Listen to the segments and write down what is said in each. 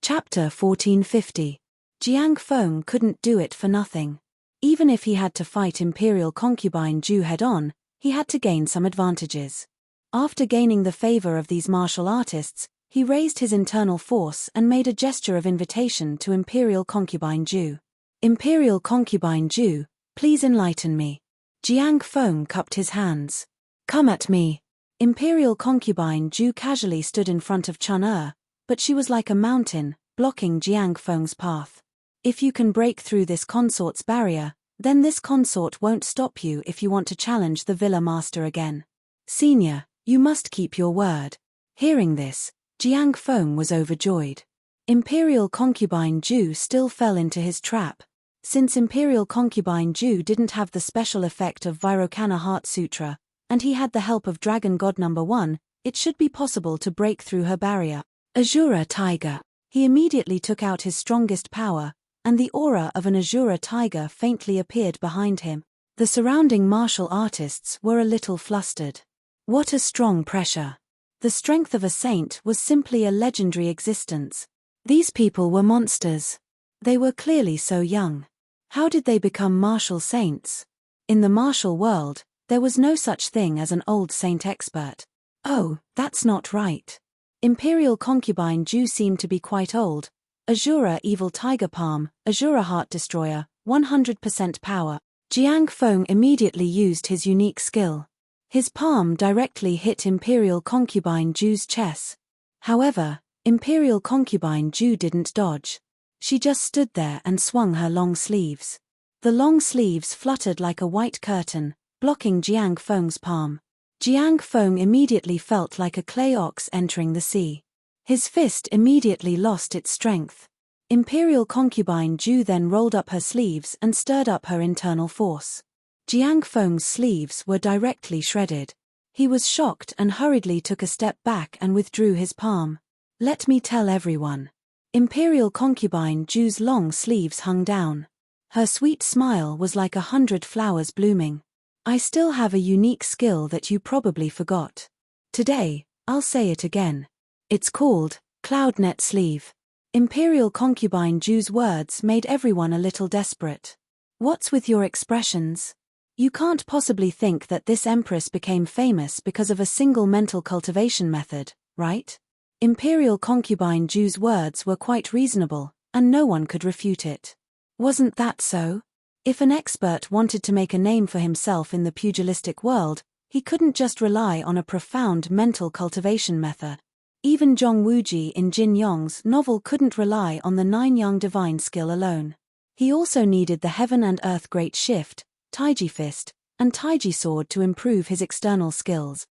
Chapter 1450. Jiang Feng couldn't do it for nothing. Even if he had to fight Imperial concubine Zhu head-on, he had to gain some advantages. After gaining the favor of these martial artists, he raised his internal force and made a gesture of invitation to Imperial concubine Zhu. Imperial concubine Zhu, please enlighten me. Jiang Feng cupped his hands. Come at me. Imperial concubine Zhu casually stood in front of Chun-Er, but she was like a mountain, blocking Jiang Feng's path. If you can break through this consort's barrier, then this consort won't stop you if you want to challenge the Villa Master again. Senior, you must keep your word. Hearing this, Jiang Feng was overjoyed. Imperial concubine Zhu still fell into his trap. Since Imperial concubine Zhu didn't have the special effect of Vairocana Heart Sutra, and he had the help of Dragon God No. 1, it should be possible to break through her barrier. Azura Tiger. He immediately took out his strongest power, and the aura of an Azura Tiger faintly appeared behind him. The surrounding martial artists were a little flustered. What a strong pressure. The strength of a saint was simply a legendary existence. These people were monsters. They were clearly so young. How did they become martial saints? In the martial world, there was no such thing as an old saint expert. Oh, that's not right. Imperial concubine Zhu seemed to be quite old. Azura Evil Tiger Palm, Azura Heart Destroyer, 100% power. Jiang Feng immediately used his unique skill. His palm directly hit Imperial concubine Zhu's chest. However, Imperial concubine Zhu didn't dodge. She just stood there and swung her long sleeves. The long sleeves fluttered like a white curtain, blocking Jiang Feng's palm. Jiang Feng immediately felt like a clay ox entering the sea. His fist immediately lost its strength. Imperial concubine Zhu then rolled up her sleeves and stirred up her internal force. Jiang Feng's sleeves were directly shredded. He was shocked and hurriedly took a step back and withdrew his palm. Let me tell everyone. Imperial concubine Zhu's long sleeves hung down. Her sweet smile was like 100 flowers blooming. I still have a unique skill that you probably forgot. Today, I'll say it again. It's called Cloudnet Sleeve. Imperial concubine Zhu's words made everyone a little desperate. What's with your expressions? You can't possibly think that this empress became famous because of a single mental cultivation method, right? Imperial concubine Zhu's words were quite reasonable, and no one could refute it. Wasn't that so? If an expert wanted to make a name for himself in the pugilistic world, he couldn't just rely on a profound mental cultivation method. Even Zhong Wuji in Jin Yong's novel couldn't rely on the 9-yang divine skill alone. He also needed the Heaven and Earth Great Shift, Taiji Fist, and Taiji Sword to improve his external skills.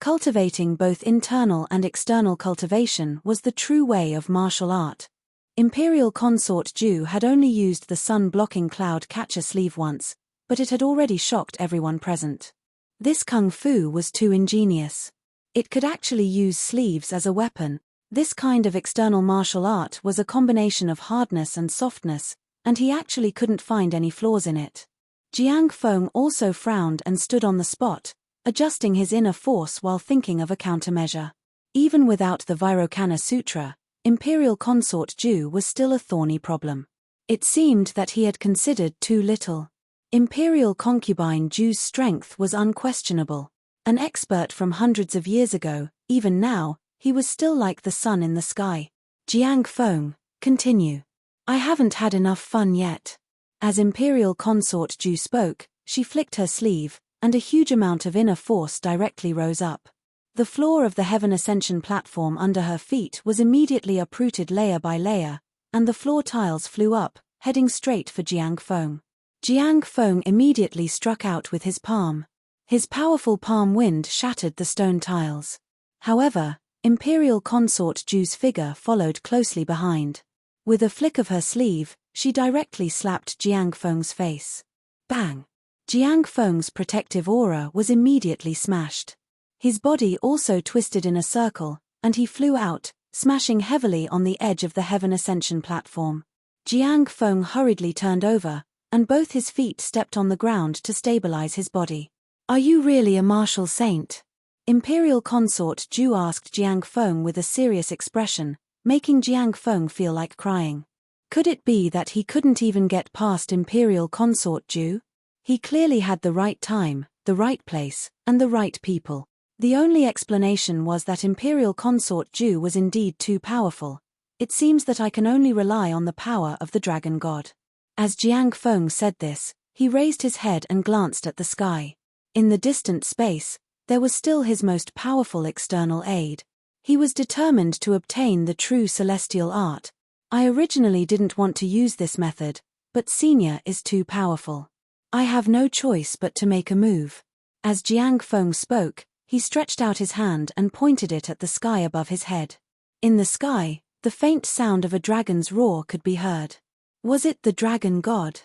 Cultivating both internal and external cultivation was the true way of martial art. Imperial consort Zhu had only used the sun-blocking cloud catcher sleeve once, but it had already shocked everyone present. This kung fu was too ingenious. It could actually use sleeves as a weapon. This kind of external martial art was a combination of hardness and softness, and he actually couldn't find any flaws in it. Jiang Feng also frowned and stood on the spot, adjusting his inner force while thinking of a countermeasure. Even without the Vairocana Sutra, Imperial consort Zhu was still a thorny problem. It seemed that he had considered too little. Imperial concubine Zhu's strength was unquestionable. An expert from hundreds of years ago, even now, he was still like the sun in the sky. Jiang Feng, continue. I haven't had enough fun yet. As Imperial consort Zhu spoke, she flicked her sleeve, and a huge amount of inner force directly rose up. The floor of the Heaven Ascension platform under her feet was immediately uprooted layer by layer, and the floor tiles flew up, heading straight for Jiang Feng. Jiang Feng immediately struck out with his palm. His powerful palm wind shattered the stone tiles. However, Imperial consort Zhu's figure followed closely behind. With a flick of her sleeve, she directly slapped Jiang Feng's face. Bang! Jiang Feng's protective aura was immediately smashed. His body also twisted in a circle, and he flew out, smashing heavily on the edge of the Heaven Ascension platform. Jiang Feng hurriedly turned over, and both his feet stepped on the ground to stabilize his body. Are you really a martial saint? Imperial consort Zhu asked Jiang Feng with a serious expression, making Jiang Feng feel like crying. Could it be that he couldn't even get past Imperial Consort Ju? He clearly had the right time, the right place, and the right people. The only explanation was that Imperial Consort Ju was indeed too powerful. It seems that I can only rely on the power of the dragon god. As Jiang Feng said this, he raised his head and glanced at the sky. In the distant space, there was still his most powerful external aid. He was determined to obtain the true celestial art. I originally didn't want to use this method, but Senior is too powerful. I have no choice but to make a move. As Jiang Feng spoke, he stretched out his hand and pointed it at the sky above his head. In the sky, the faint sound of a dragon's roar could be heard. Was it the dragon god?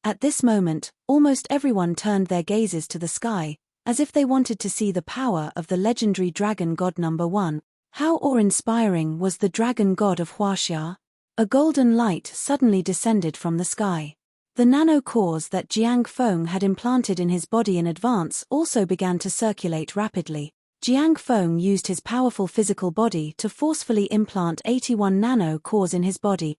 At this moment, almost everyone turned their gazes to the sky, as if they wanted to see the power of the legendary dragon god number 1. How awe-inspiring was the dragon god of Huaxia? A golden light suddenly descended from the sky. The nano-cores that Jiang Feng had implanted in his body in advance also began to circulate rapidly. Jiang Feng used his powerful physical body to forcefully implant 81 nano-cores in his body.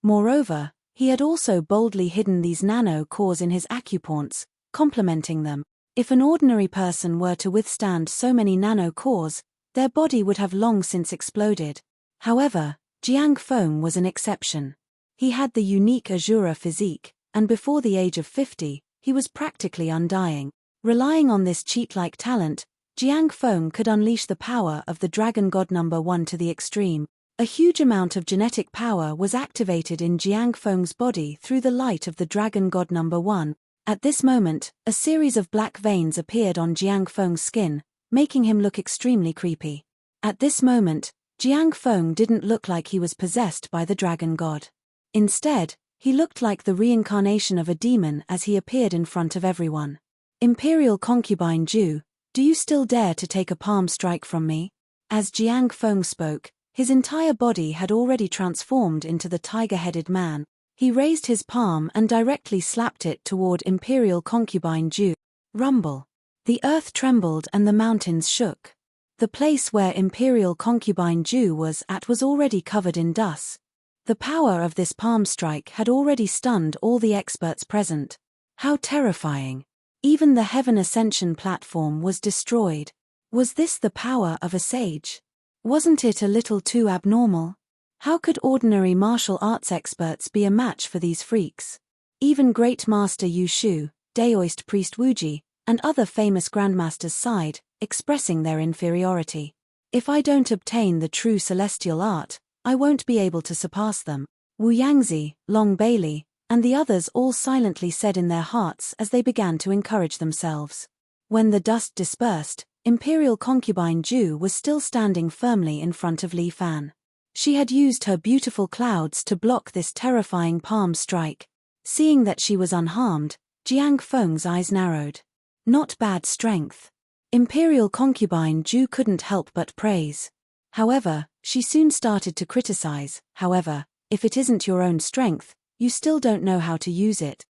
Moreover, he had also boldly hidden these nano-cores in his acupoints, complementing them. If an ordinary person were to withstand so many nano-cores, their body would have long since exploded. However, Jiang Feng was an exception. He had the unique Azura physique, and before the age of 50, he was practically undying. Relying on this cheat-like talent, Jiang Feng could unleash the power of the dragon god number 1 to the extreme. A huge amount of genetic power was activated in Jiang Feng's body through the light of the dragon god number 1. At this moment, a series of black veins appeared on Jiang Feng's skin, making him look extremely creepy. At this moment, Jiang Feng didn't look like he was possessed by the dragon god. Instead, he looked like the reincarnation of a demon as he appeared in front of everyone. Imperial concubine Ju, do you still dare to take a palm strike from me? As Jiang Feng spoke, his entire body had already transformed into the tiger-headed man. He raised his palm and directly slapped it toward Imperial concubine Ju. Rumble. The earth trembled and the mountains shook. The place where Imperial concubine Ju was at was already covered in dust. The power of this palm strike had already stunned all the experts present. How terrifying. Even the Heaven Ascension platform was destroyed. Was this the power of a sage? Wasn't it a little too abnormal? How could ordinary martial arts experts be a match for these freaks? Even Great Master Yu Shu, Daoist Priest Wuji, and other famous grandmasters sighed, expressing their inferiority. If I don't obtain the true celestial art, I won't be able to surpass them. Wu Yangzi, Long Bailey, and the others all silently said in their hearts as they began to encourage themselves. When the dust dispersed, Imperial concubine Ju was still standing firmly in front of Li Fan. She had used her beautiful clouds to block this terrifying palm strike. Seeing that she was unharmed, Jiang Feng's eyes narrowed. Not bad strength. Imperial concubine Ju couldn't help but praise. However, she soon started to criticize. However, if it isn't your own strength, you still don't know how to use it.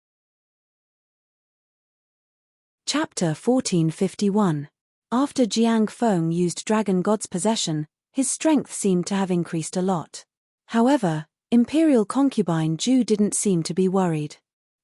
Chapter 1451. After Jiang Feng used Dragon God's possession, his strength seemed to have increased a lot. However, Imperial concubine Ju didn't seem to be worried.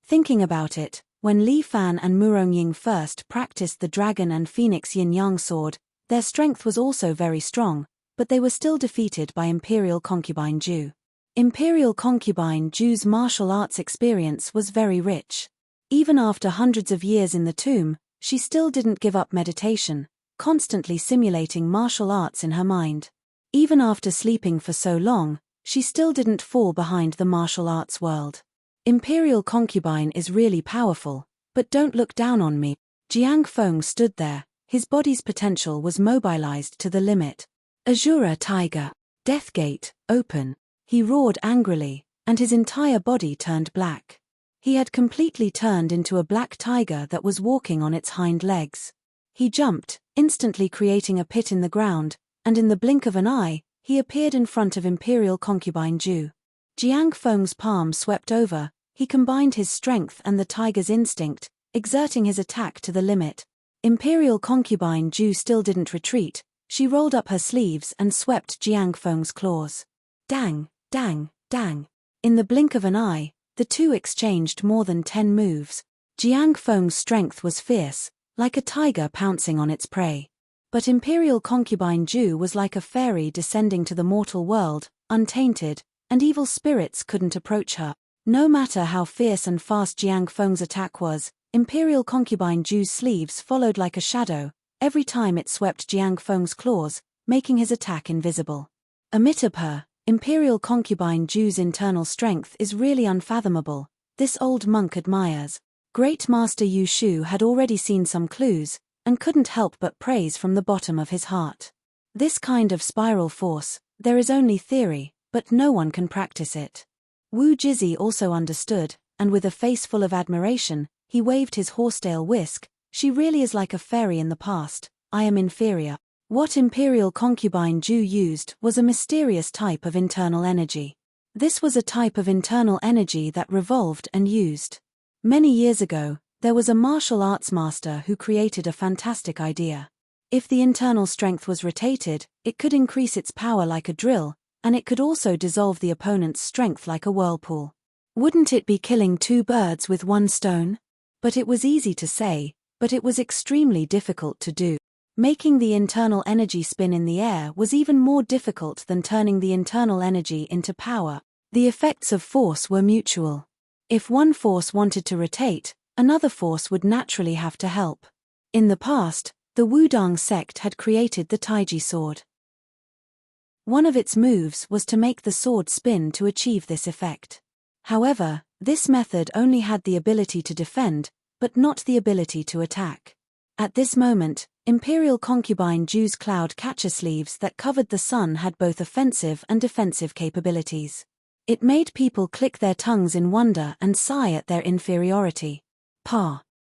Thinking about it, when Li Fan and Murongying first practiced the Dragon and Phoenix Yin-Yang sword, their strength was also very strong, but they were still defeated by Imperial concubine Ju. Imperial concubine Ju's martial arts experience was very rich. Even after hundreds of years in the tomb, she still didn't give up meditation, constantly simulating martial arts in her mind. Even after sleeping for so long, she still didn't fall behind the martial arts world. Imperial concubine is really powerful, but don't look down on me. Jiang Feng stood there, his body's potential was mobilized to the limit. Azura Tiger. Death Gate, open. He roared angrily, and his entire body turned black. He had completely turned into a black tiger that was walking on its hind legs. He jumped, instantly creating a pit in the ground, and in the blink of an eye, he appeared in front of Imperial concubine Ju. Jiang Feng's palm swept over, he combined his strength and the tiger's instinct, exerting his attack to the limit. Imperial concubine Ju still didn't retreat, she rolled up her sleeves and swept Jiang Feng's claws. Dang, dang, dang. In the blink of an eye, the two exchanged more than 10 moves. Jiang Feng's strength was fierce, like a tiger pouncing on its prey. But Imperial Concubine Ju was like a fairy descending to the mortal world, untainted, and evil spirits couldn't approach her. No matter how fierce and fast Jiang Feng's attack was, Imperial Concubine Ju's sleeves followed like a shadow, every time it swept Jiang Feng's claws, making his attack invisible. Amid her, Imperial Concubine Ju's internal strength is really unfathomable, this old monk admires. Great Master Yu Shu had already seen some clues, and couldn't help but praise from the bottom of his heart. This kind of spiral force, there is only theory, but no one can practice it. Wu Jizzy also understood, and with a face full of admiration, he waved his horsetail whisk. She really is like a fairy in the past, I am inferior. What Imperial Concubine Ju used was a mysterious type of internal energy. This was a type of internal energy that revolved and used. Many years ago, there was a martial arts master who created a fantastic idea. If the internal strength was rotated, it could increase its power like a drill, and it could also dissolve the opponent's strength like a whirlpool. Wouldn't it be killing two birds with one stone? But it was easy to say, but it was extremely difficult to do. Making the internal energy spin in the air was even more difficult than turning the internal energy into power. The effects of force were mutual. If one force wanted to rotate, another force would naturally have to help. In the past, the Wudang sect had created the Taiji sword. One of its moves was to make the sword spin to achieve this effect. However, this method only had the ability to defend, but not the ability to attack. At this moment, Imperial Concubine Ju's cloud catcher sleeves that covered the sun had both offensive and defensive capabilities. It made people click their tongues in wonder and sigh at their inferiority.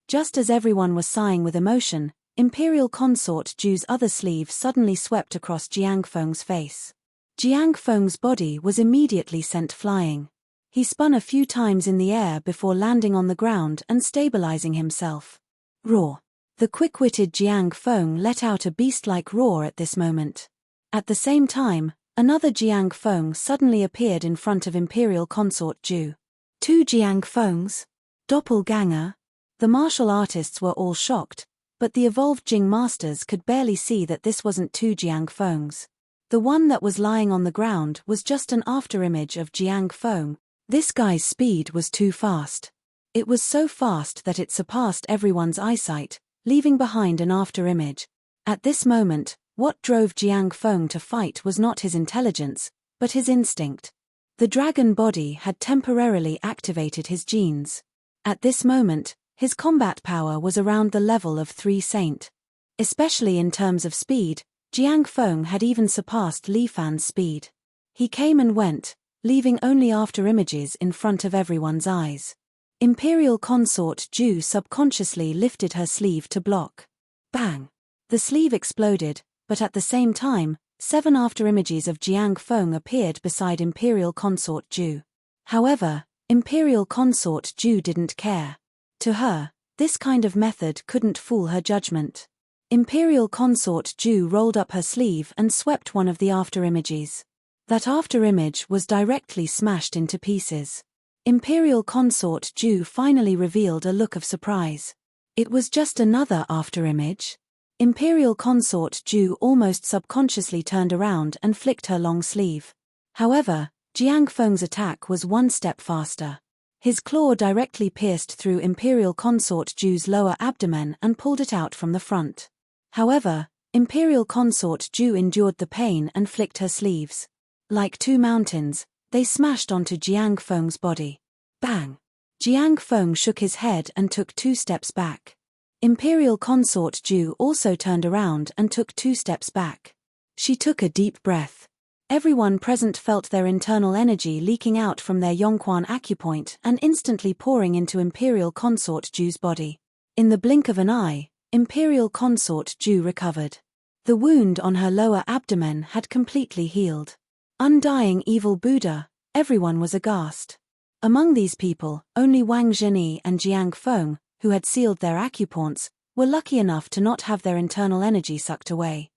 Just as everyone was sighing with emotion, Imperial Consort Ju's other sleeve suddenly swept across Jiang Feng's face. Jiang Feng's body was immediately sent flying. He spun a few times in the air before landing on the ground and stabilizing himself. Roar! The quick-witted Jiang Feng let out a beast-like roar at this moment. At the same time, another Jiang Feng suddenly appeared in front of Imperial Consort Ju. Two Jiang Fengs? Doppelganger? The martial artists were all shocked, but the evolved Jing masters could barely see that this wasn't two Jiang Fengs. The one that was lying on the ground was just an afterimage of Jiang Feng. This guy's speed was too fast. It was so fast that it surpassed everyone's eyesight, leaving behind an afterimage. At this moment, what drove Jiang Feng to fight was not his intelligence, but his instinct. The dragon body had temporarily activated his genes. At this moment, his combat power was around the level of 3 Saint. Especially in terms of speed, Jiang Feng had even surpassed Li Fan's speed. He came and went, leaving only afterimages in front of everyone's eyes. Imperial Consort Ju subconsciously lifted her sleeve to block. Bang! The sleeve exploded, but at the same time, 7 afterimages of Jiang Feng appeared beside Imperial Consort Ju. However, Imperial Consort Ju didn't care. To her, this kind of method couldn't fool her judgment. Imperial Consort Ju rolled up her sleeve and swept one of the afterimages. That afterimage was directly smashed into pieces. Imperial Consort Ju finally revealed a look of surprise. It was just another afterimage. Imperial Consort Ju almost subconsciously turned around and flicked her long sleeve. However, Jiang Feng's attack was one step faster. His claw directly pierced through Imperial Consort Ju's lower abdomen and pulled it out from the front. However, Imperial Consort Ju endured the pain and flicked her sleeves. Like two mountains, they smashed onto Jiang Feng's body. Bang! Jiang Feng shook his head and took 2 steps back. Imperial Consort Ju also turned around and took 2 steps back. She took a deep breath. Everyone present felt their internal energy leaking out from their Yongquan acupoint and instantly pouring into Imperial Consort Ju's body. In the blink of an eye, Imperial Consort Ju recovered. The wound on her lower abdomen had completely healed. Undying evil Buddha, everyone was aghast. Among these people, only Wang Zheni and Jiang Feng, who had sealed their acupoints, were lucky enough to not have their internal energy sucked away.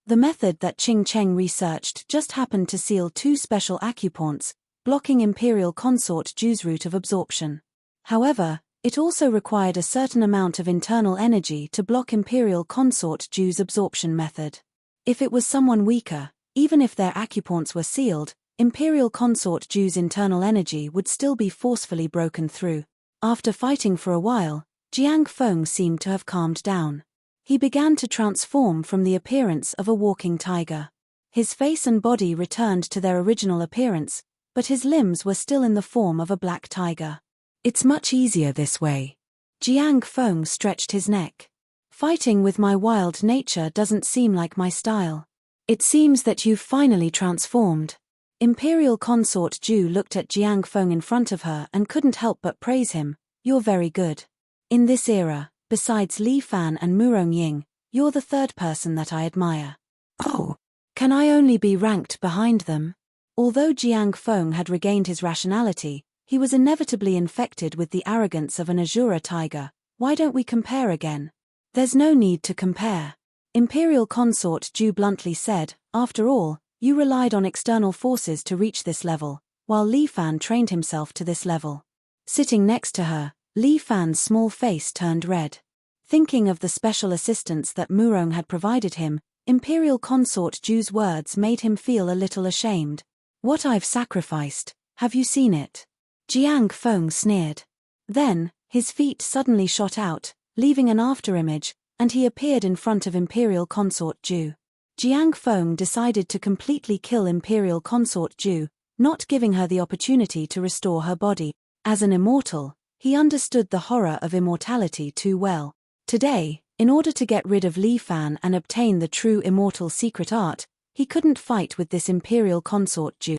The method that Qing Cheng researched just happened to seal 2 special acupoints, blocking Imperial Consort Ju's route of absorption. However, it also required a certain amount of internal energy to block Imperial Consort Ju's absorption method. If it was someone weaker, even if their acupoints were sealed, Imperial Consort Ju's internal energy would still be forcefully broken through. After fighting for a while, Jiang Feng seemed to have calmed down. He began to transform from the appearance of a walking tiger. His face and body returned to their original appearance, but his limbs were still in the form of a black tiger. It's much easier this way. Jiang Feng stretched his neck. Fighting with my wild nature doesn't seem like my style. It seems that you've finally transformed. Imperial Consort Ju looked at Jiang Feng in front of her and couldn't help but praise him. You're very good. In this era, besides Li Fan and Murong Ying, you're the third person that I admire. Oh, can I only be ranked behind them? Although Jiang Feng had regained his rationality, he was inevitably infected with the arrogance of an Azura tiger. Why don't we compare again? There's no need to compare. Imperial Consort Ju bluntly said, after all, you relied on external forces to reach this level, while Li Fan trained himself to this level. Sitting next to her, Li Fan's small face turned red. Thinking of the special assistance that Murong had provided him, Imperial Consort Ju's words made him feel a little ashamed. What I've sacrificed, have you seen it? Jiang Feng sneered. Then, his feet suddenly shot out, leaving an afterimage, and he appeared in front of Imperial Consort Ju. Jiang Feng decided to completely kill Imperial Consort Ju, not giving her the opportunity to restore her body. As an immortal, he understood the horror of immortality too well. Today, in order to get rid of Li Fan and obtain the true immortal secret art, he couldn't fight with this Imperial Consort Ju.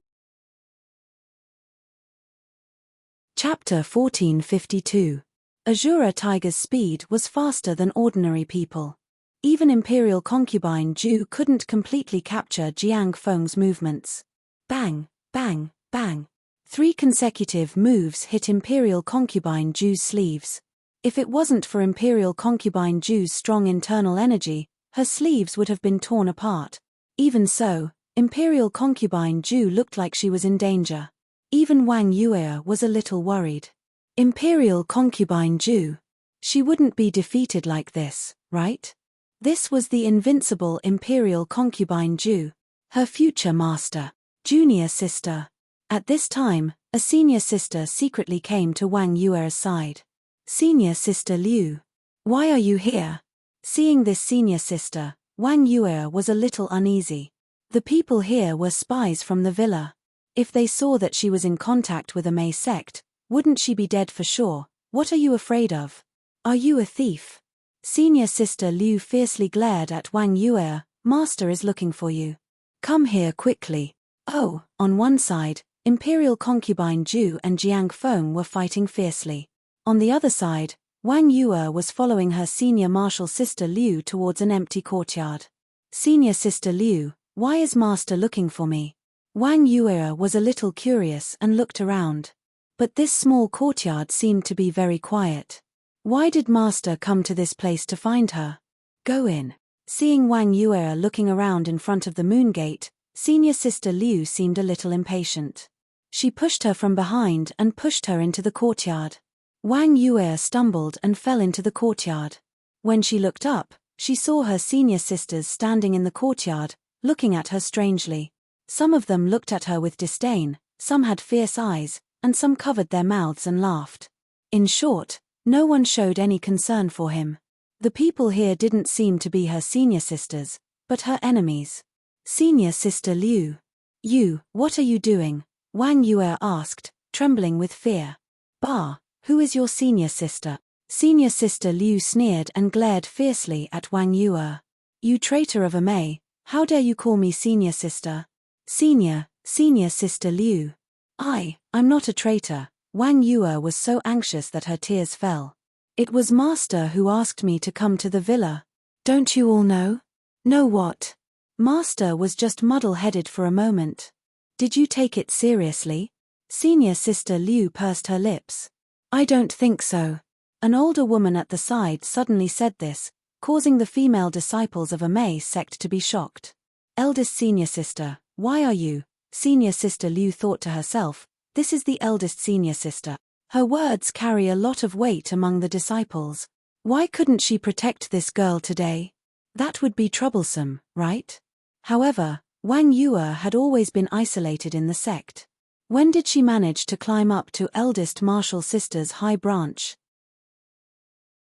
Chapter 1452. Azura Tiger's speed was faster than ordinary people. Even Imperial Concubine Ju couldn't completely capture Jiang Feng's movements. Bang, bang, bang. 3 consecutive moves hit Imperial Concubine Ju's sleeves. If it wasn't for Imperial Concubine Ju's strong internal energy, her sleeves would have been torn apart. Even so, Imperial Concubine Ju looked like she was in danger. Even Wang Yue was a little worried. Imperial Concubine Ju. She wouldn't be defeated like this, right? This was the invincible Imperial Concubine Ju, her future master, junior sister. At this time, a senior sister secretly came to Wang Yue's side. Senior sister Liu. Why are you here? Seeing this senior sister, Wang Yue was a little uneasy. The people here were spies from the villa. If they saw that she was in contact with a Mei sect, wouldn't she be dead for sure? What are you afraid of? Are you a thief? Senior sister Liu fiercely glared at Wang Yue. Master is looking for you. Come here quickly. Oh, on one side, Imperial Concubine Ju and Jiang Feng were fighting fiercely. On the other side, Wang Yue was following her senior martial sister Liu towards an empty courtyard. Senior sister Liu, why is Master looking for me? Wang Yue was a little curious and looked around. But this small courtyard seemed to be very quiet. Why did Master come to this place to find her? Go in. Seeing Wang Yue looking around in front of the moon gate, senior sister Liu seemed a little impatient. She pushed her from behind and pushed her into the courtyard. Wang Yue stumbled and fell into the courtyard. When she looked up, she saw her senior sisters standing in the courtyard, looking at her strangely. Some of them looked at her with disdain, some had fierce eyes, and some covered their mouths and laughed. In short, no one showed any concern for him. The people here didn't seem to be her senior sisters, but her enemies. Senior sister Liu. You, what are you doing? Wang Yue asked, trembling with fear. Bah, who is your senior sister? Senior sister Liu sneered and glared fiercely at Wang Yue. You traitor of a Mei, how dare you call me senior sister? Senior sister Liu. I'm not a traitor. Wang Yue was so anxious that her tears fell. It was Master who asked me to come to the villa. Don't you all know? Know what? Master was just muddle-headed for a moment. Did you take it seriously? Senior sister Liu pursed her lips. I don't think so. An older woman at the side suddenly said this, causing the female disciples of a Mei sect to be shocked. Eldest senior sister, why are you? Senior sister Liu thought to herself, this is the eldest senior sister. Her words carry a lot of weight among the disciples. Why couldn't she protect this girl today? That would be troublesome, right? However, Wang Yue had always been isolated in the sect. When did she manage to climb up to eldest martial sister's high branch?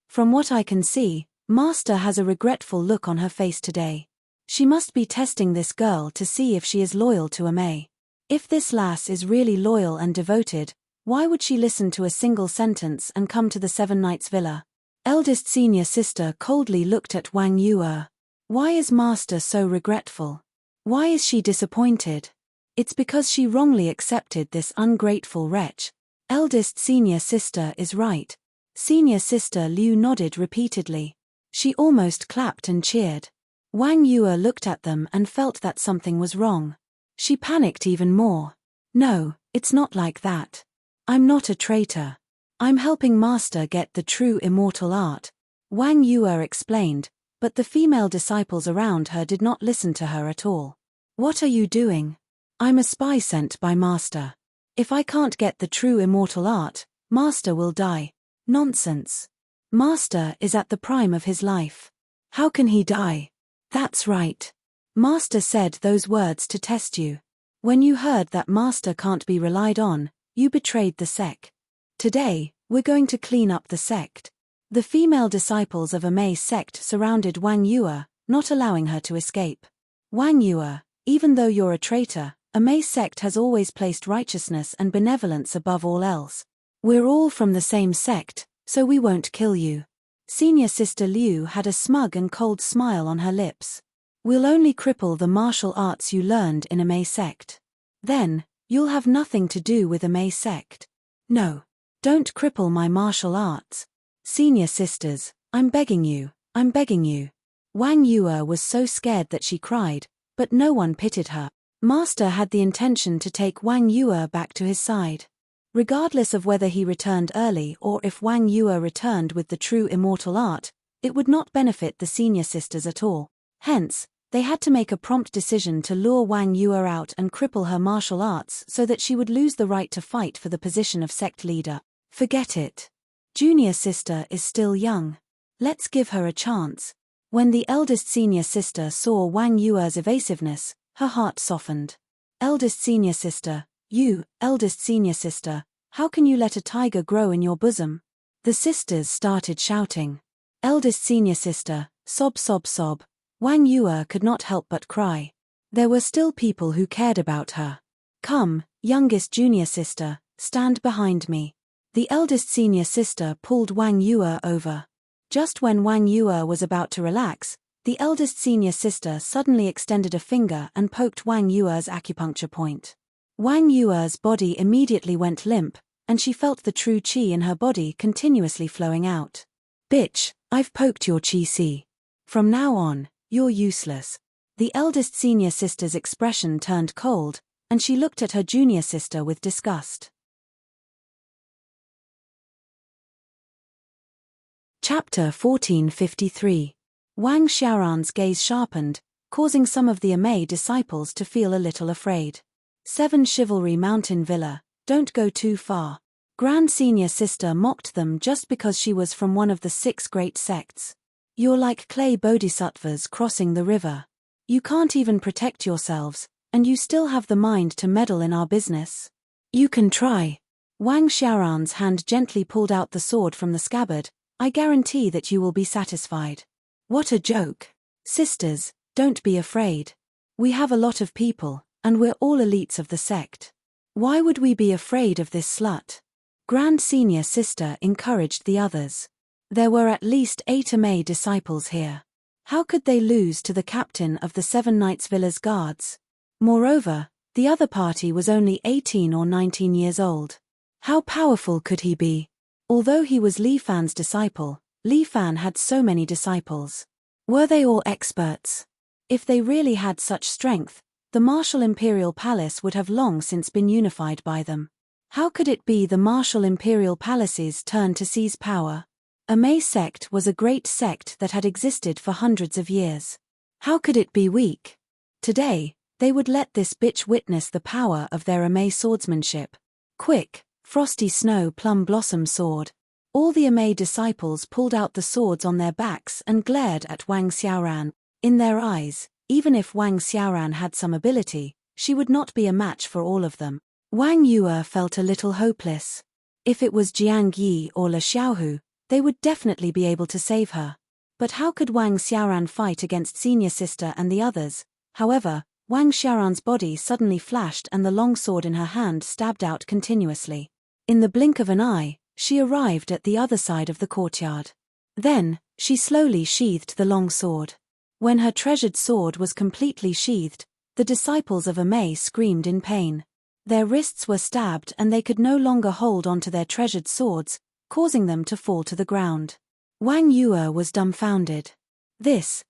From what I can see, Master has a regretful look on her face today. She must be testing this girl to see if she is loyal to Immerse. If this lass is really loyal and devoted, why would she listen to a single sentence and come to the Seven Knights Villa? Eldest senior sister coldly looked at Wang Yue. Why is Master so regretful? Why is she disappointed? It's because she wrongly accepted this ungrateful wretch. Eldest senior sister is right. Senior sister Liu nodded repeatedly. She almost clapped and cheered. Wang Yue looked at them and felt that something was wrong. She panicked even more. No, it's not like that. I'm not a traitor. I'm helping Master get the true immortal art, Wang Yue explained, but the female disciples around her did not listen to her at all. What are you doing? I'm a spy sent by Master. If I can't get the true immortal art, Master will die. Nonsense. Master is at the prime of his life. How can he die? That's right. Master said those words to test you. When you heard that Master can't be relied on, you betrayed the sect. Today, we're going to clean up the sect. The female disciples of Immerse sect surrounded Wang Yue, not allowing her to escape. Wang Yue, even though you're a traitor, Immerse sect has always placed righteousness and benevolence above all else. We're all from the same sect, so we won't kill you. Senior sister Liu had a smug and cold smile on her lips. We'll only cripple the martial arts you learned in Immerse sect. Then, you'll have nothing to do with Immerse sect. No. Don't cripple my martial arts. Senior sisters, I'm begging you. Wang Yue was so scared that she cried, but no one pitied her. Master had the intention to take Wang Yue back to his side. Regardless of whether he returned early or if Wang Yue returned with the true immortal art, it would not benefit the senior sisters at all. Hence, they had to make a prompt decision to lure Wang Yue out and cripple her martial arts so that she would lose the right to fight for the position of sect leader. Forget it. Junior sister is still young. Let's give her a chance. When the eldest senior sister saw Wang Yue's evasiveness, her heart softened. Eldest senior sister, eldest senior sister, how can you let a tiger grow in your bosom? The sisters started shouting. Eldest senior sister, sob sob sob. Wang Yue could not help but cry. There were still people who cared about her. Come, youngest junior sister, stand behind me. The eldest senior sister pulled Wang Yue over. Just when Wang Yue was about to relax, the eldest senior sister suddenly extended a finger and poked Wang Yue's acupuncture point. Wang Yue's body immediately went limp, and she felt the true qi in her body continuously flowing out. Bitch, I've poked your qi si. From now on, you're useless. The eldest senior sister's expression turned cold, and she looked at her junior sister with disgust. Chapter 1453. Wang Xiaoran's gaze sharpened, causing some of the Immerse disciples to feel a little afraid. 7 Chivalry Mountain Villa, don't go too far. Grand Senior Sister mocked them just because she was from one of the 6 great sects. You're like clay bodhisattvas crossing the river. You can't even protect yourselves, and you still have the mind to meddle in our business. You can try. Wang Xiaoran's hand gently pulled out the sword from the scabbard. I guarantee that you will be satisfied. What a joke. Sisters, don't be afraid. We have a lot of people, and we're all elites of the sect. Why would we be afraid of this slut? Grand Senior Sister encouraged the others. There were at least 8 Immerse disciples here. How could they lose to the captain of the 7 Knights Villa's guards? Moreover, the other party was only 18 or 19 years old. How powerful could he be? Although he was Li Fan's disciple, Li Fan had so many disciples. Were they all experts? If they really had such strength, the martial imperial palace would have long since been unified by them. How could it be the martial imperial palace's turn to seize power? Immerse sect was a great sect that had existed for hundreds of years. How could it be weak? Today, they would let this bitch witness the power of their Immerse swordsmanship. Quick, frosty snow plum blossom sword. All the Immerse disciples pulled out the swords on their backs and glared at Wang Xiaoran. In their eyes, even if Wang Xiaoran had some ability, she would not be a match for all of them. Wang Yue felt a little hopeless. If it was Jiang Yi or Le Xiaohu, they would definitely be able to save her. But how could Wang Xiaoran fight against senior sister and the others? However, Wang Xiaoran's body suddenly flashed and the long sword in her hand stabbed out continuously. In the blink of an eye, she arrived at the other side of the courtyard. Then, she slowly sheathed the long sword. When her treasured sword was completely sheathed, the disciples of Immerse screamed in pain. Their wrists were stabbed and they could no longer hold onto their treasured swords, causing them to fall to the ground. Wang Yue was dumbfounded. This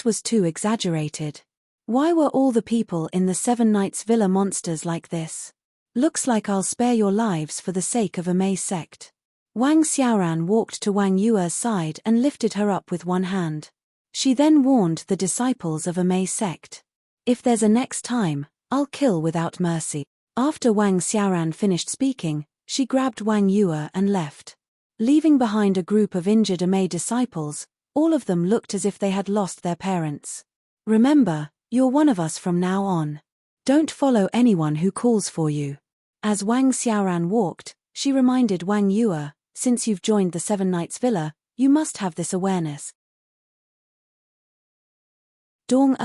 was too exaggerated. Why were all the people in the Seven Knights Villa monsters like this? Looks like I'll spare your lives for the sake of Immerse sect. Wang Xiaoran walked to Wang Yue's side and lifted her up with one hand. She then warned the disciples of Immerse sect. If there's a next time, I'll kill without mercy. After Wang Xiaoran finished speaking, she grabbed Wang Yue and left. Leaving behind a group of injured Immerse disciples, all of them looked as if they had lost their parents. Remember, you're one of us from now on. Don't follow anyone who calls for you. As Wang Xiaoran walked, she reminded Wang Yue, since you've joined the Seven Knights Villa, you must have this awareness. Dong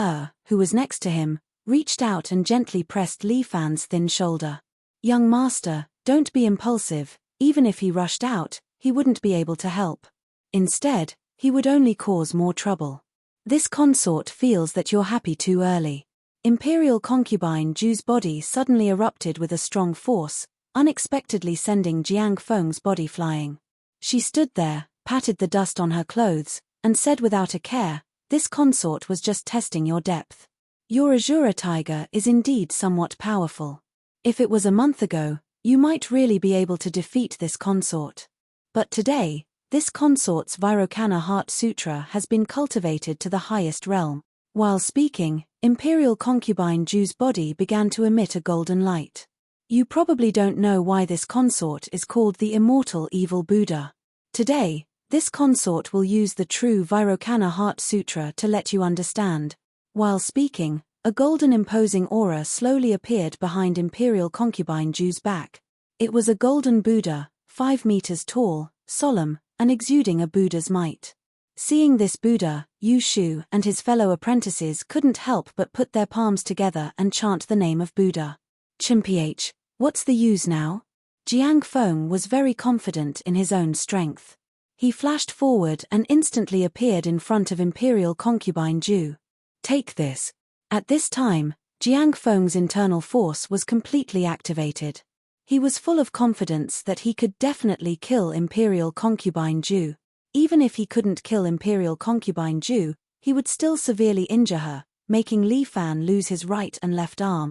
who was next to him, reached out and gently pressed Li Fan's thin shoulder. Young master, don't be impulsive. Even if he rushed out, he wouldn't be able to help. Instead, he would only cause more trouble. This consort feels that you're happy too early. Imperial concubine Ju's body suddenly erupted with a strong force, unexpectedly sending Jiang Feng's body flying. She stood there, patted the dust on her clothes, and said without a care, "This consort was just testing your depth. Your Azura tiger is indeed somewhat powerful. If it was a month ago, you might really be able to defeat this consort. But today, this consort's Vairocana Heart Sutra has been cultivated to the highest realm." While speaking, Imperial concubine Ju's body began to emit a golden light. You probably don't know why this consort is called the Immortal Evil Buddha. Today, this consort will use the true Vairocana Heart Sutra to let you understand. While speaking, a golden imposing aura slowly appeared behind Imperial concubine Ju's back. It was a golden Buddha, 5 meters tall, solemn, and exuding a Buddha's might. Seeing this Buddha, Yu Shu and his fellow apprentices couldn't help but put their palms together and chant the name of Buddha. Chimph, what's the use now? Jiang Feng was very confident in his own strength. He flashed forward and instantly appeared in front of Imperial concubine Ju. Take this. At this time, Jiang Feng's internal force was completely activated. He was full of confidence that he could definitely kill Imperial concubine Ju. Even if he couldn't kill Imperial concubine Ju, he would still severely injure her, making Li Fan lose his right and left arm.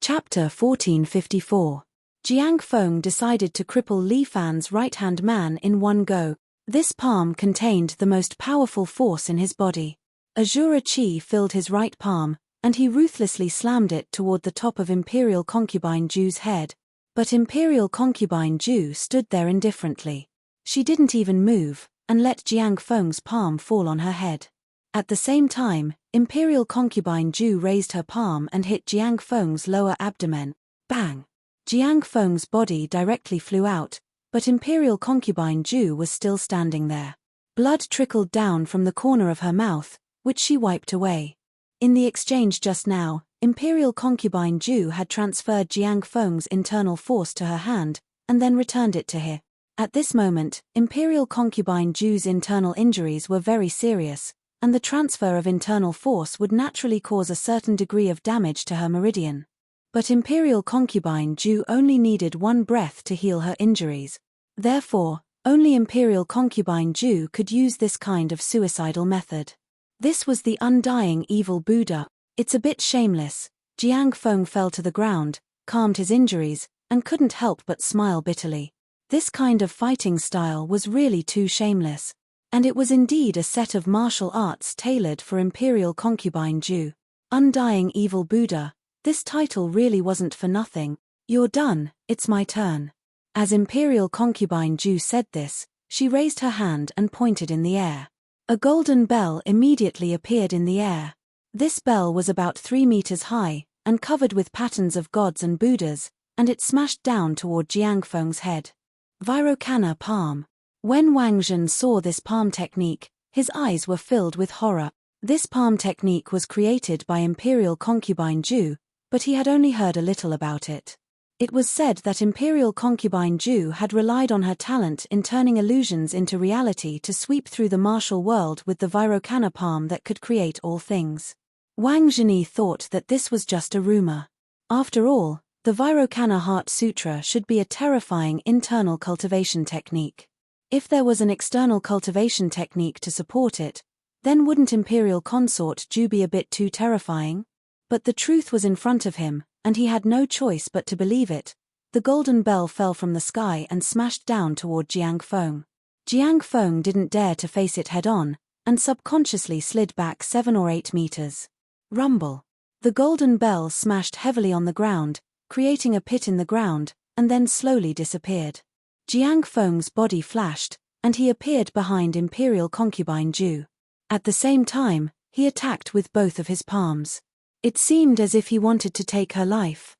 Chapter 1454. Jiang Feng decided to cripple Li Fan's right-hand man in one go. This palm contained the most powerful force in his body. Azura Chi filled his right palm, and he ruthlessly slammed it toward the top of Imperial concubine Ju's head. But Imperial concubine Ju stood there indifferently. She didn't even move, and let Jiang Feng's palm fall on her head. At the same time, Imperial concubine Ju raised her palm and hit Jiang Feng's lower abdomen. Bang! Jiang Feng's body directly flew out, but Imperial concubine Ju was still standing there. Blood trickled down from the corner of her mouth, which she wiped away. In the exchange just now, Imperial concubine Ju had transferred Jiang Feng's internal force to her hand, and then returned it to her. At this moment, Imperial concubine Ju's internal injuries were very serious, and the transfer of internal force would naturally cause a certain degree of damage to her meridian. But Imperial concubine Ju only needed one breath to heal her injuries. Therefore, only Imperial concubine Ju could use this kind of suicidal method. This was the undying evil Buddha. It's a bit shameless. Jiang Feng fell to the ground, calmed his injuries, and couldn't help but smile bitterly. This kind of fighting style was really too shameless. And it was indeed a set of martial arts tailored for Imperial Concubine Ju. Undying Evil Buddha, this title really wasn't for nothing. You're done, it's my turn. As Imperial Concubine Ju said this, she raised her hand and pointed in the air. A golden bell immediately appeared in the air. This bell was about 3 meters high, and covered with patterns of gods and Buddhas, and it smashed down toward Jiangfeng's head. Virocana palm. When Wang Zhen saw this palm technique, his eyes were filled with horror. This palm technique was created by Imperial Concubine Ju, but he had only heard a little about it. It was said that Imperial Concubine Ju had relied on her talent in turning illusions into reality to sweep through the martial world with the Virocana palm that could create all things. Wang Zheni thought that this was just a rumor. After all, the Virocana Heart Sutra should be a terrifying internal cultivation technique. If there was an external cultivation technique to support it, then wouldn't Imperial Consort Ju be a bit too terrifying? But the truth was in front of him, and he had no choice but to believe it. The golden bell fell from the sky and smashed down toward Jiangfeng. Jiangfeng didn't dare to face it head-on, and subconsciously slid back 7 or 8 meters. Rumble. The golden bell smashed heavily on the ground, creating a pit in the ground, and then slowly disappeared. Jiangfeng's body flashed, and he appeared behind Imperial Concubine Ju. At the same time, he attacked with both of his palms. It seemed as if he wanted to take her life.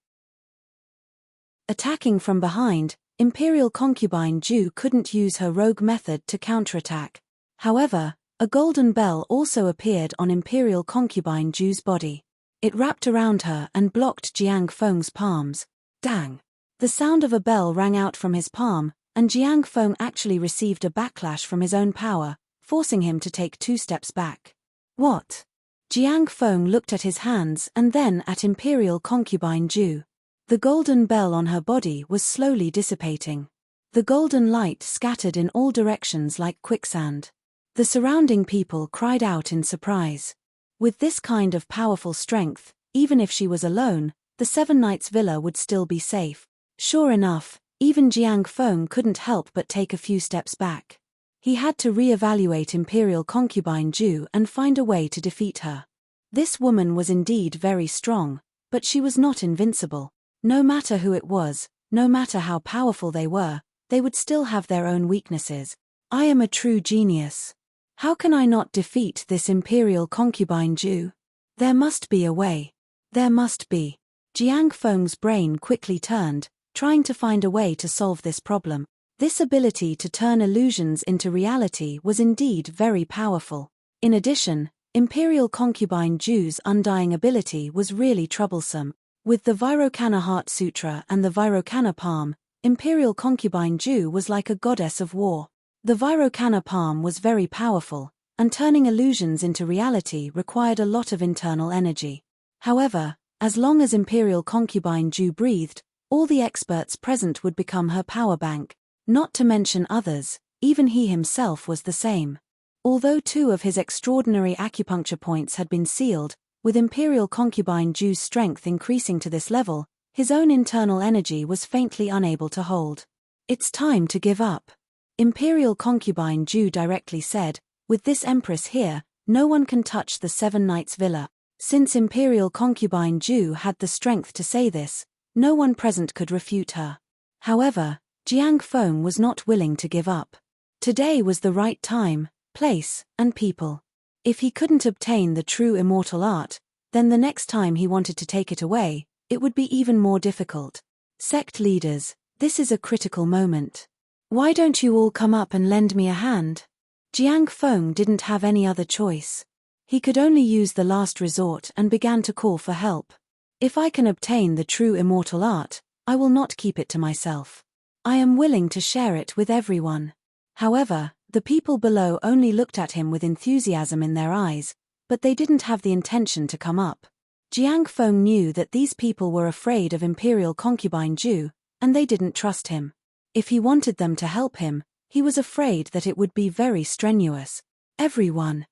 Attacking from behind, Imperial Concubine Ju couldn't use her rogue method to counterattack. However, a golden bell also appeared on Imperial Concubine Ju's body. It wrapped around her and blocked Jiangfeng's palms. Dang! The sound of a bell rang out from his palm, and Jiangfeng actually received a backlash from his own power, forcing him to take 2 steps back. What? Jiangfeng looked at his hands and then at Imperial Concubine Ju. The golden bell on her body was slowly dissipating. The golden light scattered in all directions like quicksand. The surrounding people cried out in surprise. With this kind of powerful strength, even if she was alone, the Seven Knights Villa would still be safe. Sure enough, even Jiangfeng couldn't help but take a few steps back. He had to re-evaluate Imperial Concubine Ju and find a way to defeat her. This woman was indeed very strong, but she was not invincible. No matter who it was, no matter how powerful they were, they would still have their own weaknesses. I am a true genius. How can I not defeat this Imperial Concubine Ju? There must be a way. There must be. Jiangfeng's brain quickly turned, trying to find a way to solve this problem. This ability to turn illusions into reality was indeed very powerful. In addition, Imperial Concubine Ju's undying ability was really troublesome. With the Virocana Heart Sutra and the Virocana Palm, Imperial Concubine Ju was like a goddess of war. The Virocana Palm was very powerful, and turning illusions into reality required a lot of internal energy. However, as long as Imperial Concubine Ju breathed, all the experts present would become her power bank. Not to mention others, even he himself was the same. Although 2 of his extraordinary acupuncture points had been sealed, with Imperial Concubine Ju's strength increasing to this level, his own internal energy was faintly unable to hold. It's time to give up. Imperial Concubine Ju directly said, with this Empress here, no one can touch the Seven Knights Villa. Since Imperial Concubine Ju had the strength to say this, no one present could refute her. However, Jiangfeng was not willing to give up. Today was the right time, place, and people. If he couldn't obtain the true immortal art, then the next time he wanted to take it away, it would be even more difficult. Sect leaders, this is a critical moment. Why don't you all come up and lend me a hand? Jiangfeng didn't have any other choice. He could only use the last resort and began to call for help. If I can obtain the true immortal art, I will not keep it to myself. I am willing to share it with everyone. However, the people below only looked at him with enthusiasm in their eyes, but they didn't have the intention to come up. Jiangfeng knew that these people were afraid of Imperial Concubine Ju, and they didn't trust him. If he wanted them to help him, he was afraid that it would be very strenuous. Everyone.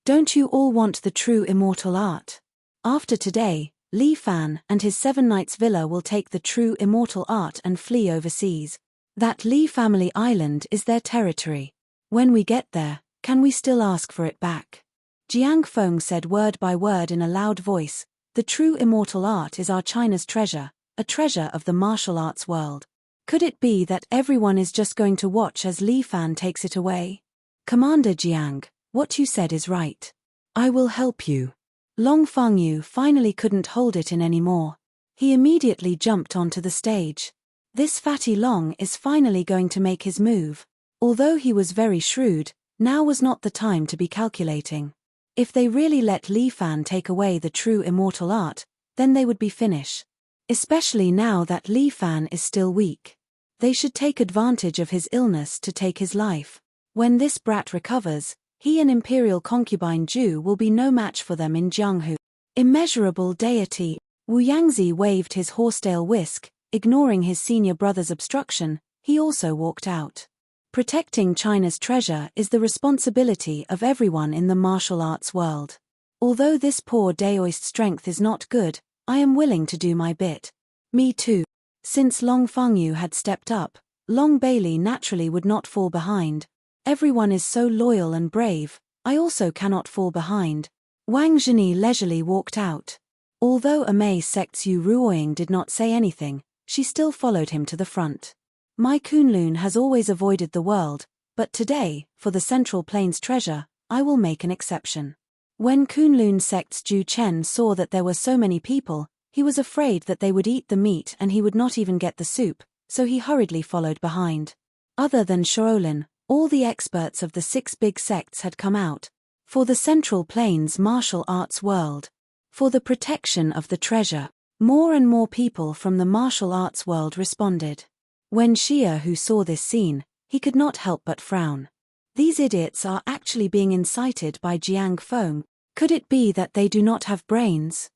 Don't you all want the true immortal art? After today, Li Fan and his Seven Knights Villa will take the true immortal art and flee overseas. That Li family island is their territory. When we get there, can we still ask for it back? Jiang Feng said word by word in a loud voice, the true immortal art is our China's treasure, a treasure of the martial arts world. Could it be that everyone is just going to watch as Li Fan takes it away? Commander Jiang, what you said is right. I will help you. Long Fangyu finally couldn't hold it in anymore. He immediately jumped onto the stage. This fatty Long is finally going to make his move. Although he was very shrewd, now was not the time to be calculating. If they really let Li Fan take away the true immortal art, then they would be finished. Especially now that Li Fan is still weak. They should take advantage of his illness to take his life. When this brat recovers, he and Imperial concubine Ju will be no match for them in Jianghu. Immeasurable deity, Wu Yangzi waved his horsetail whisk, ignoring his senior brother's obstruction, he also walked out. Protecting China's treasure is the responsibility of everyone in the martial arts world. Although this poor Daoist strength is not good, I am willing to do my bit. Me too. Since Long Fangyu had stepped up, Long Bailey naturally would not fall behind. Everyone is so loyal and brave, I also cannot fall behind. Wang Zhini leisurely walked out. Although Amei sect's Yu Ruoying did not say anything, she still followed him to the front. My Kunlun has always avoided the world, but today, for the Central Plains treasure, I will make an exception. When Kunlun sect's Ju Chen saw that there were so many people, he was afraid that they would eat the meat and he would not even get the soup, so he hurriedly followed behind. Other than Shaolin, all the experts of the 6 big sects had come out. For the Central Plains martial arts world. For the protection of the treasure. More and more people from the martial arts world responded. When Xia Hu saw this scene, he could not help but frown. These idiots are actually being incited by Jiang Feng. Could it be that they do not have brains?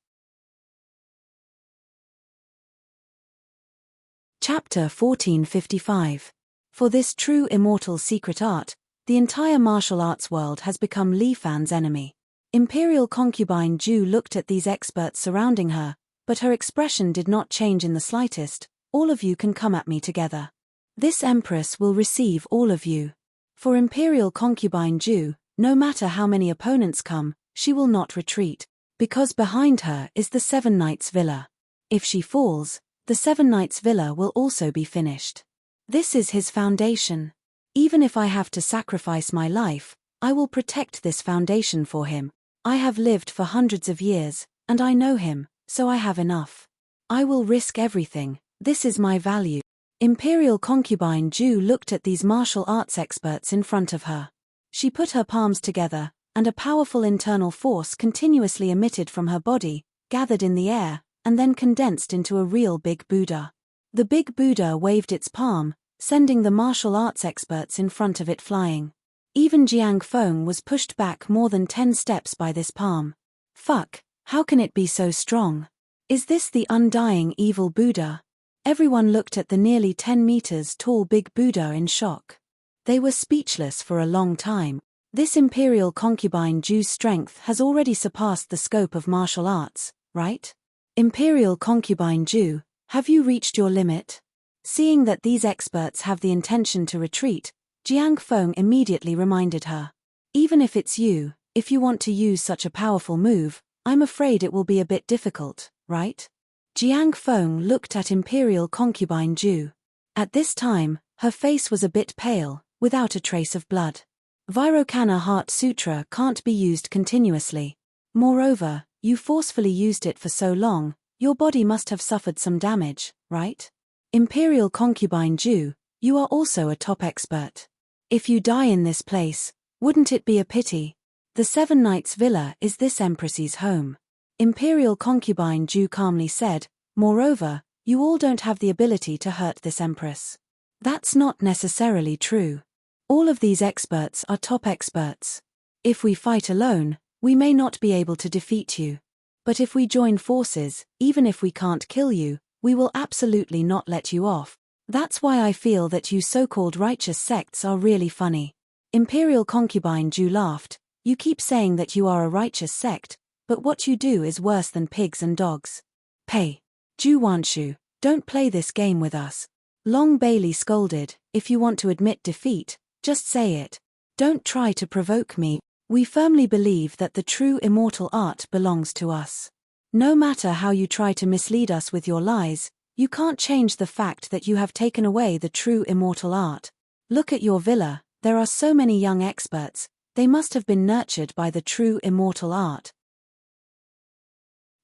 Chapter 1455. For this true immortal secret art, the entire martial arts world has become Li Fan's enemy. Imperial concubine Ju looked at these experts surrounding her, but her expression did not change in the slightest. All of you can come at me together. This empress will receive all of you. For Imperial concubine Ju, no matter how many opponents come, she will not retreat, because behind her is the Seven Knights Villa. If she falls, the Seven Knights Villa will also be finished. This is his foundation. Even if I have to sacrifice my life, I will protect this foundation for him. I have lived for hundreds of years, and I know him, so I have enough. I will risk everything. This is my value. Imperial concubine Ju looked at these martial arts experts in front of her. She put her palms together, and a powerful internal force continuously emitted from her body, gathered in the air, and then condensed into a real big Buddha. The big Buddha waved its palm, sending the martial arts experts in front of it flying. Even Jiang Feng was pushed back more than 10 steps by this palm. Fuck, how can it be so strong? Is this the undying evil Buddha? Everyone looked at the nearly 10 meters tall big Buddha in shock. They were speechless for a long time. This imperial concubine Ju's strength has already surpassed the scope of martial arts, right? Imperial concubine Ju, have you reached your limit? Seeing that these experts have the intention to retreat, Jiang Feng immediately reminded her. Even if it's you, if you want to use such a powerful move, I'm afraid it will be a bit difficult, right? Jiang Feng looked at Imperial concubine Ju. At this time, her face was a bit pale, without a trace of blood. Vairocana Heart Sutra can't be used continuously. Moreover, you forcefully used it for so long, your body must have suffered some damage, right? Imperial concubine Ju, you are also a top expert. If you die in this place, wouldn't it be a pity? The Seven Knights Villa is this empress's home. Imperial concubine Ju calmly said, moreover, you all don't have the ability to hurt this empress. That's not necessarily true. All of these experts are top experts. If we fight alone, we may not be able to defeat you. But if we join forces, even if we can't kill you, we will absolutely not let you off. That's why I feel that you so-called righteous sects are really funny. Imperial concubine Ju laughed. You keep saying that you are a righteous sect, but what you do is worse than pigs and dogs. Pei, Ju Wanshu, don't play this game with us. Long Bailey scolded, if you want to admit defeat, just say it. Don't try to provoke me. We firmly believe that the true immortal art belongs to us. No matter how you try to mislead us with your lies, you can't change the fact that you have taken away the true immortal art. Look at your villa, there are so many young experts, they must have been nurtured by the true immortal art.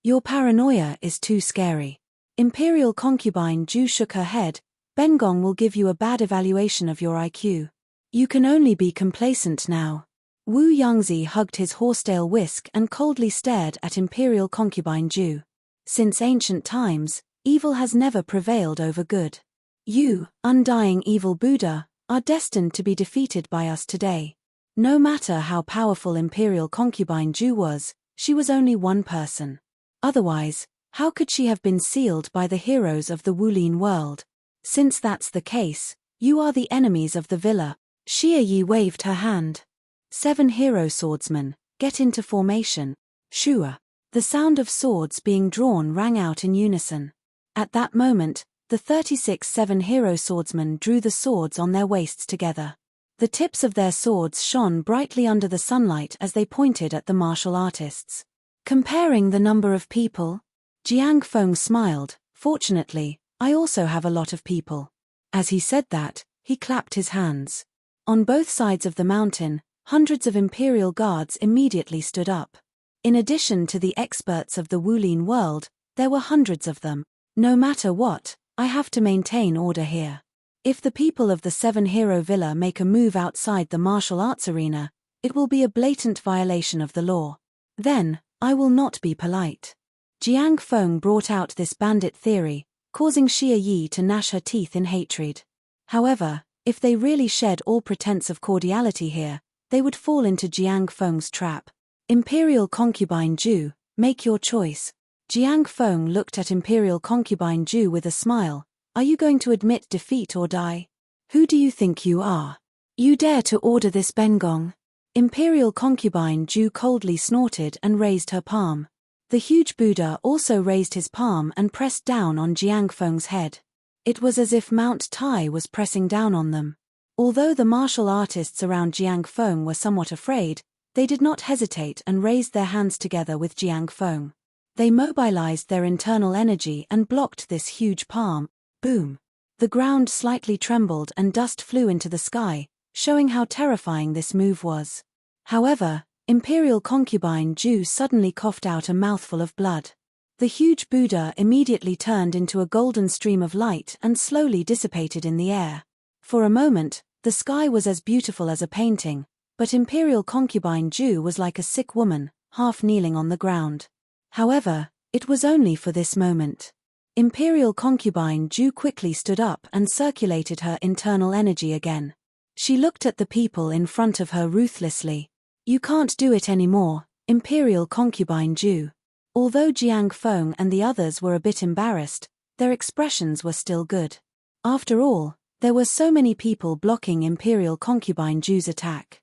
Your paranoia is too scary. Imperial concubine Ju shook her head. Bengong will give you a bad evaluation of your IQ. You can only be complacent now. Wu Yangzi hugged his horsetail whisk and coldly stared at Imperial concubine Ju. Since ancient times, evil has never prevailed over good. You, undying evil Buddha, are destined to be defeated by us today. No matter how powerful Imperial concubine Ju was, she was only one person. Otherwise, how could she have been sealed by the heroes of the Wulin world? Since that's the case, you are the enemies of the villa. Xie Yi waved her hand. 7 hero swordsmen, get into formation. Shua. The sound of swords being drawn rang out in unison. At that moment, the 36 7 hero swordsmen drew the swords on their waists together. The tips of their swords shone brightly under the sunlight as they pointed at the martial artists. Comparing the number of people, Jiang Feng smiled. Fortunately, I also have a lot of people. As he said that, he clapped his hands. On both sides of the mountain, hundreds of imperial guards immediately stood up. In addition to the experts of the Wulin world, there were hundreds of them. No matter what, I have to maintain order here. If the people of the 7 hero villa make a move outside the martial arts arena, it will be a blatant violation of the law. Then, I will not be polite. Jiang Feng brought out this bandit theory, causing Xie Yi to gnash her teeth in hatred. However, if they really shed all pretense of cordiality here, they would fall into Jiang Feng's trap. Imperial concubine Ju, make your choice. Jiang Feng looked at Imperial concubine Ju with a smile. Are you going to admit defeat or die? Who do you think you are? You dare to order this Bengong? Imperial concubine Ju coldly snorted and raised her palm. The huge Buddha also raised his palm and pressed down on Jiang Feng's head. It was as if Mount Tai was pressing down on them. Although the martial artists around Jiang Feng were somewhat afraid, they did not hesitate and raised their hands together with Jiang Feng. They mobilized their internal energy and blocked this huge palm. Boom! The ground slightly trembled and dust flew into the sky, showing how terrifying this move was. However, Imperial concubine Ju suddenly coughed out a mouthful of blood. The huge Buddha immediately turned into a golden stream of light and slowly dissipated in the air. For a moment, the sky was as beautiful as a painting, but Imperial concubine Ju was like a sick woman, half kneeling on the ground. However, it was only for this moment. Imperial concubine Ju quickly stood up and circulated her internal energy again. She looked at the people in front of her ruthlessly. You can't do it anymore, Imperial concubine Ju. Although Jiang Feng and the others were a bit embarrassed, their expressions were still good. After all, there were so many people blocking Imperial concubine Ju's attack.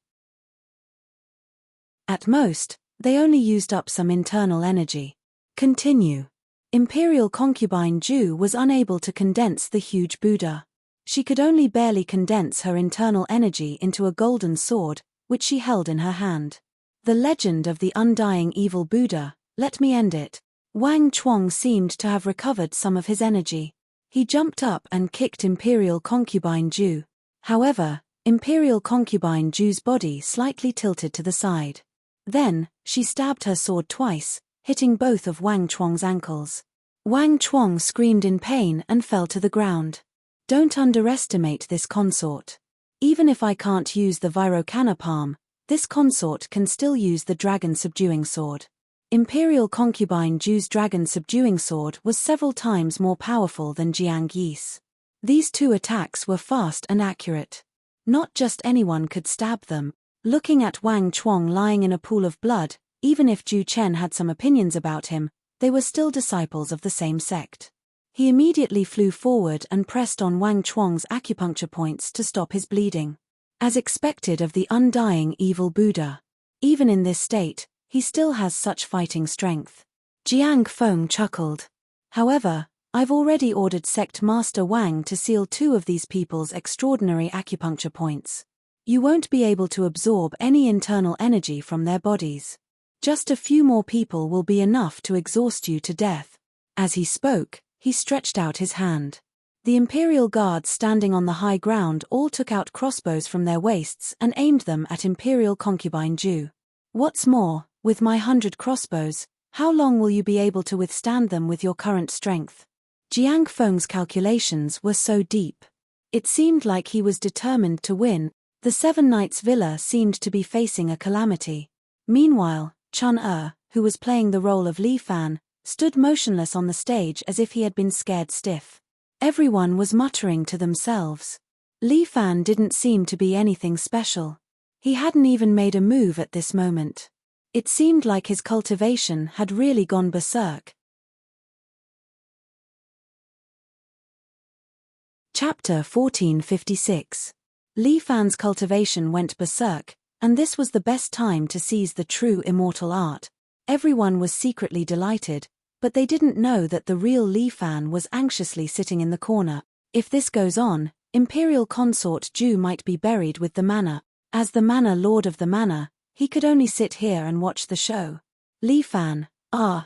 At most, they only used up some internal energy. Continue. Imperial concubine Ju was unable to condense the huge Buddha. She could only barely condense her internal energy into a golden sword, which she held in her hand. The legend of the undying evil Buddha, let me end it. Wang Chuang seemed to have recovered some of his energy. He jumped up and kicked Imperial concubine Ju. However, Imperial concubine Ju's body slightly tilted to the side. Then, she stabbed her sword twice, hitting both of Wang Chuang's ankles. Wang Chuang screamed in pain and fell to the ground. Don't underestimate this consort. Even if I can't use the Virocana palm, this consort can still use the dragon subduing sword. Imperial concubine Ju's dragon subduing sword was several times more powerful than Jiang Yi's. These two attacks were fast and accurate. Not just anyone could stab them. Looking at Wang Chuang lying in a pool of blood, even if Ju Chen had some opinions about him, they were still disciples of the same sect. He immediately flew forward and pressed on Wang Chuang's acupuncture points to stop his bleeding. As expected of the undying evil Buddha. Even in this state, he still has such fighting strength. Jiang Feng chuckled. However, I've already ordered Sect Master Wang to seal 2 of these people's extraordinary acupuncture points. You won't be able to absorb any internal energy from their bodies. Just a few more people will be enough to exhaust you to death." As he spoke, he stretched out his hand. The Imperial Guards standing on the high ground all took out crossbows from their waists and aimed them at Imperial concubine Ju. "What's more, with my 100 crossbows, how long will you be able to withstand them with your current strength?" Jiang Feng's calculations were so deep. It seemed like he was determined to win. The Seven Knights Villa seemed to be facing a calamity. Meanwhile, Chun-Er, who was playing the role of Li Fan, stood motionless on the stage as if he had been scared stiff. Everyone was muttering to themselves. Li Fan didn't seem to be anything special. He hadn't even made a move at this moment. It seemed like his cultivation had really gone berserk. Chapter 1456. Li Fan's cultivation went berserk, and this was the best time to seize the true immortal art. Everyone was secretly delighted, but they didn't know that the real Li Fan was anxiously sitting in the corner. If this goes on, Imperial Consort Ju might be buried with the manor. As the manor lord of the manor, he could only sit here and watch the show. Li Fan,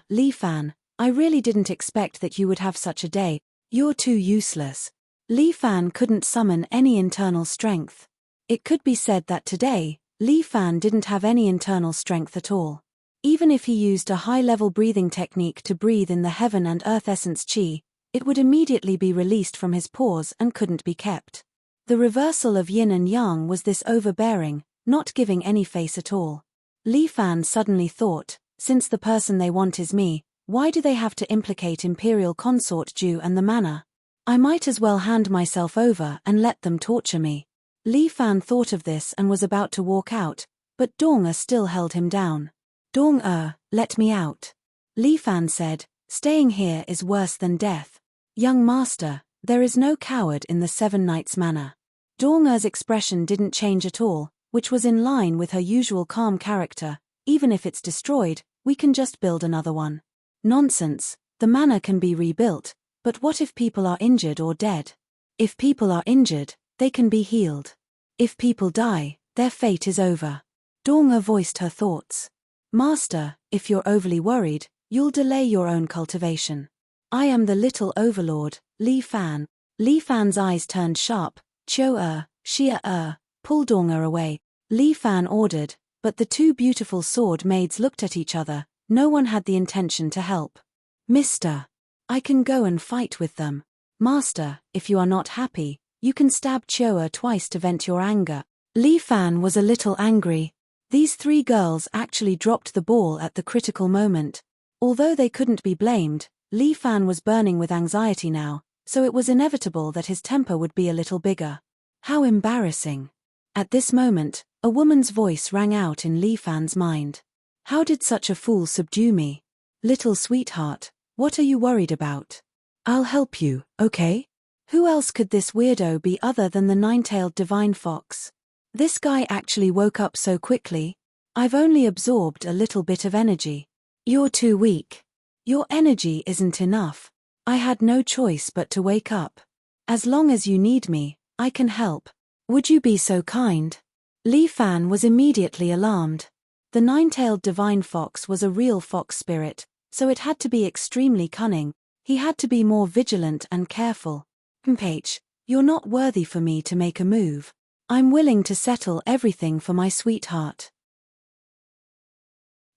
Li Fan, I really didn't expect that you would have such a day. You're too useless. Li Fan couldn't summon any internal strength. It could be said that today, Li Fan didn't have any internal strength at all. Even if he used a high-level breathing technique to breathe in the heaven and earth essence qi, it would immediately be released from his pores and couldn't be kept. The reversal of yin and yang was this overbearing, not giving any face at all. Li Fan suddenly thought, since the person they want is me, why do they have to implicate Imperial Consort Ju and the manor? I might as well hand myself over and let them torture me. Li Fan thought of this and was about to walk out, but Dong-Er still held him down. Dong-Er, let me out. Li Fan said, staying here is worse than death. Young master, there is no coward in the Seven Knights manor. Dong-Er's expression didn't change at all, which was in line with her usual calm character. Even if it's destroyed, we can just build another one. Nonsense, the manor can be rebuilt, but what if people are injured or dead? If people are injured, they can be healed. If people die, their fate is over. Dong-Er voiced her thoughts. Master, if you're overly worried, you'll delay your own cultivation. I am the little overlord, Li Fan. Li Fan's eyes turned sharp. Chou-Er, Xia-Er, pull Dong-Er away. Li Fan ordered, but the two beautiful sword maids looked at each other. No one had the intention to help. Mister, I can go and fight with them. Master, if you are not happy, you can stab Chou-Er twice to vent your anger. Li Fan was a little angry. These three girls actually dropped the ball at the critical moment. Although they couldn't be blamed, Li Fan was burning with anxiety now, so it was inevitable that his temper would be a little bigger. How embarrassing. At this moment, a woman's voice rang out in Li Fan's mind. How did such a fool subdue me? Little sweetheart, what are you worried about? I'll help you, okay? Who else could this weirdo be other than the nine-tailed divine fox? This guy actually woke up so quickly. I've only absorbed a little bit of energy. You're too weak. Your energy isn't enough. I had no choice but to wake up. As long as you need me, I can help. Would you be so kind? Li Fan was immediately alarmed. The nine-tailed divine fox was a real fox spirit, so it had to be extremely cunning. He had to be more vigilant and careful. H, you're not worthy for me to make a move. I'm willing to settle everything for my sweetheart.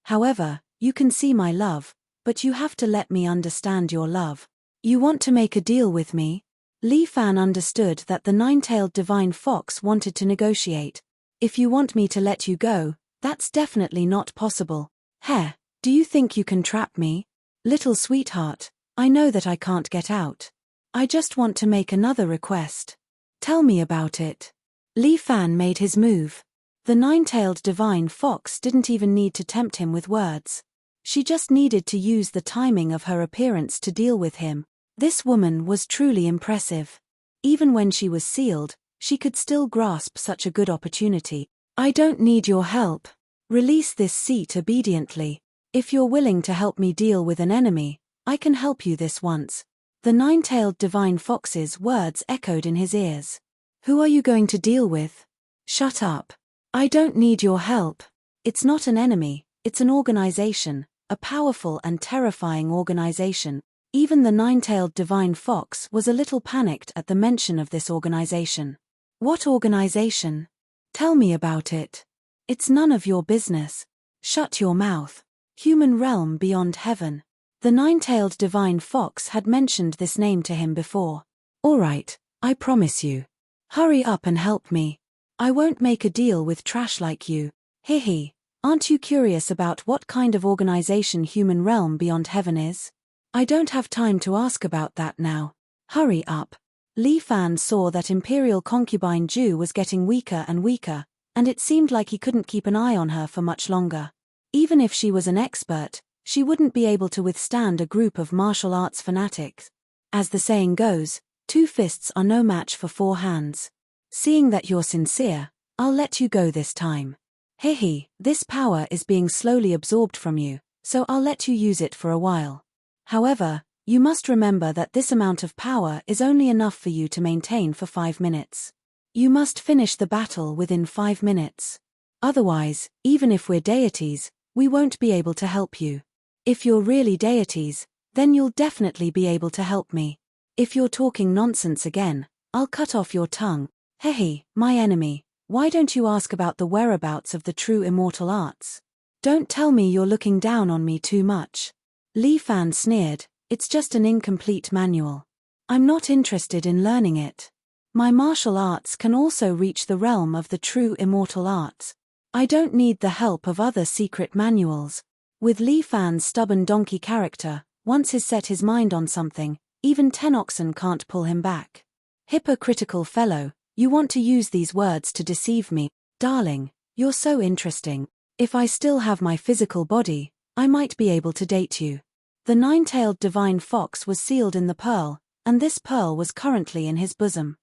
However, you can see my love, but you have to let me understand your love. You want to make a deal with me? Li Fan understood that the nine-tailed divine fox wanted to negotiate. If you want me to let you go, that's definitely not possible. Heh, do you think you can trap me? Little sweetheart, I know that I can't get out. I just want to make another request. Tell me about it. Li Fan made his move. The nine-tailed divine fox didn't even need to tempt him with words. She just needed to use the timing of her appearance to deal with him. This woman was truly impressive. Even when she was sealed, she could still grasp such a good opportunity. I don't need your help. Release this seat obediently. If you're willing to help me deal with an enemy, I can help you this once. The nine-tailed divine fox's words echoed in his ears. Who are you going to deal with? Shut up. I don't need your help. It's not an enemy, it's an organization, a powerful and terrifying organization. Even the nine-tailed divine fox was a little panicked at the mention of this organization. What organization? Tell me about it. It's none of your business. Shut your mouth. Human realm beyond heaven. The nine-tailed divine fox had mentioned this name to him before. All right, I promise you. Hurry up and help me. I won't make a deal with trash like you. Hehe. Aren't you curious about what kind of organization human realm beyond heaven is? I don't have time to ask about that now. Hurry up. Li Fan saw that Imperial concubine Ju was getting weaker and weaker, and it seemed like he couldn't keep an eye on her for much longer. Even if she was an expert, she wouldn't be able to withstand a group of martial arts fanatics. As the saying goes, 2 fists are no match for 4 hands. Seeing that you're sincere, I'll let you go this time. Hehe, this power is being slowly absorbed from you, so I'll let you use it for a while. However, you must remember that this amount of power is only enough for you to maintain for 5 minutes. You must finish the battle within 5 minutes. Otherwise, even if we're deities, we won't be able to help you. If you're really deities, then you'll definitely be able to help me. If you're talking nonsense again, I'll cut off your tongue. Hehe, my enemy, why don't you ask about the whereabouts of the true immortal arts? Don't tell me you're looking down on me too much. Li Fan sneered, it's just an incomplete manual. I'm not interested in learning it. My martial arts can also reach the realm of the true immortal arts. I don't need the help of other secret manuals. With Li Fan's stubborn donkey character, once he's set his mind on something, even 10 oxen can't pull him back. Hypocritical fellow, you want to use these words to deceive me. Darling, you're so interesting. If I still have my physical body, I might be able to date you. The 9-tailed divine fox was sealed in the pearl, and this pearl was currently in his bosom.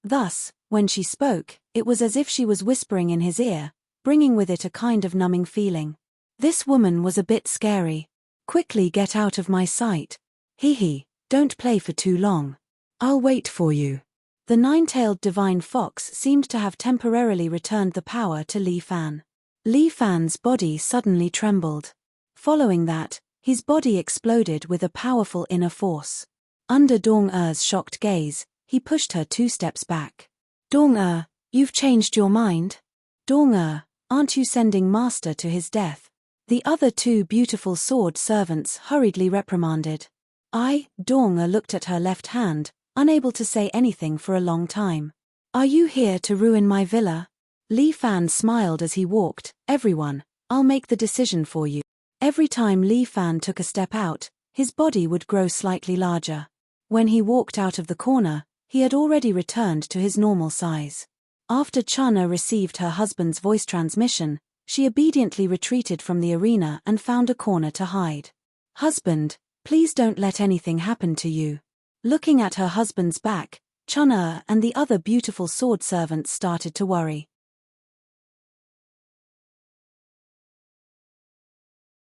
Thus, when she spoke, it was as if she was whispering in his ear, bringing with it a kind of numbing feeling. This woman was a bit scary. Quickly get out of my sight. Hehe, don't play for too long. I'll wait for you. The 9-tailed divine fox seemed to have temporarily returned the power to Li Fan. Li Fan's body suddenly trembled. Following that, his body exploded with a powerful inner force. Under Dong-er's shocked gaze, he pushed her 2 steps back. Dong-er, you've changed your mind? Dong-er, aren't you sending master to his death? The other 2 beautiful sword servants hurriedly reprimanded. Dong-er looked at her left hand, unable to say anything for a long time. Are you here to ruin my villa? Li Fan smiled as he walked. Everyone, I'll make the decision for you. Every time Li Fan took a step out, his body would grow slightly larger. When he walked out of the corner, he had already returned to his normal size. After Chana received her husband's voice transmission, she obediently retreated from the arena and found a corner to hide. Husband, please don't let anything happen to you. Looking at her husband's back, Chana and the other beautiful sword servants started to worry.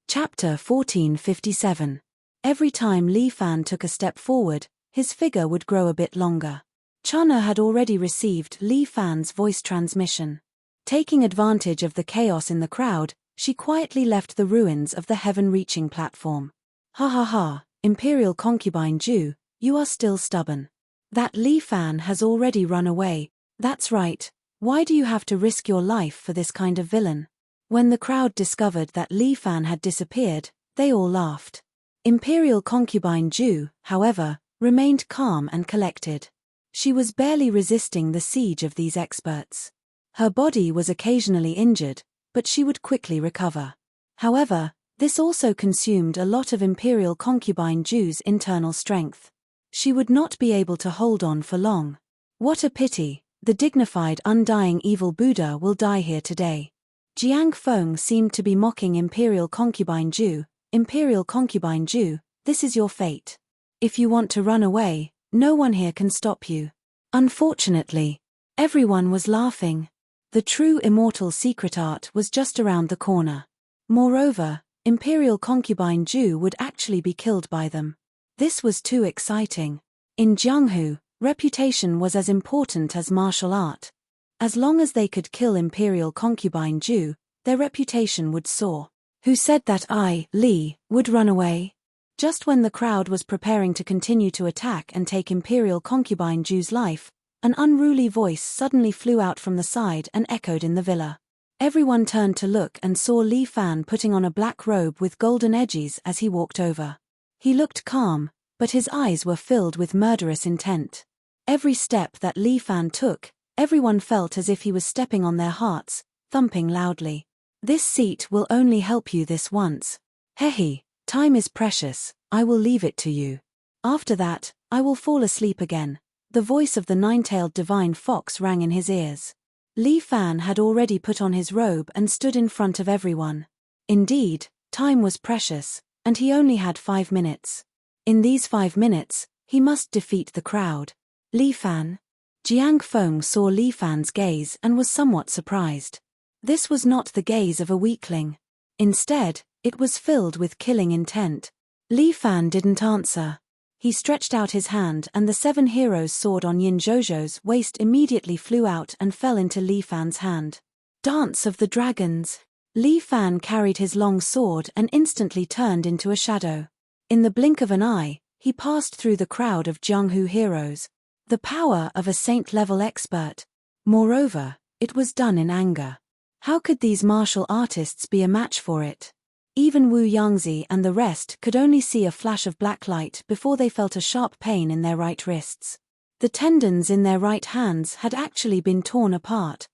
Chapter 1457. Every time Li Fan took a step forward, his figure would grow a bit longer. Chana had already received Li Fan's voice transmission. Taking advantage of the chaos in the crowd, she quietly left the ruins of the heaven-reaching platform. Ha ha ha, Imperial concubine Ju, you are still stubborn. That Li Fan has already run away. That's right, why do you have to risk your life for this kind of villain? When the crowd discovered that Li Fan had disappeared, they all laughed. Imperial concubine Ju, however, remained calm and collected. She was barely resisting the siege of these experts. Her body was occasionally injured, but she would quickly recover. However, this also consumed a lot of Imperial concubine Ju's internal strength. She would not be able to hold on for long. What a pity, the dignified undying evil Buddha will die here today. Jiang Feng seemed to be mocking Imperial concubine Ju. Imperial concubine Ju, this is your fate. If you want to run away, no one here can stop you. Unfortunately, everyone was laughing. The true immortal secret art was just around the corner. Moreover, Imperial concubine Ju would actually be killed by them. This was too exciting. In Jianghu, Reputation was as important as martial art. As long as they could kill Imperial concubine Ju, their reputation would soar. Who said that I, Li, would run away? Just when the crowd was preparing to continue to attack and take Imperial concubine Ju's life, an unruly voice suddenly flew out from the side and echoed in the villa. Everyone turned to look and saw Li Fan putting on a black robe with golden edges as he walked over. He looked calm, but his eyes were filled with murderous intent. Every step that Li Fan took, everyone felt as if he was stepping on their hearts, thumping loudly. This seat will only help you this once. Hehe, time is precious, I will leave it to you. After that, I will fall asleep again. The voice of the nine-tailed divine fox rang in his ears. Li Fan had already put on his robe and stood in front of everyone. Indeed, time was precious, and he only had 5 minutes. In these 5 minutes, he must defeat the crowd. Li Fan? Jiang Feng saw Li Fan's gaze and was somewhat surprised. This was not the gaze of a weakling. Instead, it was filled with killing intent. Li Fan didn't answer. He stretched out his hand and the 7 heroes' sword on Yin Zhozhou's waist immediately flew out and fell into Li Fan's hand. Dance of the Dragons! Li Fan carried his long sword and instantly turned into a shadow. In the blink of an eye, he passed through the crowd of Jianghu heroes. The power of a saint-level expert. Moreover, it was done in anger. How could these martial artists be a match for it? Even Wu Yangzi and the rest could only see a flash of black light before they felt a sharp pain in their right wrists. The tendons in their right hands had actually been torn apart.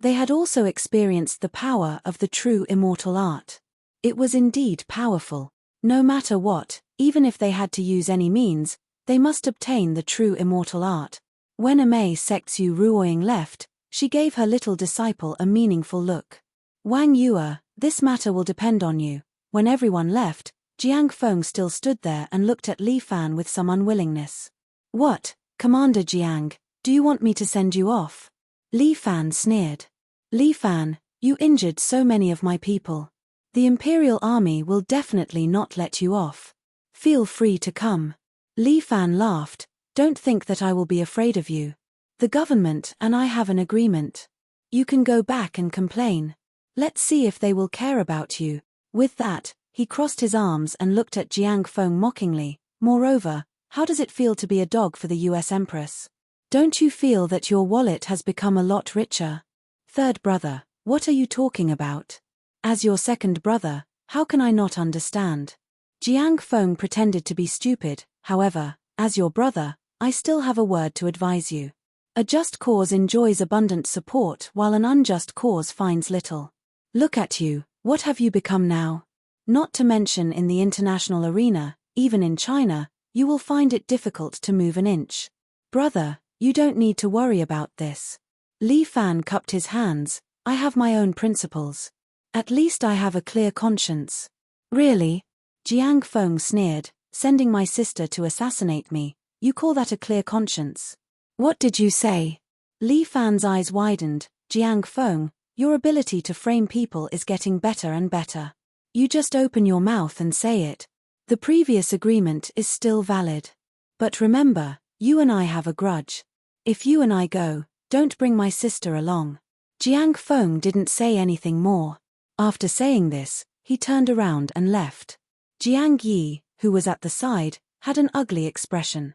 They had also experienced the power of the true immortal art. It was indeed powerful. No matter what, even if they had to use any means, they must obtain the true immortal art. When Amei Sekzu Ruoying left, she gave her little disciple a meaningful look. Wang Yue, this matter will depend on you. When everyone left, Jiang Feng still stood there and looked at Li Fan with some unwillingness. What, Commander Jiang, do you want me to send you off? Li Fan sneered. Li Fan, you injured so many of my people. The Imperial Army will definitely not let you off. Feel free to come. Li Fan laughed. Don't think that I will be afraid of you. The government and I have an agreement. You can go back and complain. Let's see if they will care about you. With that, he crossed his arms and looked at Jiang Feng mockingly. Moreover, how does it feel to be a dog for the US Empress? Don't you feel that your wallet has become a lot richer? Third brother, what are you talking about? As your second brother, how can I not understand? Jiang Feng pretended to be stupid. However, as your brother, I still have a word to advise you. A just cause enjoys abundant support while an unjust cause finds little. Look at you, what have you become now? Not to mention in the international arena, even in China, you will find it difficult to move an inch. Brother, you don't need to worry about this. Li Fan cupped his hands. I have my own principles. At least I have a clear conscience. Really? Jiang Feng sneered, sending my sister to assassinate me. You call that a clear conscience? What did you say? Li Fan's eyes widened. Jiang Feng, your ability to frame people is getting better and better. You just open your mouth and say it. The previous agreement is still valid. But remember, you and I have a grudge. If you and I go, don't bring my sister along. Jiang Feng didn't say anything more. After saying this, he turned around and left. Jiang Yi, who was at the side, had an ugly expression.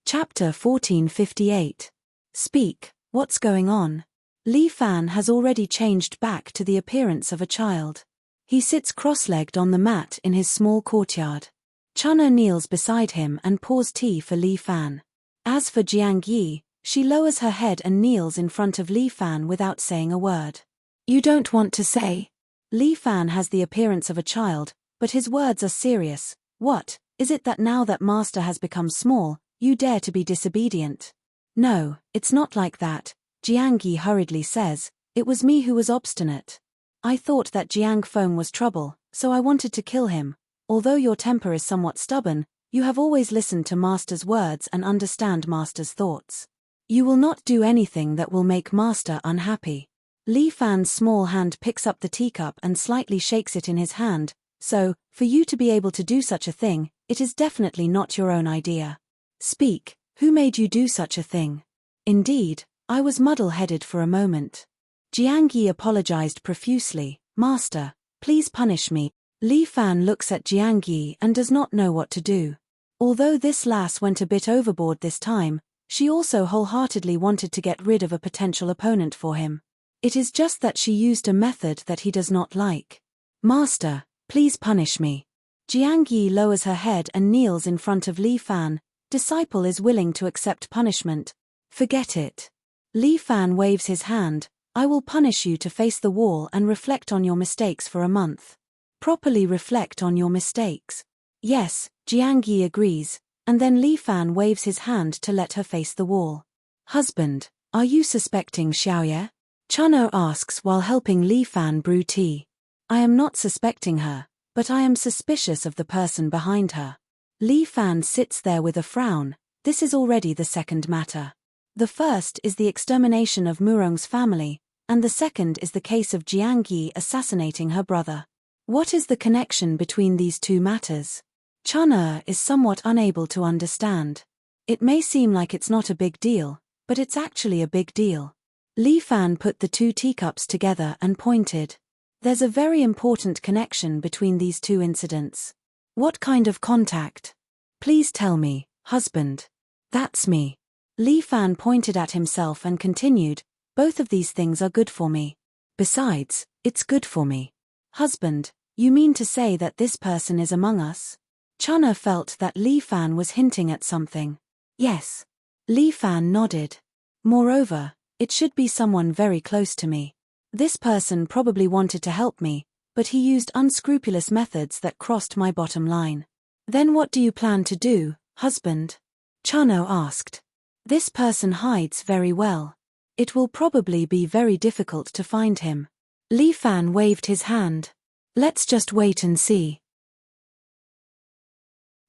Chapter 1458. Speak, what's going on? Li Fan has already changed back to the appearance of a child. He sits cross-legged on the mat in his small courtyard. Chun'er kneels beside him and pours tea for Li Fan. As for Jiang Yi, she lowers her head and kneels in front of Li Fan without saying a word. You don't want to say? Li Fan has the appearance of a child, but his words are serious. What, is it that now that master has become small, you dare to be disobedient? No, it's not like that, Jiang Yi hurriedly says. It was me who was obstinate. I thought that Jiang Feng was trouble, so I wanted to kill him. Although your temper is somewhat stubborn, you have always listened to master's words and understand master's thoughts. You will not do anything that will make master unhappy. Li Fan's small hand picks up the teacup and slightly shakes it in his hand. So, for you to be able to do such a thing, it is definitely not your own idea. Speak, who made you do such a thing? Indeed, I was muddle-headed for a moment. Jiang Yi apologized profusely. Master, please punish me. Li Fan looks at Jiang Yi and does not know what to do. Although this lass went a bit overboard this time, she also wholeheartedly wanted to get rid of a potential opponent for him. It is just that she used a method that he does not like. Master, please punish me. Jiang Yi lowers her head and kneels in front of Li Fan. Disciple is willing to accept punishment. Forget it. Li Fan waves his hand. I will punish you to face the wall and reflect on your mistakes for a month. Properly reflect on your mistakes. Yes, Jiang Yi agrees, and then Li Fan waves his hand to let her face the wall. Husband, are you suspecting Xiaoye? Chun'er asks while helping Li Fan brew tea. I am not suspecting her, but I am suspicious of the person behind her. Li Fan sits there with a frown. This is already the second matter. The first is the extermination of Murong's family, and the second is the case of Jiang Yi assassinating her brother. What is the connection between these two matters? Chun'er is somewhat unable to understand. It may seem like it's not a big deal, but it's actually a big deal. Li Fan put the two teacups together and pointed. There's a very important connection between these two incidents. What kind of contact? Please tell me, husband. That's me. Li Fan pointed at himself and continued, both of these things are good for me. Besides, it's good for me. Husband, you mean to say that this person is among us? Chun'er felt that Li Fan was hinting at something. Yes. Li Fan nodded. Moreover, it should be someone very close to me. This person probably wanted to help me, but he used unscrupulous methods that crossed my bottom line. Then what do you plan to do, husband? Chun'er asked. This person hides very well. It will probably be very difficult to find him. Li Fan waved his hand. Let's just wait and see.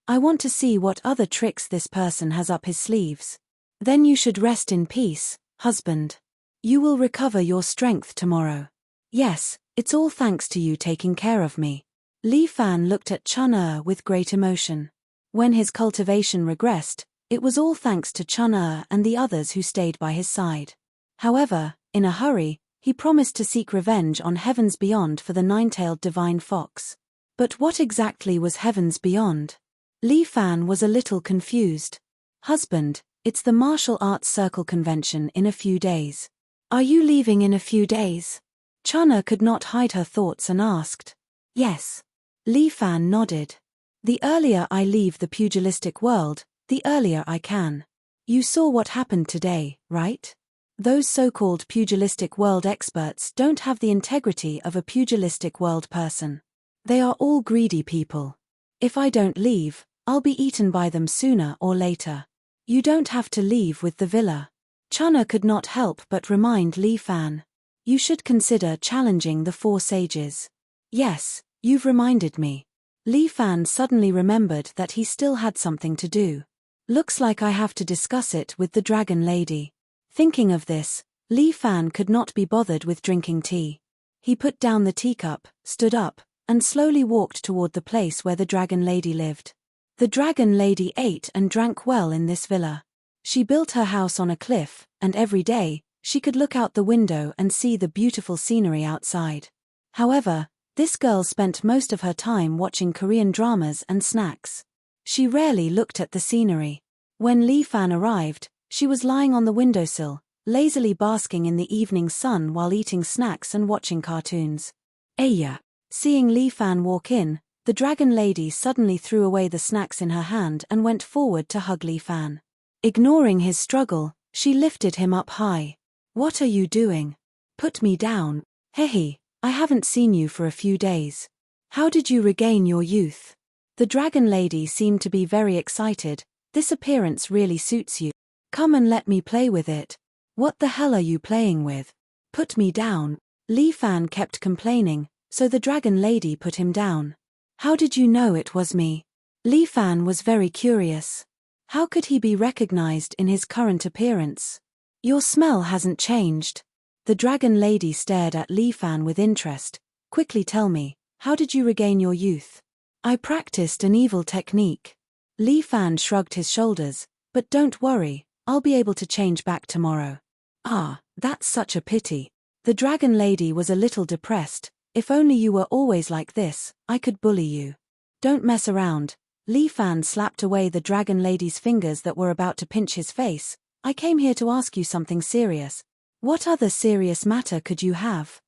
I want to see what other tricks this person has up his sleeves. Then you should rest in peace, husband. You will recover your strength tomorrow. Yes, it's all thanks to you taking care of me. Li Fan looked at Chun'er with great emotion. When his cultivation regressed, it was all thanks to Chun'er and the others who stayed by his side. However, in a hurry, he promised to seek revenge on Heavens Beyond for the nine-tailed divine fox. But what exactly was Heavens Beyond? Li Fan was a little confused. Husband, it's the martial arts circle convention in a few days. Are you leaving in a few days? Chun'er could not hide her thoughts and asked. Yes. Li Fan nodded. The earlier I leave the pugilistic world, the earlier I can. You saw what happened today, right? Those so-called pugilistic world experts don't have the integrity of a pugilistic world person. They are all greedy people. If I don't leave, I'll be eaten by them sooner or later. You don't have to leave with the villa. Chun'er could not help but remind Li Fan. You should consider challenging the four sages. Yes, you've reminded me. Li Fan suddenly remembered that he still had something to do. Looks like I have to discuss it with the dragon lady. Thinking of this, Li Fan could not be bothered with drinking tea. He put down the teacup, stood up, and slowly walked toward the place where the dragon lady lived. The dragon lady ate and drank well in this villa. She built her house on a cliff, and every day, she could look out the window and see the beautiful scenery outside. However, this girl spent most of her time watching Korean dramas and snacks. She rarely looked at the scenery. When Li Fan arrived, she was lying on the windowsill, lazily basking in the evening sun while eating snacks and watching cartoons. Aya. Seeing Li Fan walk in, the dragon lady suddenly threw away the snacks in her hand and went forward to hug Li Fan. Ignoring his struggle, she lifted him up high. What are you doing? Put me down. Hehe, I haven't seen you for a few days. How did you regain your youth? The dragon lady seemed to be very excited. This appearance really suits you. Come and let me play with it. What the hell are you playing with? Put me down. Li Fan kept complaining, so the dragon lady put him down. How did you know it was me? Li Fan was very curious. How could he be recognized in his current appearance? Your smell hasn't changed. The dragon lady stared at Li Fan with interest. Quickly tell me, how did you regain your youth? I practiced an evil technique. Li Fan shrugged his shoulders. But don't worry, I'll be able to change back tomorrow. Ah, that's such a pity. The dragon lady was a little depressed. If only you were always like this, I could bully you. Don't mess around. Li Fan slapped away the dragon lady's fingers that were about to pinch his face. I came here to ask you something serious. What other serious matter could you have?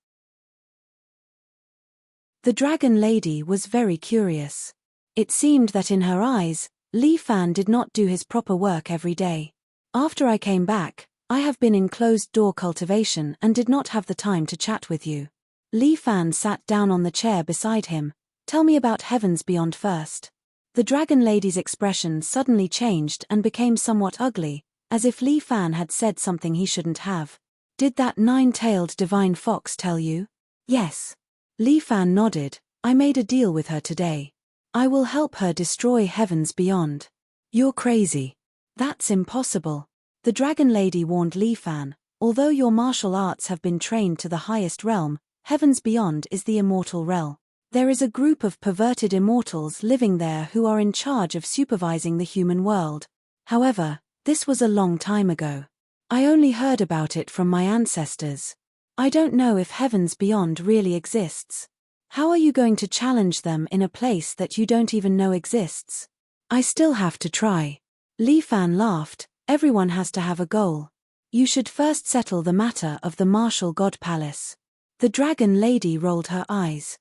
The dragon lady was very curious. It seemed that in her eyes, Li Fan did not do his proper work every day. After I came back, I have been in closed-door cultivation and did not have the time to chat with you. Li Fan sat down on the chair beside him. Tell me about heavens beyond first. The dragon lady's expression suddenly changed and became somewhat ugly, as if Li Fan had said something he shouldn't have. Did that nine-tailed divine fox tell you? Yes. Li Fan nodded. I made a deal with her today. I will help her destroy heavens beyond. You're crazy. That's impossible. The dragon lady warned Li Fan, although your martial arts have been trained to the highest realm, heavens beyond is the immortal realm. There is a group of perverted immortals living there who are in charge of supervising the human world. However, this was a long time ago. I only heard about it from my ancestors. I don't know if heavens beyond really exists. How are you going to challenge them in a place that you don't even know exists? I still have to try. Li Fan laughed. Everyone has to have a goal. You should first settle the matter of the martial god palace. The dragon lady rolled her eyes.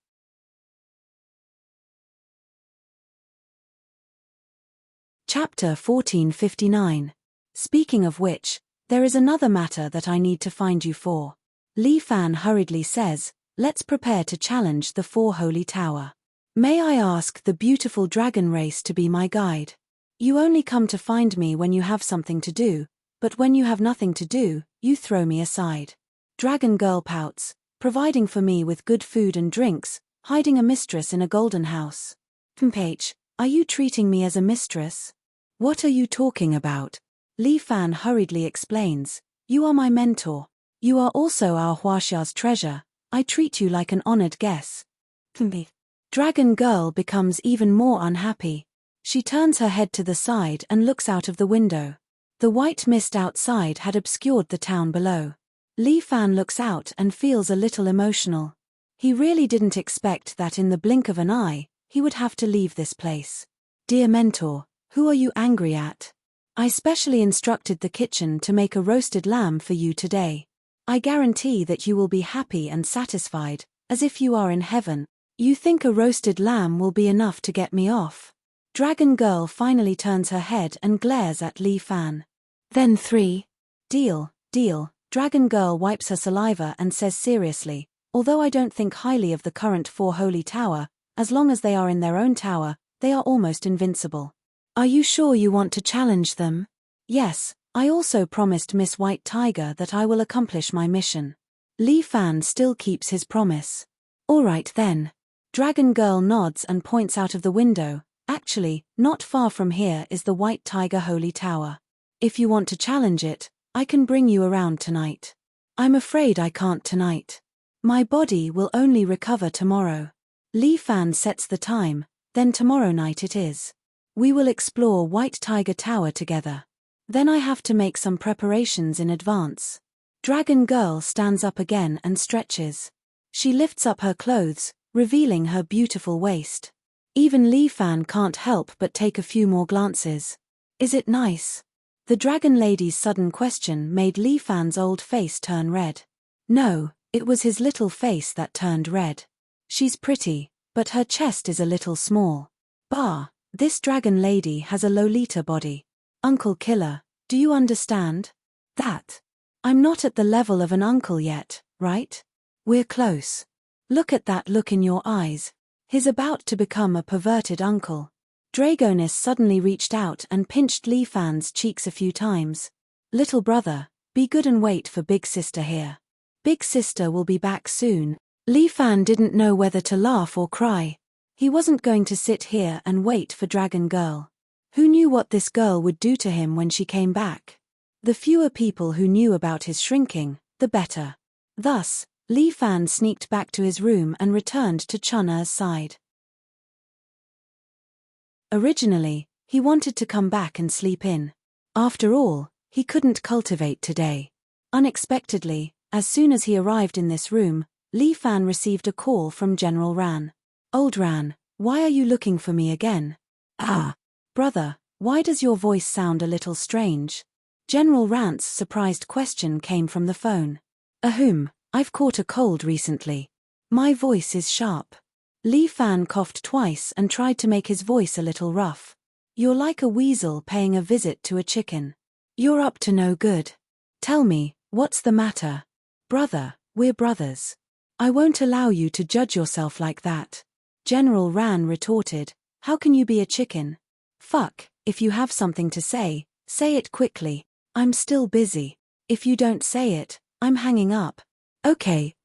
Chapter 1459. Speaking of which, there is another matter that I need to find you for. Li Fan hurriedly says, let's prepare to challenge the Four Holy Tower. May I ask the beautiful dragon race to be my guide? You only come to find me when you have something to do, but when you have nothing to do, you throw me aside. Dragon girl pouts, providing for me with good food and drinks, hiding a mistress in a golden house. H, are you treating me as a mistress? What are you talking about? Li Fan hurriedly explains, you are my mentor. You are also our Huaxia's treasure. I treat you like an honored guest. Dragon girl becomes even more unhappy. She turns her head to the side and looks out of the window. The white mist outside had obscured the town below. Li Fan looks out and feels a little emotional. He really didn't expect that in the blink of an eye, he would have to leave this place. Dear mentor, who are you angry at? I specially instructed the kitchen to make a roasted lamb for you today. I guarantee that you will be happy and satisfied, as if you are in heaven. You think a roasted lamb will be enough to get me off? Dragon girl finally turns her head and glares at Li Fan. Then 3. Deal. Dragon girl wipes her saliva and says seriously, although I don't think highly of the current Four Holy Tower, as long as they are in their own tower, they are almost invincible. Are you sure you want to challenge them? Yes, I also promised Miss White Tiger that I will accomplish my mission. Li Fan still keeps his promise. All right then. Dragon girl nods and points out of the window. Actually, not far from here is the White Tiger Holy Tower. If you want to challenge it, I can bring you around tonight. I'm afraid I can't tonight. My body will only recover tomorrow. Li Fan sets the time, then tomorrow night it is. We will explore White Tiger Tower together. Then I have to make some preparations in advance. Dragon girl stands up again and stretches. She lifts up her clothes, revealing her beautiful waist. Even Li Fan can't help but take a few more glances. Is it nice? The dragon lady's sudden question made Li Fan's old face turn red. No, it was his little face that turned red. She's pretty, but her chest is a little small. Bah, this dragon lady has a Lolita body. Uncle Killer, do you understand? That. I'm not at the level of an uncle yet, right? We're close. Look at that look in your eyes. He's about to become a perverted uncle. Dragonis suddenly reached out and pinched Li Fan's cheeks a few times. Little brother, be good and wait for big sister here. Big sister will be back soon. Li Fan didn't know whether to laugh or cry. He wasn't going to sit here and wait for Dragon Girl. Who knew what this girl would do to him when she came back? The fewer people who knew about his shrinking, the better. Thus, Li Fan sneaked back to his room and returned to Chun Er's side. Originally, he wanted to come back and sleep in. After all, he couldn't cultivate today. Unexpectedly, as soon as he arrived in this room, Li Fan received a call from General Ran. "Old Ran, why are you looking for me again?" "Ah, brother, why does your voice sound a little strange?" General Ran's surprised question came from the phone. "Ahem, I've caught a cold recently. My voice is sharp." Li Fan coughed twice and tried to make his voice a little rough. "You're like a weasel paying a visit to a chicken. You're up to no good. Tell me, what's the matter?" "Brother, we're brothers. I won't allow you to judge yourself like that." General Ran retorted, "How can you be a chicken? Fuck, if you have something to say it quickly. I'm still busy. If you don't say it, I'm hanging up." Okay.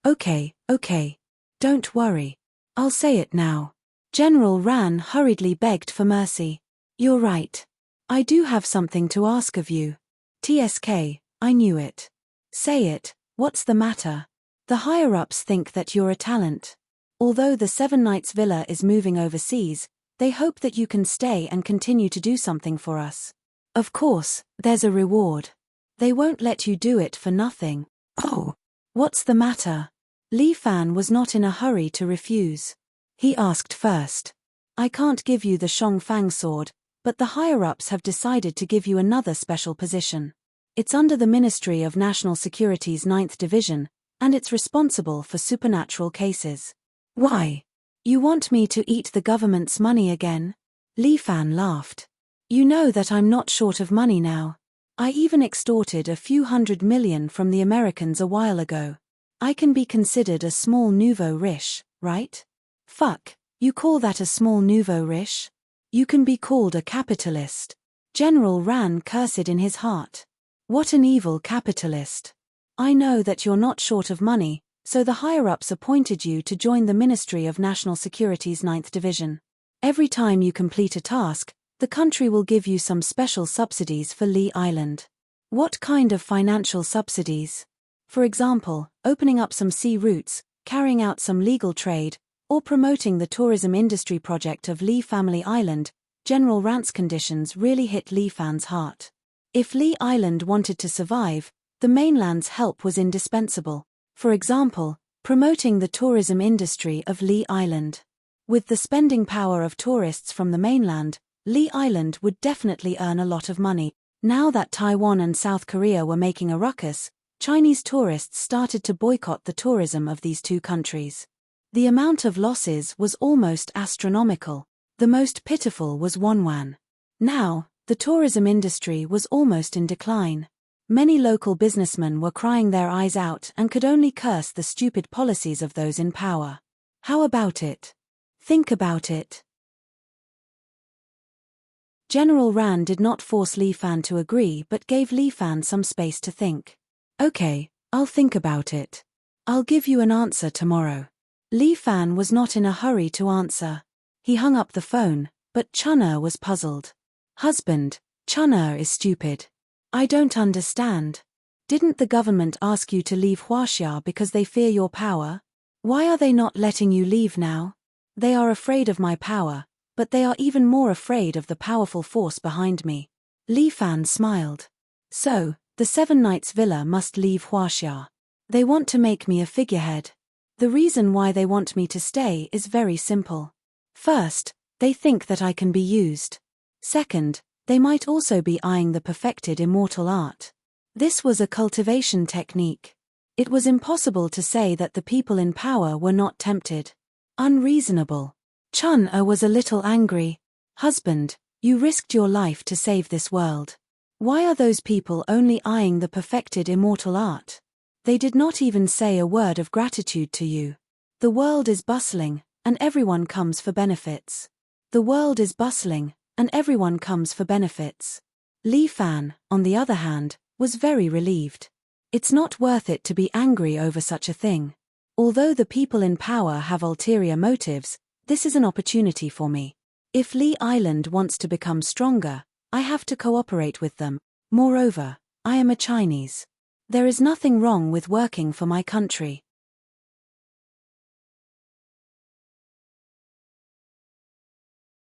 Don't worry. I'll say it now." General Ran hurriedly begged for mercy. "You're right. I do have something to ask of you." "TSK, I knew it. Say it, what's the matter?" "The higher-ups think that you're a talent. Although the Seven Knights Villa is moving overseas, they hope that you can stay and continue to do something for us. Of course, there's a reward. They won't let you do it for nothing." "Oh, what's the matter?" Li Fan was not in a hurry to refuse. He asked first. "I can't give you the Shongfang sword, but the higher-ups have decided to give you another special position. It's under the Ministry of National Security's 9th Division, and it's responsible for supernatural cases." "Why? You want me to eat the government's money again?" Li Fan laughed. "You know that I'm not short of money now. I even extorted a few $100 million from the Americans a while ago. I can be considered a small nouveau riche, right?" "Fuck, you call that a small nouveau riche? You can be called a capitalist." General Ran cursed in his heart. "What an evil capitalist. I know that you're not short of money, so the higher-ups appointed you to join the Ministry of National Security's 9th Division. Every time you complete a task, the country will give you some special subsidies for Lee Island." "What kind of financial subsidies?" "For example, opening up some sea routes, carrying out some legal trade, or promoting the tourism industry project of Lee Family Island." General Ran's conditions really hit Li Fan's heart. If Lee Island wanted to survive, the mainland's help was indispensable. For example, promoting the tourism industry of Lee Island. With the spending power of tourists from the mainland, Lee Island would definitely earn a lot of money. Now that Taiwan and South Korea were making a ruckus, Chinese tourists started to boycott the tourism of these two countries. The amount of losses was almost astronomical. The most pitiful was Wonwan. Now, the tourism industry was almost in decline. Many local businessmen were crying their eyes out and could only curse the stupid policies of those in power. How about it? Think about it. General Ran did not force Li Fan to agree but gave Li Fan some space to think. "Okay, I'll think about it. I'll give you an answer tomorrow." Li Fan was not in a hurry to answer. He hung up the phone, but Chun Er was puzzled. "Husband, Chun Er is stupid. I don't understand. Didn't the government ask you to leave Huaxia because they fear your power? Why are they not letting you leave now?" "They are afraid of my power, but they are even more afraid of the powerful force behind me." Li Fan smiled. "So, the Seven Knights Villa must leave Huaxia. They want to make me a figurehead. The reason why they want me to stay is very simple. First, they think that I can be used. Second, they might also be eyeing the perfected immortal art. This was a cultivation technique. It was impossible to say that the people in power were not tempted. Unreasonable." Chun Er was a little angry. "Husband, you risked your life to save this world. Why are those people only eyeing the perfected immortal art? They did not even say a word of gratitude to you. The world is bustling, and everyone comes for benefits. The world is bustling, and everyone comes for benefits." Li Fan, on the other hand, was very relieved. It's not worth it to be angry over such a thing. Although the people in power have ulterior motives, this is an opportunity for me. If Lee Island wants to become stronger, I have to cooperate with them. Moreover, I am a Chinese. There is nothing wrong with working for my country.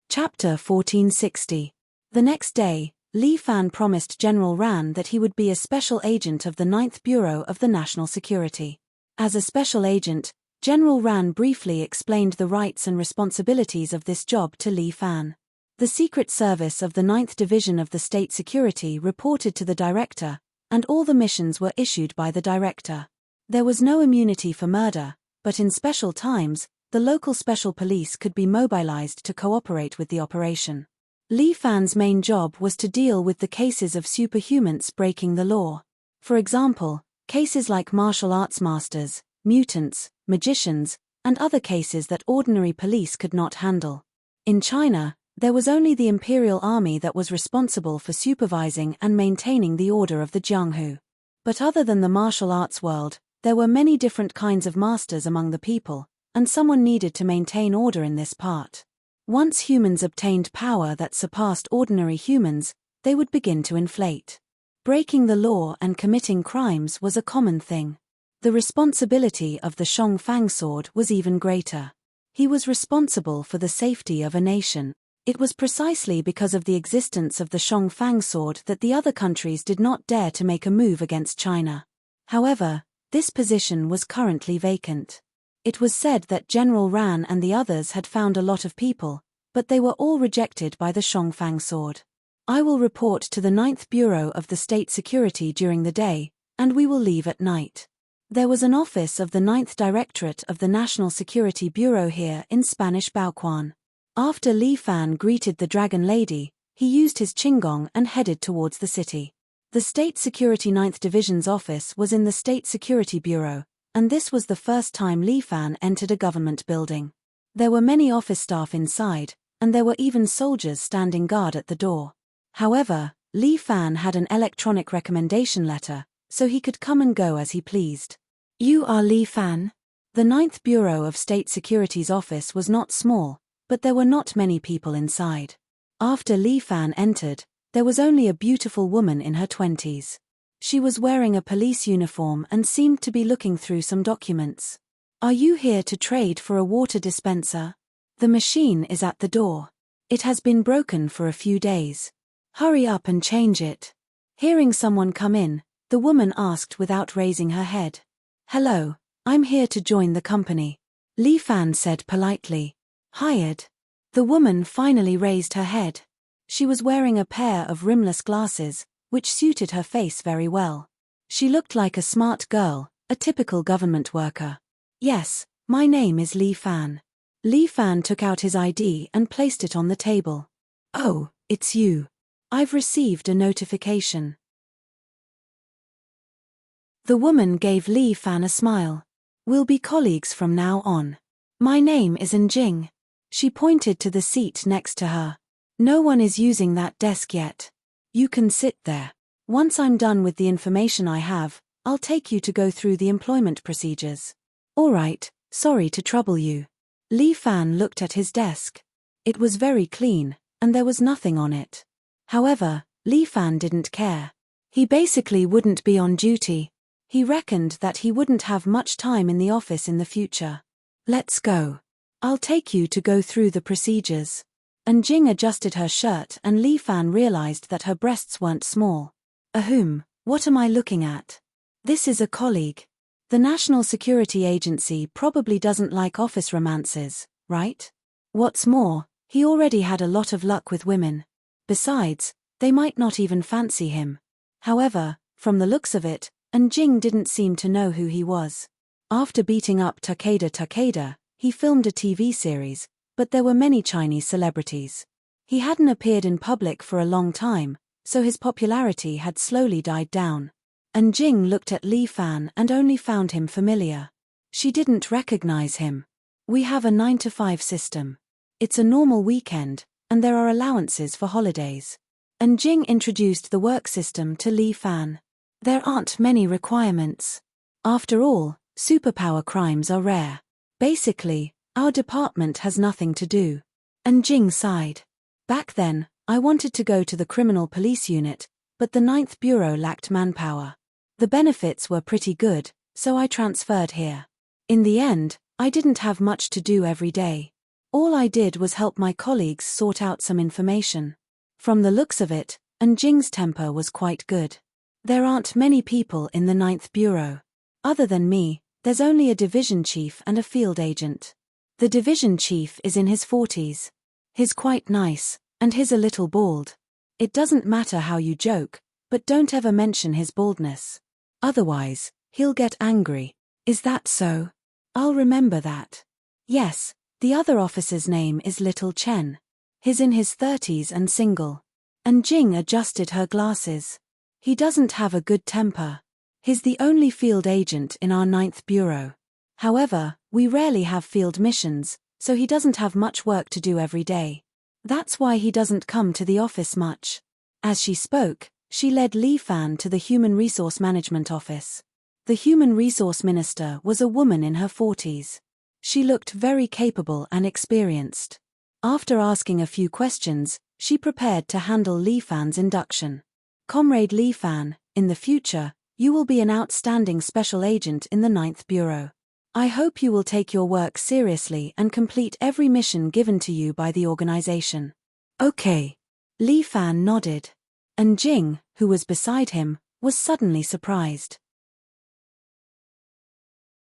Chapter 1460. The next day, Li Fan promised General Ran that he would be a special agent of the 9th Bureau of the National Security. As a special agent, General Ran briefly explained the rights and responsibilities of this job to Li Fan. The Secret Service of the 9th Division of the State Security reported to the director, and all the missions were issued by the director. There was no immunity for murder, but in special times, the local special police could be mobilized to cooperate with the operation. Li Fan's main job was to deal with the cases of superhumans breaking the law. For example, cases like martial arts masters, mutants, magicians, and other cases that ordinary police could not handle. In China, there was only the Imperial Army that was responsible for supervising and maintaining the order of the Jianghu. But other than the martial arts world, there were many different kinds of masters among the people, and someone needed to maintain order in this part. Once humans obtained power that surpassed ordinary humans, they would begin to inflate. Breaking the law and committing crimes was a common thing. The responsibility of the Shangfang sword was even greater. He was responsible for the safety of a nation. It was precisely because of the existence of the Shangfang sword that the other countries did not dare to make a move against China. However, this position was currently vacant. It was said that General Ran and the others had found a lot of people, but they were all rejected by the Shangfang sword. I will report to the 9th Bureau of the State Security during the day, and we will leave at night. There was an office of the 9th Directorate of the National Security Bureau here in Spanish Baoquan. After Li Fan greeted the Dragon Lady, he used his qinggong and headed towards the city. The State Security 9th Division's office was in the State Security Bureau, and this was the first time Li Fan entered a government building. There were many office staff inside, and there were even soldiers standing guard at the door. However, Li Fan had an electronic recommendation letter, so he could come and go as he pleased. You are Li Fan? The 9th Bureau of State Security's office was not small, but there were not many people inside. After Li Fan entered, there was only a beautiful woman in her 20s. She was wearing a police uniform and seemed to be looking through some documents. Are you here to trade for a water dispenser? The machine is at the door. It has been broken for a few days. Hurry up and change it. Hearing someone come in, the woman asked without raising her head. Hello, I'm here to join the company. Li Fan said politely. Hired. The woman finally raised her head. She was wearing a pair of rimless glasses, which suited her face very well. She looked like a smart girl, a typical government worker. Yes, my name is Li Fan. Li Fan took out his ID and placed it on the table. Oh, it's you. I've received a notification. The woman gave Li Fan a smile. We'll be colleagues from now on. My name is Enjing. She pointed to the seat next to her. No one is using that desk yet. You can sit there. Once I'm done with the information I have, I'll take you to go through the employment procedures. All right, sorry to trouble you. Li Fan looked at his desk. It was very clean, and there was nothing on it. However, Li Fan didn't care. He basically wouldn't be on duty. He reckoned that he wouldn't have much time in the office in the future. Let's go. I'll take you to go through the procedures. Jing adjusted her shirt and Li Fan realized that her breasts weren't small. Ahem, what am I looking at? This is a colleague. The National Security Agency probably doesn't like office romances, right? What's more, he already had a lot of luck with women. Besides, they might not even fancy him. However, from the looks of it, Jing didn't seem to know who he was. After beating up Takeda, he filmed a TV series, but there were many Chinese celebrities. He hadn't appeared in public for a long time, so his popularity had slowly died down. Jing looked at Li Fan and only found him familiar. She didn't recognize him. We have a 9-to-5 system. It's a normal weekend, and there are allowances for holidays. Jing introduced the work system to Li Fan. There aren't many requirements. After all, superpower crimes are rare. Basically, our department has nothing to do. Jing sighed. Back then, I wanted to go to the criminal police unit, but the 9th Bureau lacked manpower. The benefits were pretty good, so I transferred here. In the end, I didn't have much to do every day. All I did was help my colleagues sort out some information. From the looks of it, Jing's temper was quite good. There aren't many people in the 9th Bureau. Other than me, there's only a division chief and a field agent. The division chief is in his 40s. He's quite nice, and he's a little bald. It doesn't matter how you joke, but don't ever mention his baldness. Otherwise, he'll get angry. Is that so? I'll remember that. Yes, the other officer's name is Little Chen. He's in his 30s and single. Jing adjusted her glasses. He doesn't have a good temper. He's the only field agent in our 9th Bureau. However, we rarely have field missions, so he doesn't have much work to do every day. That's why he doesn't come to the office much. As she spoke, she led Li Fan to the Human Resource Management Office. The Human Resource Minister was a woman in her 40s. She looked very capable and experienced. After asking a few questions, she prepared to handle Li Fan's induction. Comrade Li Fan, in the future, you will be an outstanding special agent in the 9th Bureau. I hope you will take your work seriously and complete every mission given to you by the organization. Okay. Li Fan nodded. Jing, who was beside him, was suddenly surprised.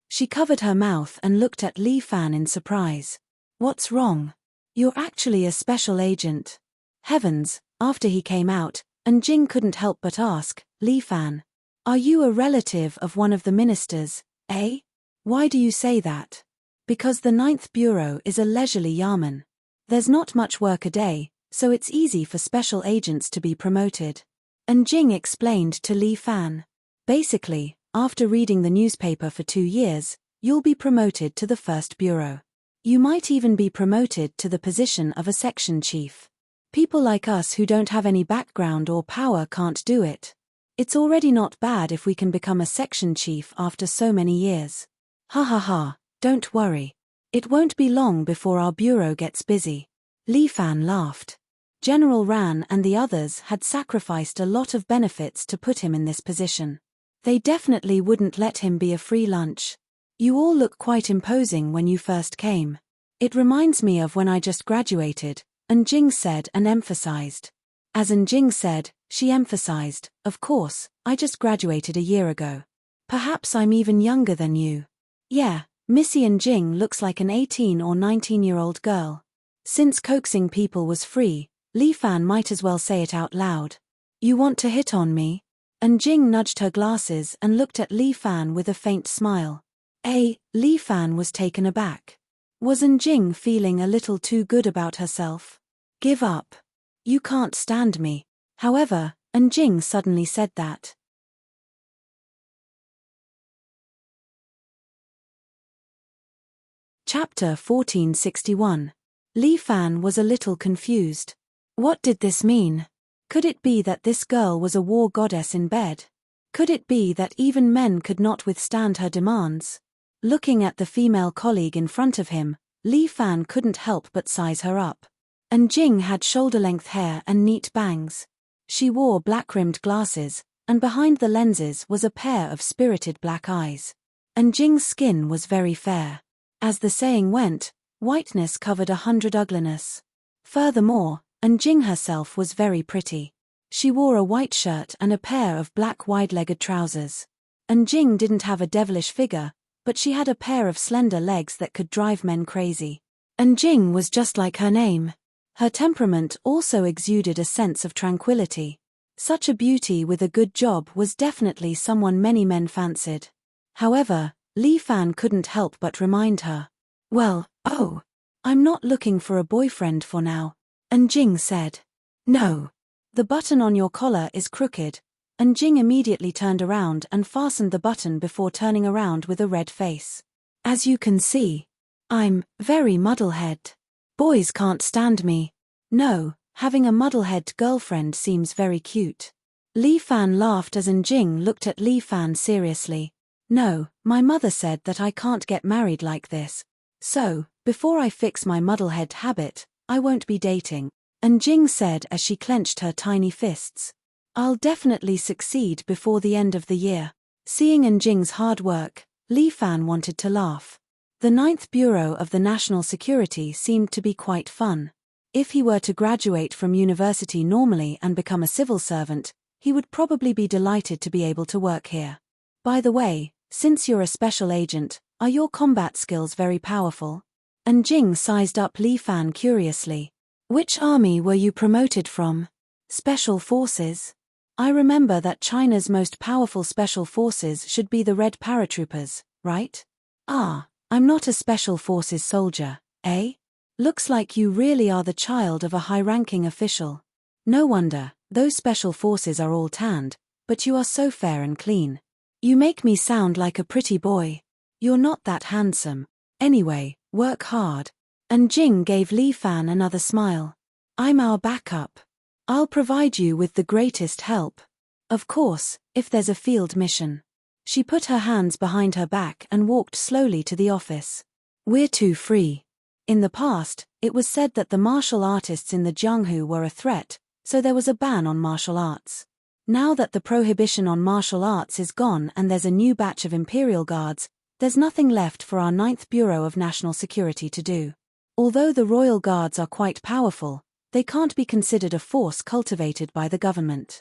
She covered her mouth and looked at Li Fan in surprise. What's wrong? You're actually a special agent. Heavens, after he came out, Jing couldn't help but ask, Li Fan, are you a relative of one of the ministers, eh? Why do you say that? Because the 9th Bureau is a leisurely yamen. There's not much work a day, so it's easy for special agents to be promoted. Jing explained to Li Fan. Basically, after reading the newspaper for 2 years, you'll be promoted to the 1st Bureau. You might even be promoted to the position of a section chief. People like us who don't have any background or power can't do it. It's already not bad if we can become a section chief after so many years. Ha ha ha, don't worry. It won't be long before our bureau gets busy. Li Fan laughed. General Ran and the others had sacrificed a lot of benefits to put him in this position. They definitely wouldn't let him be a free lunch. You all look quite imposing when you first came. It reminds me of when I just graduated, Jing said and emphasized. As Jing said, she emphasized, of course, I just graduated a year ago. Perhaps I'm even younger than you. Yeah, Missy Jing looks like an 18 or 19-year-old girl. Since coaxing people was free, Li Fan might as well say it out loud. You want to hit on me? Jing nudged her glasses and looked at Li Fan with a faint smile. Li Fan was taken aback. Was Jing feeling a little too good about herself? Give up. You can't stand me. However, Jing suddenly said that. Chapter 1461. Li Fan was a little confused. What did this mean? Could it be that this girl was a war goddess in bed? Could it be that even men could not withstand her demands? Looking at the female colleague in front of him, Li Fan couldn't help but size her up. Jing had shoulder-length hair and neat bangs. She wore black-rimmed glasses, and behind the lenses was a pair of spirited black eyes. Jing's skin was very fair. As the saying went, whiteness covered 100 ugliness. Furthermore, Jing herself was very pretty. She wore a white shirt and a pair of black wide-legged trousers. Jing didn't have a devilish figure, but she had a pair of slender legs that could drive men crazy. Jing was just like her name. Her temperament also exuded a sense of tranquility. Such a beauty with a good job was definitely someone many men fancied. However, Li Fan couldn't help but remind her. Well, I'm not looking for a boyfriend for now. Jing said. No. The button on your collar is crooked. Jing immediately turned around and fastened the button before turning around with a red face. As you can see, I'm very muddlehead. Boys can't stand me. No, having a muddlehead girlfriend seems very cute. Li Fan laughed as Jing looked at Li Fan seriously. No, my mother said that I can't get married like this. So, before I fix my muddlehead habit, I won't be dating. Jing said as she clenched her tiny fists. I'll definitely succeed before the end of the year. Seeing Enjing's hard work, Li Fan wanted to laugh. The Ninth Bureau of the National Security seemed to be quite fun. If he were to graduate from university normally and become a civil servant, he would probably be delighted to be able to work here. By the way, since you're a special agent, are your combat skills very powerful? Enjing sized up Li Fan curiously. Which army were you promoted from? Special Forces? I remember that China's most powerful special forces should be the Red Paratroopers, right? Ah, I'm not a Special Forces soldier, eh? Looks like you really are the child of a high-ranking official. No wonder, those special forces are all tanned, but you are so fair and clean. You make me sound like a pretty boy. You're not that handsome. Anyway, work hard. Enjing gave Li Fan another smile. I'm our backup. I'll provide you with the greatest help. Of course, if there's a field mission. She put her hands behind her back and walked slowly to the office. We're too free. In the past, it was said that the martial artists in the Jianghu were a threat, so there was a ban on martial arts. Now that the prohibition on martial arts is gone and there's a new batch of Imperial Guards, there's nothing left for our Ninth Bureau of National Security to do. Although the Royal Guards are quite powerful, they can't be considered a force cultivated by the government.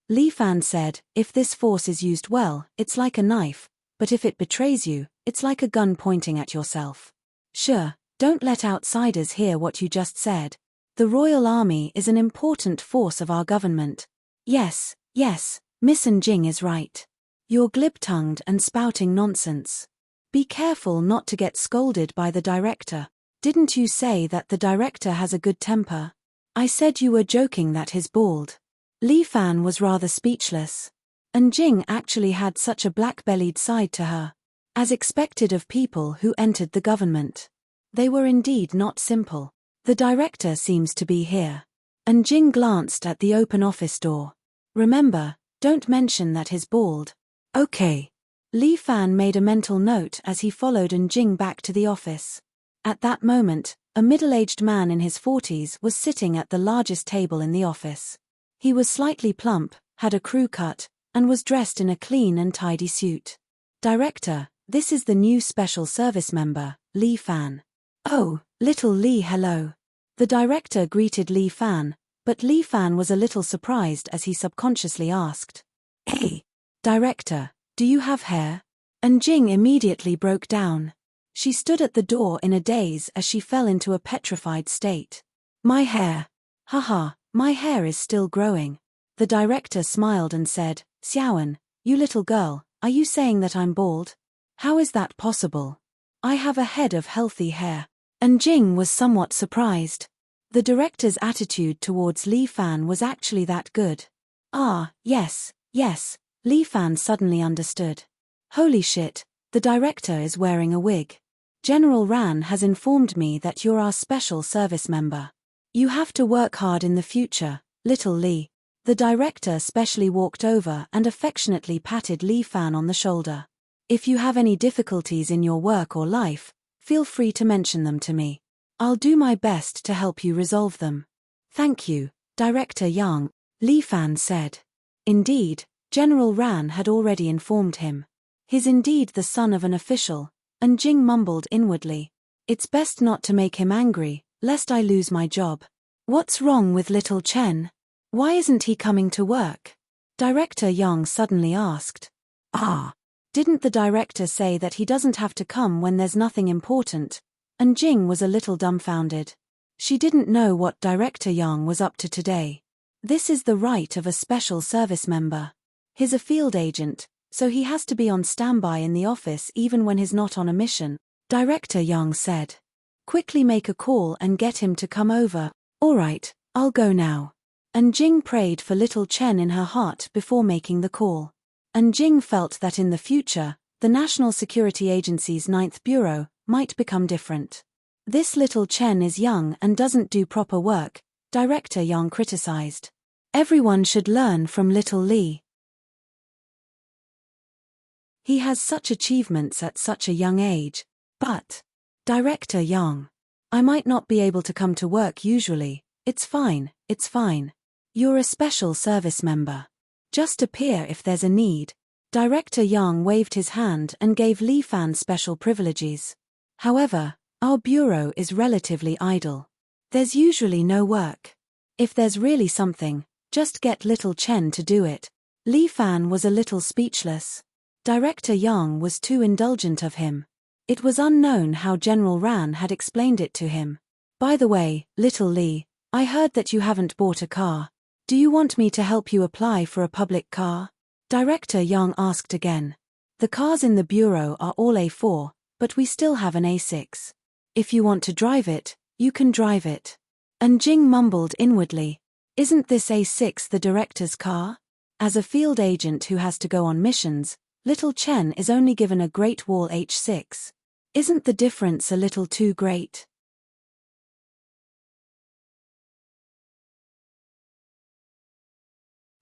Li Fan said, if this force is used well, it's like a knife, but if it betrays you, it's like a gun pointing at yourself. Sure, don't let outsiders hear what you just said. The Royal Army is an important force of our government. Yes, Miss Enjing is right. You're glib-tongued and spouting nonsense. Be careful not to get scolded by the director. Didn't you say that the director has a good temper? I said you were joking that he's bald. Li Fan was rather speechless. Enjing actually had such a black-bellied side to her. As expected of people who entered the government. They were indeed not simple. The director seems to be here. Enjing glanced at the open office door. Remember, don't mention that he's bald. Okay. Li Fan made a mental note as he followed Enjing back to the office. At that moment, a middle-aged man in his 40s was sitting at the largest table in the office. He was slightly plump, had a crew cut, and was dressed in a clean and tidy suit. Director, this is the new special service member, Li Fan. Oh, little Li, hello. The director greeted Li Fan, but Li Fan was a little surprised as he subconsciously asked. Hey, director, do you have hair? Enjing immediately broke down. She stood at the door in a daze as she fell into a petrified state. My hair. Haha, my hair is still growing. The director smiled and said, Xiaoan, you little girl, are you saying that I'm bald? How is that possible? I have a head of healthy hair. Enjing was somewhat surprised. The director's attitude towards Li Fan was actually that good. Ah, yes, Li Fan suddenly understood. Holy shit, the director is wearing a wig. General Ran has informed me that you're our special service member. You have to work hard in the future, little Li. The director specially walked over and affectionately patted Li Fan on the shoulder. If you have any difficulties in your work or life, feel free to mention them to me. I'll do my best to help you resolve them. Thank you, Director Yang, Li Fan said. Indeed, General Ran had already informed him. He's indeed the son of an official, Enjing mumbled inwardly. It's best not to make him angry, lest I lose my job. What's wrong with little Chen? Why isn't he coming to work? Director Yang suddenly asked. Ah, didn't the director say that he doesn't have to come when there's nothing important? Enjing was a little dumbfounded. She didn't know what Director Yang was up to today. This is the right of a special service member. He's a field agent, so he has to be on standby in the office even when he's not on a mission, Director Yang said. Quickly make a call and get him to come over. Alright, I'll go now. Enjing prayed for little Chen in her heart before making the call. Enjing felt that in the future, the National Security Agency's Ninth Bureau might become different. This little Chen is young and doesn't do proper work, Director Yang criticized. Everyone should learn from little Li. He has such achievements at such a young age. But, Director Yang, I might not be able to come to work usually. It's fine. You're a special service member. Just appear if there's a need. Director Yang waved his hand and gave Li Fan special privileges. However, our bureau is relatively idle. There's usually no work. If there's really something, just get little Chen to do it. Li Fan was a little speechless. Director Yang was too indulgent of him. It was unknown how General Ran had explained it to him. By the way, little Li, I heard that you haven't bought a car. Do you want me to help you apply for a public car? Director Yang asked again. The cars in the bureau are all A4, but we still have an A6. If you want to drive it, you can drive it. And Jing mumbled inwardly. Isn't this A6 the director's car? As a field agent who has to go on missions, little Chen is only given a Great Wall H6. Isn't the difference a little too great?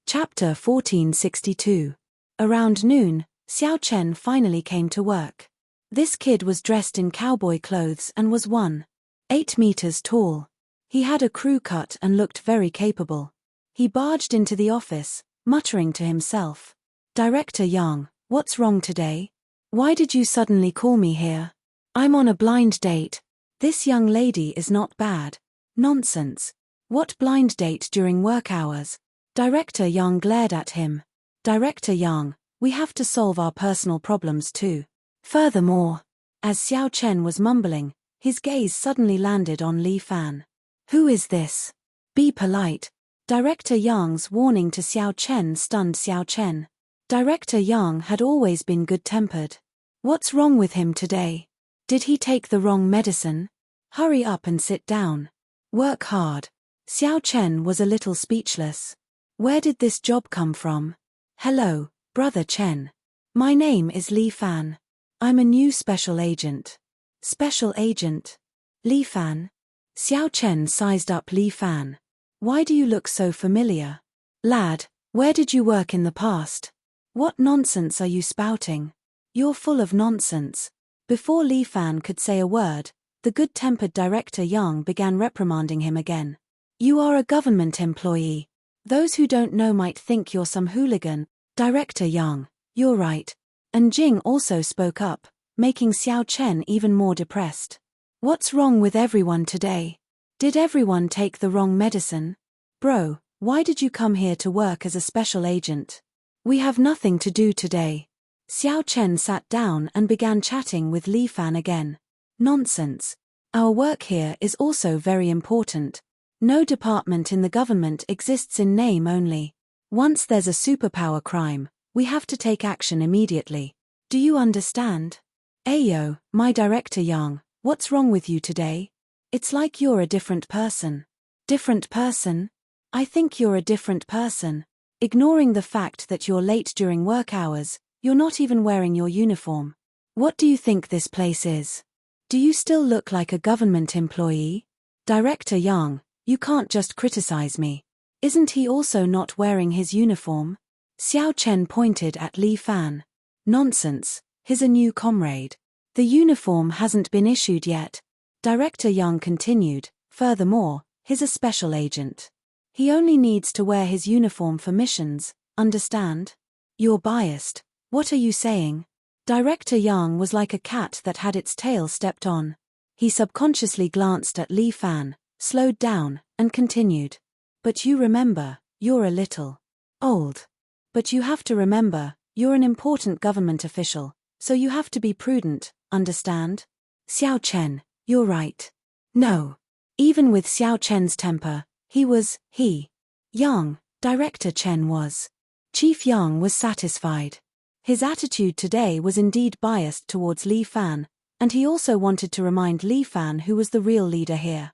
Chapter 1462. Around noon, Xiao Chen finally came to work. This kid was dressed in cowboy clothes and was 1.8 meters tall. He had a crew cut and looked very capable. He barged into the office, muttering to himself. Director Yang, what's wrong today? Why did you suddenly call me here? I'm on a blind date. This young lady is not bad. Nonsense. What blind date during work hours? Director Yang glared at him. Director Yang, we have to solve our personal problems too. Furthermore, as Xiao Chen was mumbling, his gaze suddenly landed on Li Fan. Who is this? Be polite. Director Yang's warning to Xiao Chen stunned Xiao Chen. Director Yang had always been good-tempered. What's wrong with him today? Did he take the wrong medicine? Hurry up and sit down. Work hard. Xiao Chen was a little speechless. Where did this job come from? Hello, Brother Chen. My name is Li Fan. I'm a new special agent. Special agent? Li Fan? Xiao Chen sized up Li Fan. Why do you look so familiar? Lad, where did you work in the past? What nonsense are you spouting? You're full of nonsense. Before Li Fan could say a word, the good-tempered Director Yang began reprimanding him again. You are a government employee. Those who don't know might think you're some hooligan. Director Yang, you're right. And Jing also spoke up, making Xiao Chen even more depressed. What's wrong with everyone today? Did everyone take the wrong medicine? Bro, why did you come here to work as a special agent? We have nothing to do today. Xiao Chen sat down and began chatting with Li Fan again. Nonsense. Our work here is also very important. No department in the government exists in name only. Once there's a superpower crime, we have to take action immediately. Do you understand? Ayo, my Director Yang, what's wrong with you today? It's like you're a different person. Different person? I think you're a different person. Ignoring the fact that you're late during work hours, you're not even wearing your uniform. What do you think this place is? Do you still look like a government employee? Director Yang, you can't just criticize me. Isn't he also not wearing his uniform? Xiao Chen pointed at Li Fan. Nonsense, he's a new comrade. The uniform hasn't been issued yet. Director Yang continued, furthermore, he's a special agent. He only needs to wear his uniform for missions, understand? You're biased. What are you saying? Director Yang was like a cat that had its tail stepped on. He subconsciously glanced at Li Fan, slowed down, and continued. But you remember, you're a little old. But you have to remember, you're an important government official, so you have to be prudent, understand? Xiao Chen, you're right. No. Even with Xiao Chen's temper, Yang, Director Chen was. Chief Yang was satisfied. His attitude today was indeed biased towards Li Fan, and he also wanted to remind Li Fan who was the real leader here.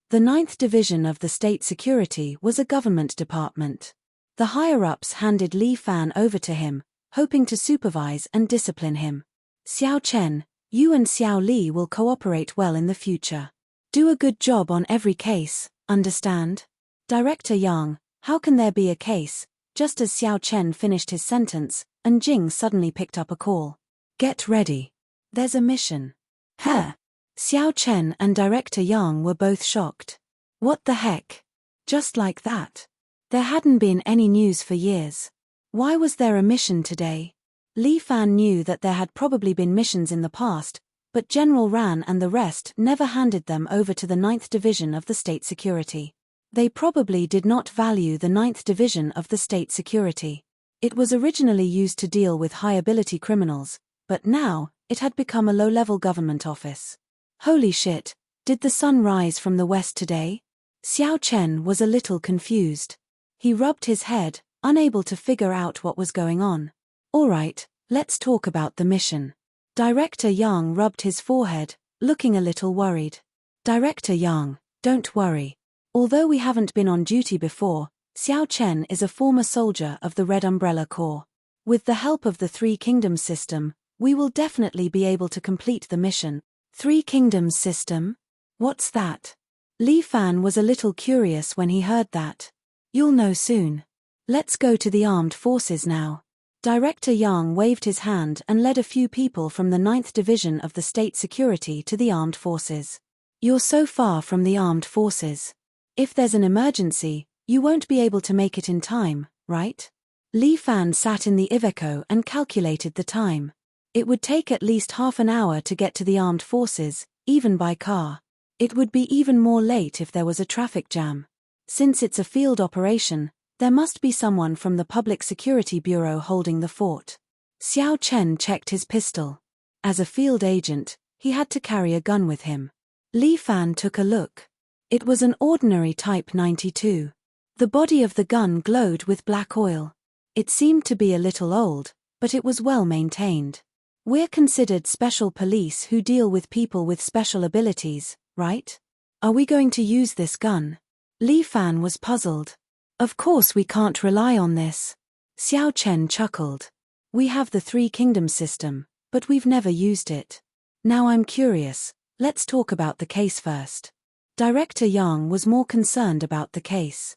The 9th Division of the State Security was a government department. The higher-ups handed Li Fan over to him, hoping to supervise and discipline him. Xiao Chen, you and Xiao Li will cooperate well in the future. Do a good job on every case, understand? Director Yang, how can there be a case? Just as Xiao Chen finished his sentence, and Jing suddenly picked up a call. Get ready. There's a mission. Huh? Xiao Chen and Director Yang were both shocked. What the heck? Just like that. There hadn't been any news for years. Why was there a mission today? Li Fan knew that there had probably been missions in the past, but General Ran and the rest never handed them over to the 9th Division of the State Security. They probably did not value the 9th Division of the State Security. It was originally used to deal with high-ability criminals, but now, it had become a low-level government office. Holy shit, did the sun rise from the west today? Xiao Chen was a little confused. He rubbed his head, unable to figure out what was going on. Alright, let's talk about the mission. Director Yang rubbed his forehead, looking a little worried. Director Yang, don't worry. Although we haven't been on duty before, Xiao Chen is a former soldier of the Red Umbrella Corps. With the help of the Three Kingdoms system, we will definitely be able to complete the mission. Three Kingdoms system? What's that? Li Fan was a little curious when he heard that. You'll know soon. Let's go to the armed forces now. Director Yang waved his hand and led a few people from the 9th Division of the State Security to the armed forces. You're so far from the armed forces. If there's an emergency, you won't be able to make it in time, right? Li Fan sat in the Iveco and calculated the time. It would take at least half an hour to get to the armed forces, even by car. It would be even more late if there was a traffic jam. Since it's a field operation, there must be someone from the Public Security Bureau holding the fort. Xiao Chen checked his pistol. As a field agent, he had to carry a gun with him. Li Fan took a look. It was an ordinary Type 92. The body of the gun glowed with black oil. It seemed to be a little old, but it was well maintained. We're considered special police who deal with people with special abilities, right? Are we going to use this gun? Li Fan was puzzled. Of course we can't rely on this. Xiao Chen chuckled. We have the Three Kingdoms system, but we've never used it. Now I'm curious, let's talk about the case first. Director Yang was more concerned about the case.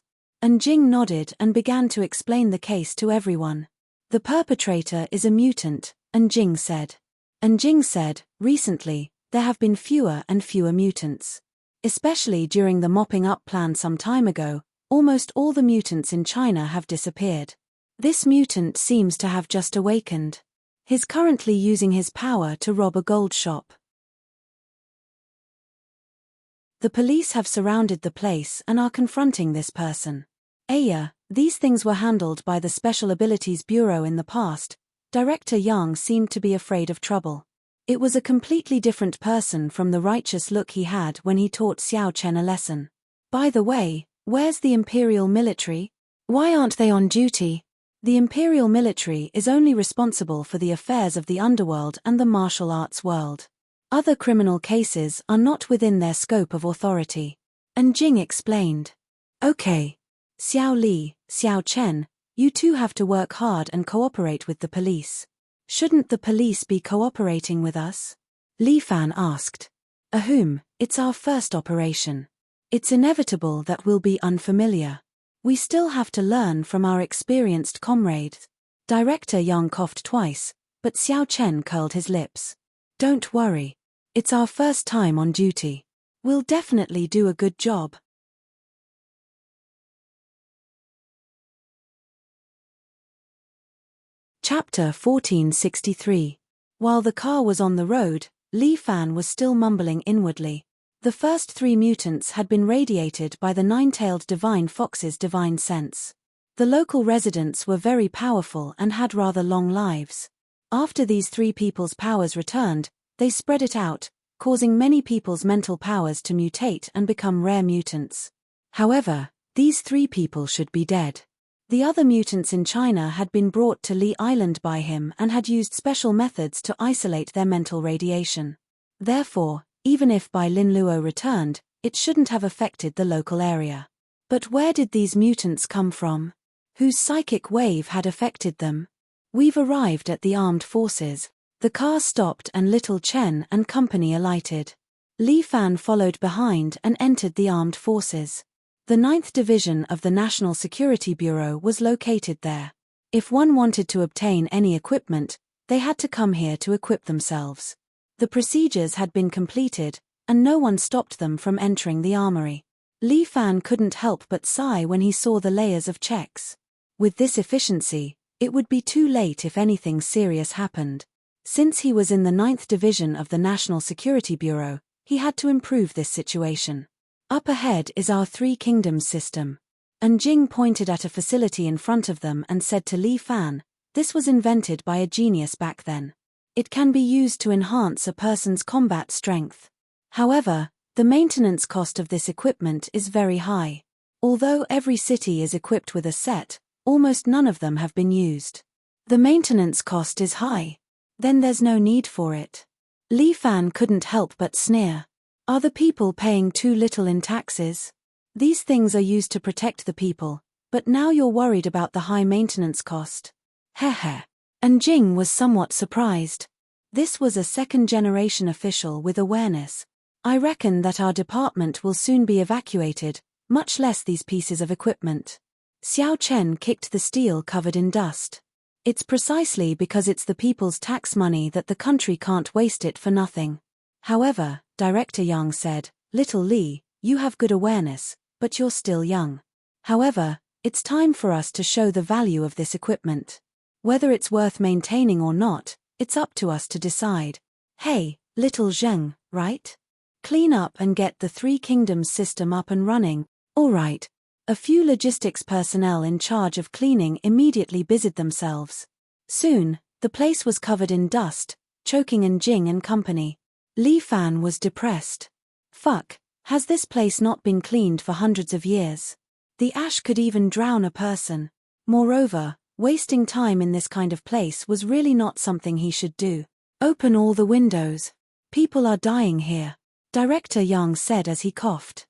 Jing nodded and began to explain the case to everyone. The perpetrator is a mutant, Jing said. Jing said, recently, there have been fewer and fewer mutants. Especially during the mopping up plan some time ago, almost all the mutants in China have disappeared. This mutant seems to have just awakened. He's currently using his power to rob a gold shop. The police have surrounded the place and are confronting this person. These things were handled by the Special Abilities Bureau in the past. Director Yang seemed to be afraid of trouble. It was a completely different person from the righteous look he had when he taught Xiao Chen a lesson. By the way, where's the Imperial military? Why aren't they on duty? The Imperial military is only responsible for the affairs of the underworld and the martial arts world. Other criminal cases are not within their scope of authority. Jing explained. Okay. Xiao Li, Xiao Chen, you two have to work hard and cooperate with the police. Shouldn't the police be cooperating with us? Li Fan asked. It's our first operation. It's inevitable that we'll be unfamiliar. We still have to learn from our experienced comrades. Director Yang coughed twice, but Xiao Chen curled his lips. Don't worry. It's our first time on duty. We'll definitely do a good job. Chapter 1463. While the car was on the road, Li Fan was still mumbling inwardly. The first 3 mutants had been radiated by the 9-tailed divine fox's divine sense. The local residents were very powerful and had rather long lives. After these 3 people's powers returned, they spread it out, causing many people's mental powers to mutate and become rare mutants. However, these 3 people should be dead. The other mutants in China had been brought to Li Island by him and had used special methods to isolate their mental radiation. Therefore, even if Bai Lin Luo returned, it shouldn't have affected the local area. But where did these mutants come from? Whose psychic wave had affected them? We've arrived at the armed forces. The car stopped and Little Chen and company alighted. Li Fan followed behind and entered the armed forces. The 9th Division of the National Security Bureau was located there. If one wanted to obtain any equipment, they had to come here to equip themselves. The procedures had been completed, and no one stopped them from entering the armory. Li Fan couldn't help but sigh when he saw the layers of checks. With this efficiency, it would be too late if anything serious happened. Since he was in the 9th Division of the National Security Bureau, he had to improve this situation. Up ahead is our Three Kingdoms system. Jing pointed at a facility in front of them and said to Li Fan, "This was invented by a genius back then. It can be used to enhance a person's combat strength. However, the maintenance cost of this equipment is very high. Although every city is equipped with a set, almost none of them have been used. The maintenance cost is high. Then there's no need for it." Li Fan couldn't help but sneer. Are the people paying too little in taxes? These things are used to protect the people, but now you're worried about the high maintenance cost. Heh. Jing was somewhat surprised. This was a second-generation official with awareness. "I reckon that our department will soon be evacuated, much less these pieces of equipment." Xiao Chen kicked the steel covered in dust. "It's precisely because it's the people's tax money that the country can't waste it for nothing." However, Director Yang said, "Little Li, you have good awareness, but you're still young. However, it's time for us to show the value of this equipment. Whether it's worth maintaining or not, it's up to us to decide. Hey, little Zheng, right? Clean up and get the Three Kingdoms system up and running." "All right." A few logistics personnel in charge of cleaning immediately busied themselves. Soon, the place was covered in dust, choking Jing and company. Li Fan was depressed. Fuck, has this place not been cleaned for hundreds of years? The ash could even drown a person. Moreover, wasting time in this kind of place was really not something he should do. "Open all the windows. People are dying here," Director Yang said as he coughed.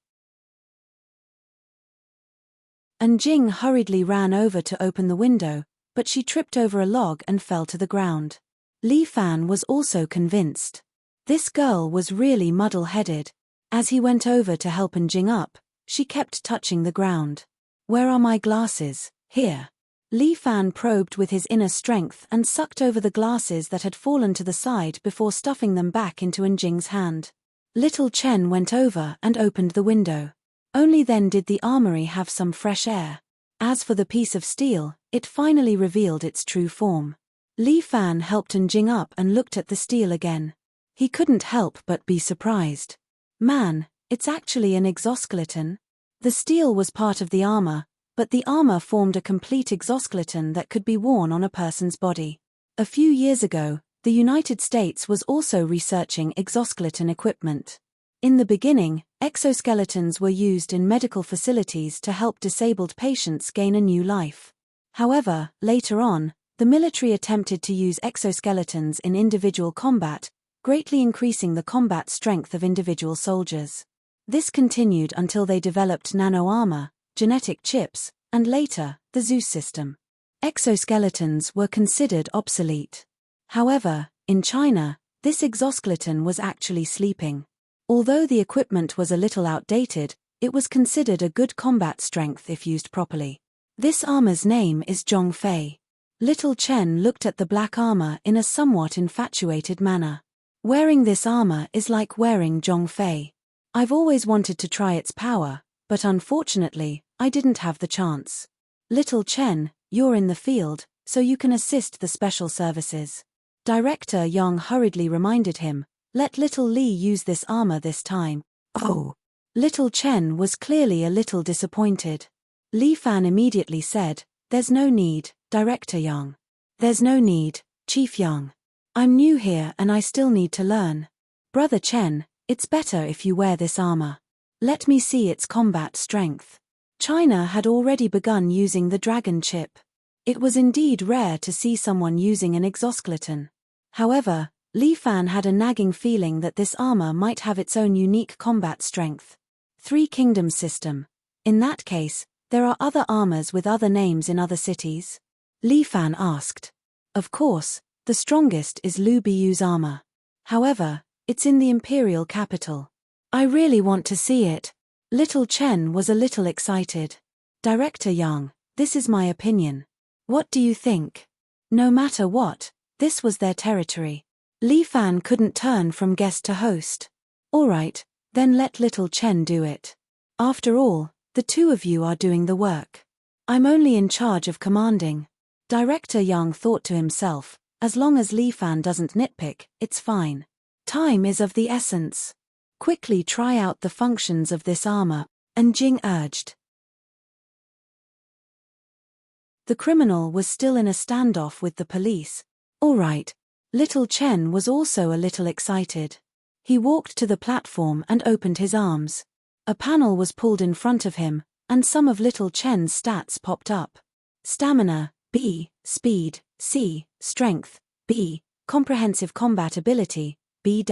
Jing hurriedly ran over to open the window, but she tripped over a log and fell to the ground. Li Fan was also convinced. This girl was really muddle-headed. As he went over to help Jing up, she kept touching the ground. "Where are my glasses?" "Here." Li Fan probed with his inner strength and sucked over the glasses that had fallen to the side before stuffing them back into Jing's hand. Little Chen went over and opened the window. Only then did the armory have some fresh air. As for the piece of steel, it finally revealed its true form. Li Fan helped Jing up and looked at the steel again. He couldn't help but be surprised. "Man, it's actually an exoskeleton." The steel was part of the armor, but the armor formed a complete exoskeleton that could be worn on a person's body. A few years ago, the United States was also researching exoskeleton equipment. In the beginning, exoskeletons were used in medical facilities to help disabled patients gain a new life. However, later on, the military attempted to use exoskeletons in individual combat, greatly increasing the combat strength of individual soldiers. This continued until they developed nano-armor, genetic chips, and later, the Zeus system. Exoskeletons were considered obsolete. However, in China, this exoskeleton was actually sleeping. Although the equipment was a little outdated, it was considered a good combat strength if used properly. This armor's name is Zhongfei. Little Chen looked at the black armor in a somewhat infatuated manner. "Wearing this armor is like wearing Zhongfei. I've always wanted to try its power, but unfortunately, I didn't have the chance. Little Chen, you're in the field, so you can assist the special services." Director Yang hurriedly reminded him, "Let little Li use this armor this time." "Oh." Little Chen was clearly a little disappointed. Li Fan immediately said, "There's no need, Director Yang." "There's no need, Chief Yang. I'm new here and I still need to learn. Brother Chen, it's better if you wear this armor. Let me see its combat strength." China had already begun using the dragon chip. It was indeed rare to see someone using an exoskeleton. However, Li Fan had a nagging feeling that this armor might have its own unique combat strength. Three Kingdoms system. In that case, there are other armors with other names in other cities? Li Fan asked. Of course, the strongest is Lu Biyu's armor. However, it's in the imperial capital. I really want to see it. Little Chen was a little excited. Director Yang, this is my opinion. What do you think? No matter what, this was their territory. Li Fan couldn't turn from guest to host. All right, then let little Chen do it. After all, the two of you are doing the work. I'm only in charge of commanding. Director Yang thought to himself, as long as Li Fan doesn't nitpick, it's fine. Time is of the essence. Quickly try out the functions of this armor, Enjing urged. The criminal was still in a standoff with the police. All right. Little Chen was also a little excited. He walked to the platform and opened his arms. A panel was pulled in front of him, and some of Little Chen's stats popped up. Stamina, B, Speed, C, Strength, B, Comprehensive Combat Ability, B-.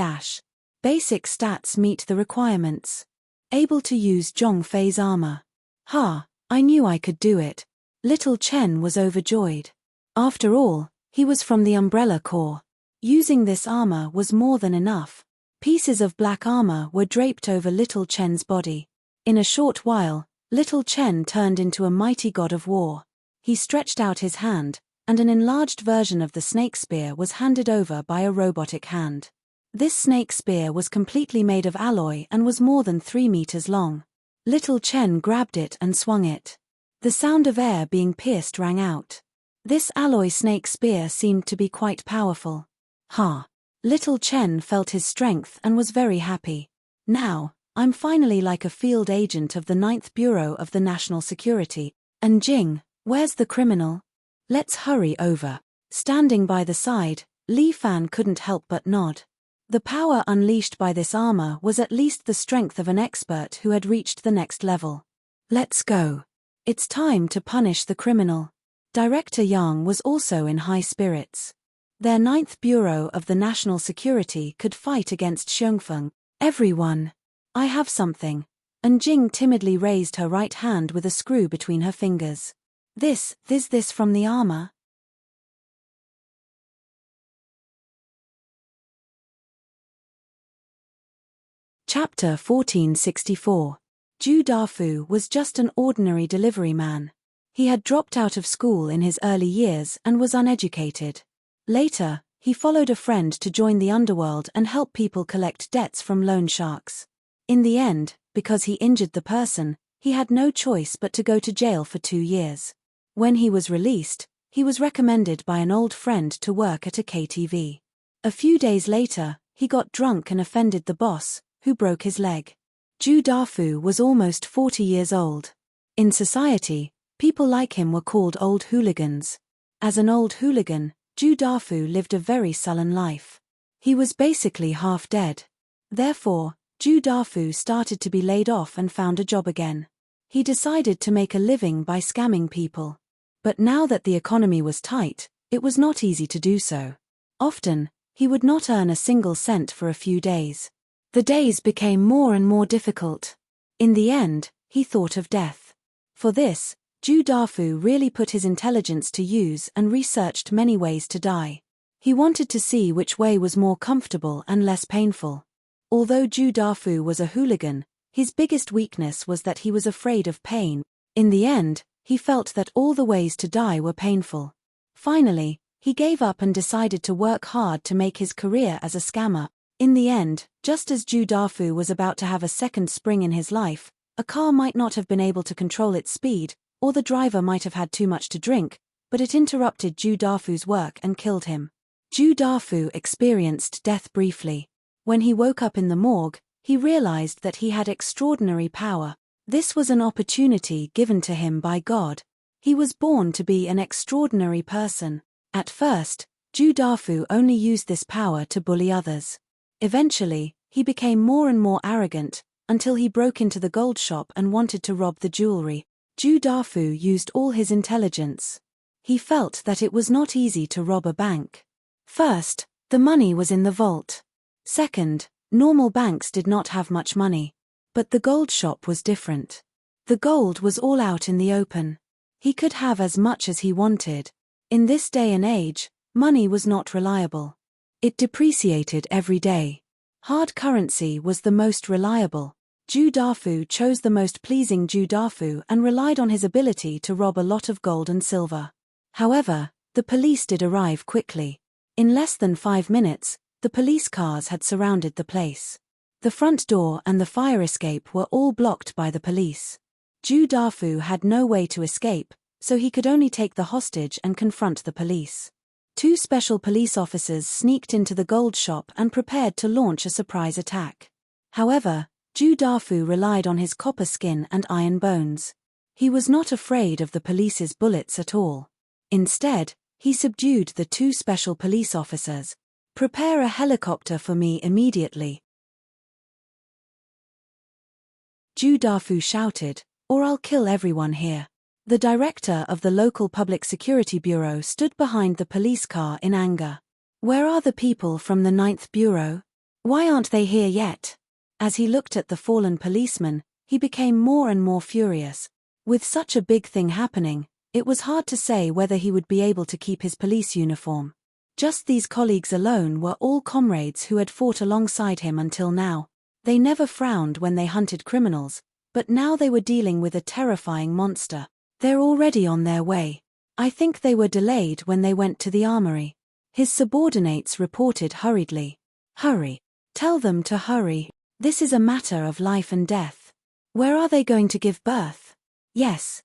Basic stats meet the requirements. Able to use Zhongfei's armor. Ha, I knew I could do it. Little Chen was overjoyed. After all, he was from the Umbrella Corps. Using this armor was more than enough. Pieces of black armor were draped over Little Chen's body. In a short while, Little Chen turned into a mighty god of war. He stretched out his hand, and an enlarged version of the snake spear was handed over by a robotic hand. This snake spear was completely made of alloy and was more than 3 meters long. Little Chen grabbed it and swung it. The sound of air being pierced rang out. This alloy snake spear seemed to be quite powerful. Ha! Little Chen felt his strength and was very happy. Now, I'm finally like a field agent of the 9th Bureau of the National Security. And Jing, where's the criminal? Let's hurry over. Standing by the side, Li Fan couldn't help but nod. The power unleashed by this armor was at least the strength of an expert who had reached the next level. Let's go. It's time to punish the criminal. Director Yang was also in high spirits. Their 9th Bureau of the National Security could fight against Xiongfeng. Everyone. I have something. And Jing timidly raised her right hand with a screw between her fingers. This from the armor? Chapter 1464. Zhu Dafu was just an ordinary delivery man. He had dropped out of school in his early years and was uneducated. Later, he followed a friend to join the underworld and help people collect debts from loan sharks. In the end, because he injured the person, he had no choice but to go to jail for 2 years. When he was released, he was recommended by an old friend to work at a KTV. A few days later, he got drunk and offended the boss, who broke his leg. Zhu Dafu was almost 40 years old. In society, people like him were called old hooligans. As an old hooligan, Zhu Dafu lived a very sullen life. He was basically half dead. Therefore, Zhu Dafu started to be laid off and found a job again. He decided to make a living by scamming people. But now that the economy was tight, it was not easy to do so. Often, he would not earn a single cent for a few days. The days became more and more difficult. In the end, he thought of death. For this, Zhu Dafu really put his intelligence to use and researched many ways to die. He wanted to see which way was more comfortable and less painful. Although Zhu Dafu was a hooligan, his biggest weakness was that he was afraid of pain. In the end, he felt that all the ways to die were painful. Finally, he gave up and decided to work hard to make his career as a scammer. In the end, just as Zhu Dafu was about to have a second spring in his life, a car might not have been able to control its speed, or the driver might have had too much to drink, but it interrupted Zhu Dafu's work and killed him. Zhu Dafu experienced death briefly. When he woke up in the morgue, he realized that he had extraordinary power. This was an opportunity given to him by God. He was born to be an extraordinary person. At first, Zhu Dafu only used this power to bully others. Eventually, he became more and more arrogant, until he broke into the gold shop and wanted to rob the jewelry. Zhu Dafu used all his intelligence. He felt that it was not easy to rob a bank. First, the money was in the vault. Second, normal banks did not have much money. But the gold shop was different. The gold was all out in the open. He could have as much as he wanted. In this day and age, money was not reliable. It depreciated every day. Hard currency was the most reliable. Zhu Dafu chose the most pleasing Zhu Dafu and relied on his ability to rob a lot of gold and silver. However, the police did arrive quickly. In less than 5 minutes, the police cars had surrounded the place. The front door and the fire escape were all blocked by the police. Ju Dafu had no way to escape, so he could only take the hostage and confront the police. 2 special police officers sneaked into the gold shop and prepared to launch a surprise attack. However, Ju Dafu relied on his copper skin and iron bones. He was not afraid of the police's bullets at all. Instead, he subdued the 2 special police officers. "Prepare a helicopter for me immediately," Ju Dafu shouted, "or I'll kill everyone here." The director of the local public security bureau stood behind the police car in anger. "Where are the people from the 9th Bureau? Why aren't they here yet?" As he looked at the fallen policeman, he became more and more furious. With such a big thing happening, it was hard to say whether he would be able to keep his police uniform. Just these colleagues alone were all comrades who had fought alongside him until now. They never frowned when they hunted criminals, but now they were dealing with a terrifying monster. "They're already on their way. I think they were delayed when they went to the armory," his subordinates reported hurriedly. "Hurry. Tell them to hurry. This is a matter of life and death." "Where are they going to give birth?" Yes.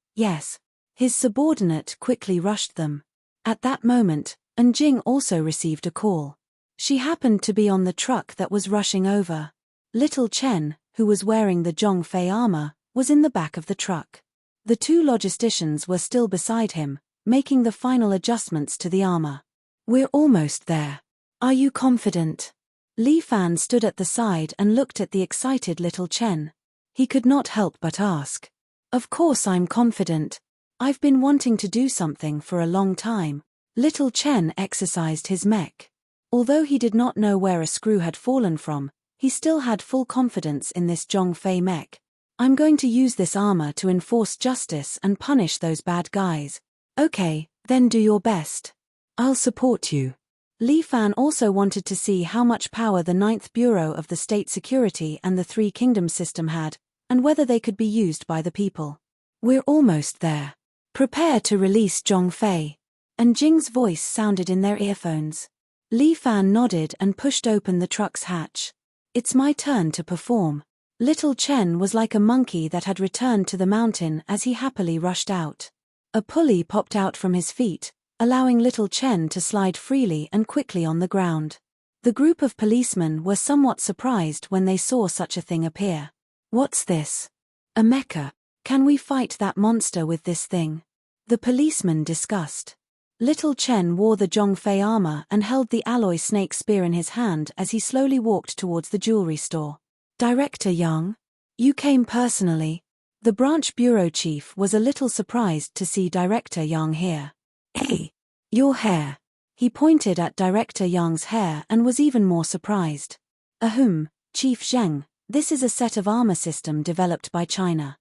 His subordinate quickly rushed them. At that moment, Enjing also received a call. She happened to be on the truck that was rushing over. Little Chen, who was wearing the Zhongfei armor, was in the back of the truck. The 2 logisticians were still beside him, making the final adjustments to the armor. "We're almost there. Are you confident?" Li Fan stood at the side and looked at the excited Little Chen. He could not help but ask. "Of course I'm confident. I've been wanting to do something for a long time." Little Chen exercised his mech. Although he did not know where a screw had fallen from, he still had full confidence in this Zhongfei mech. "I'm going to use this armor to enforce justice and punish those bad guys." "Okay, then do your best. I'll support you." Li Fan also wanted to see how much power the 9th Bureau of the State Security and the 3 Kingdoms system had, and whether they could be used by the people. "We're almost there. Prepare to release Zhongfei." And Jing's voice sounded in their earphones. Li Fan nodded and pushed open the truck's hatch. "It's my turn to perform." Little Chen was like a monkey that had returned to the mountain as he happily rushed out. A pulley popped out from his feet, allowing Little Chen to slide freely and quickly on the ground. The group of policemen were somewhat surprised when they saw such a thing appear. "What's this? A mecha? Can we fight that monster with this thing?" The policemen discussed. Little Chen wore the Zhongfei armor and held the alloy snake spear in his hand as he slowly walked towards the jewelry store. "Director Yang? You came personally?" The branch bureau chief was a little surprised to see Director Yang here. "Hey, your hair." He pointed at Director Yang's hair and was even more surprised. "Ahem, Chief Zheng, this is a set of armor system developed by China.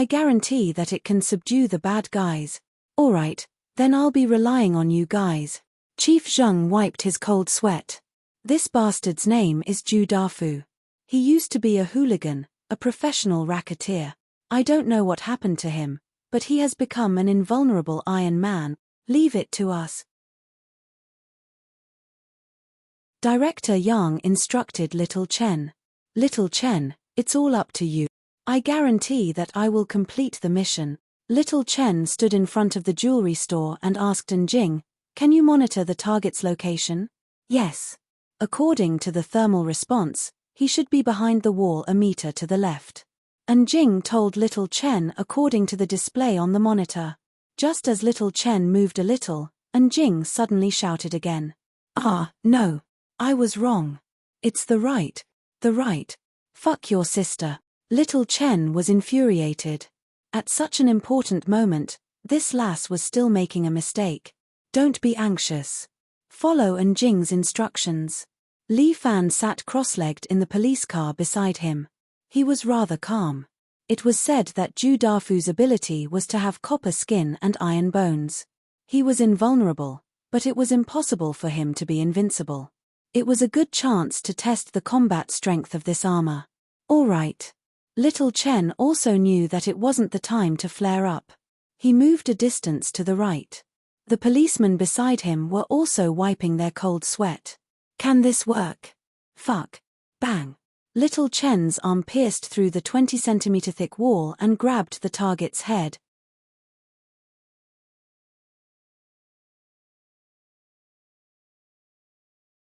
I guarantee that it can subdue the bad guys." "Alright, then I'll be relying on you guys." Chief Zheng wiped his cold sweat. "This bastard's name is Ju Dafu. He used to be a hooligan, a professional racketeer. I don't know what happened to him, but he has become an invulnerable Iron Man. Leave it to us." Director Yang instructed Little Chen. "Little Chen, it's all up to you. I guarantee that I will complete the mission." Little Chen stood in front of the jewelry store and asked Enjing, "Can you monitor the target's location?" "Yes." According to the thermal response, he should be behind the wall a meter to the left. Enjing told Little Chen according to the display on the monitor. Just as Little Chen moved a little, Enjing suddenly shouted again. No. I was wrong. It's the right. Fuck your sister." Little Chen was infuriated. At such an important moment, this lass was still making a mistake. "Don't be anxious. Follow Enjing's instructions." Li Fan sat cross-legged in the police car beside him. He was rather calm. It was said that Ju Dafu's ability was to have copper skin and iron bones. He was invulnerable, but it was impossible for him to be invincible. It was a good chance to test the combat strength of this armor. "All right." Little Chen also knew that it wasn't the time to flare up. He moved a distance to the right. The policemen beside him were also wiping their cold sweat. "Can this work?" "Fuck. Bang. Little Chen's arm pierced through the 20-centimeter thick wall and grabbed the target's head.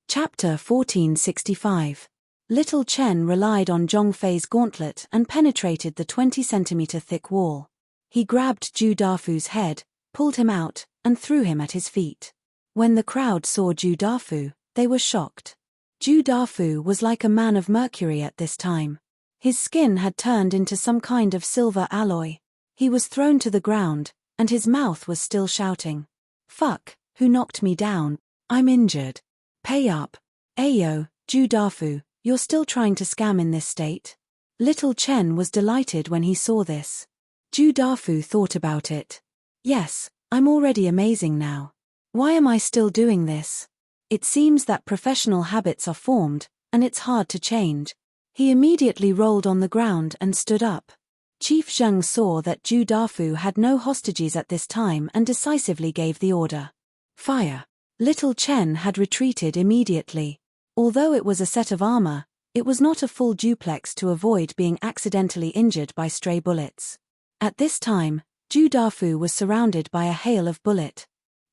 Chapter 1465. Little Chen relied on Zhongfei's gauntlet and penetrated the 20-centimeter thick wall. He grabbed Zhu Dafu's head, pulled him out, and threw him at his feet. When the crowd saw Zhu Dafu, they were shocked. Zhu Dafu was like a man of mercury at this time. His skin had turned into some kind of silver alloy. He was thrown to the ground, and his mouth was still shouting. "Fuck, who knocked me down? I'm injured. Pay up. Ayo, Zhu Dafu, you're still trying to scam in this state?" Little Chen was delighted when he saw this. Zhu Dafu thought about it. "Yes, I'm already amazing now. Why am I still doing this? It seems that professional habits are formed, and it's hard to change." He immediately rolled on the ground and stood up. Chief Zheng saw that Zhu Dafu had no hostages at this time and decisively gave the order. "Fire!" Little Chen had retreated immediately. Although it was a set of armor, it was not a full duplex to avoid being accidentally injured by stray bullets. At this time, Zhu Dafu was surrounded by a hail of bullets.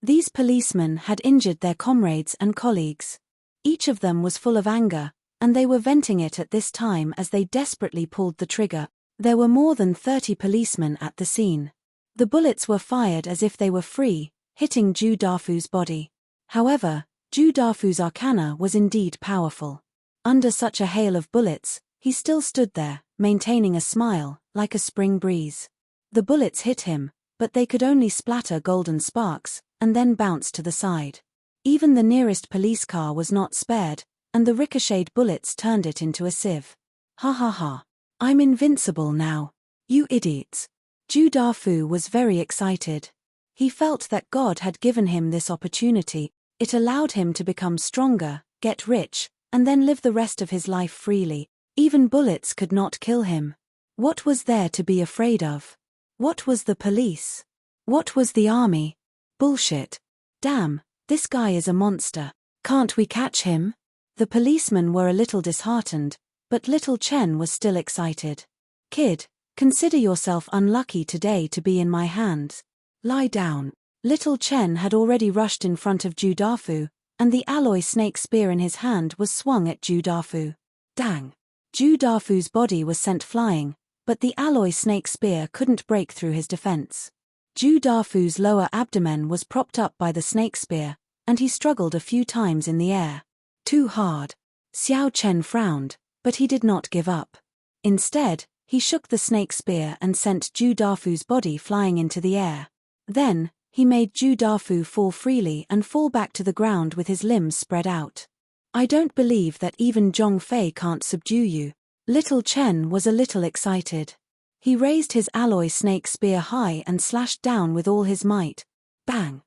These policemen had injured their comrades and colleagues. Each of them was full of anger, and they were venting it at this time as they desperately pulled the trigger. There were more than 30 policemen at the scene. The bullets were fired as if they were free, hitting Zhu Dafu's body. However, Zhu Dafu's arcana was indeed powerful. Under such a hail of bullets, he still stood there, maintaining a smile, like a spring breeze. The bullets hit him, but they could only splatter golden sparks, and then bounce to the side. Even the nearest police car was not spared, and the ricocheted bullets turned it into a sieve. "Ha ha ha. I'm invincible now. You idiots." Zhu Dafu was very excited. He felt that God had given him this opportunity. It allowed him to become stronger, get rich, and then live the rest of his life freely. Even bullets could not kill him. What was there to be afraid of? What was the police? What was the army? Bullshit. Damn, this guy is a monster. Can't we catch him? The policemen were a little disheartened, but Little Chen was still excited. "Kid, consider yourself unlucky today to be in my hands. Lie down." Little Chen had already rushed in front of Zhu Dafu, and the alloy snake spear in his hand was swung at Zhu Dafu. Dang! Zhu Dafu's body was sent flying, but the alloy snake spear couldn't break through his defense. Zhu Dafu's lower abdomen was propped up by the snake spear, and he struggled a few times in the air. Too hard. Xiao Chen frowned, but he did not give up. Instead, he shook the snake spear and sent Zhu Dafu's body flying into the air. Then, he made Zhu Dafu fall freely and fall back to the ground with his limbs spread out. "I don't believe that even Zhongfei can't subdue you." Little Chen was a little excited. He raised his alloy snake spear high and slashed down with all his might. Bang!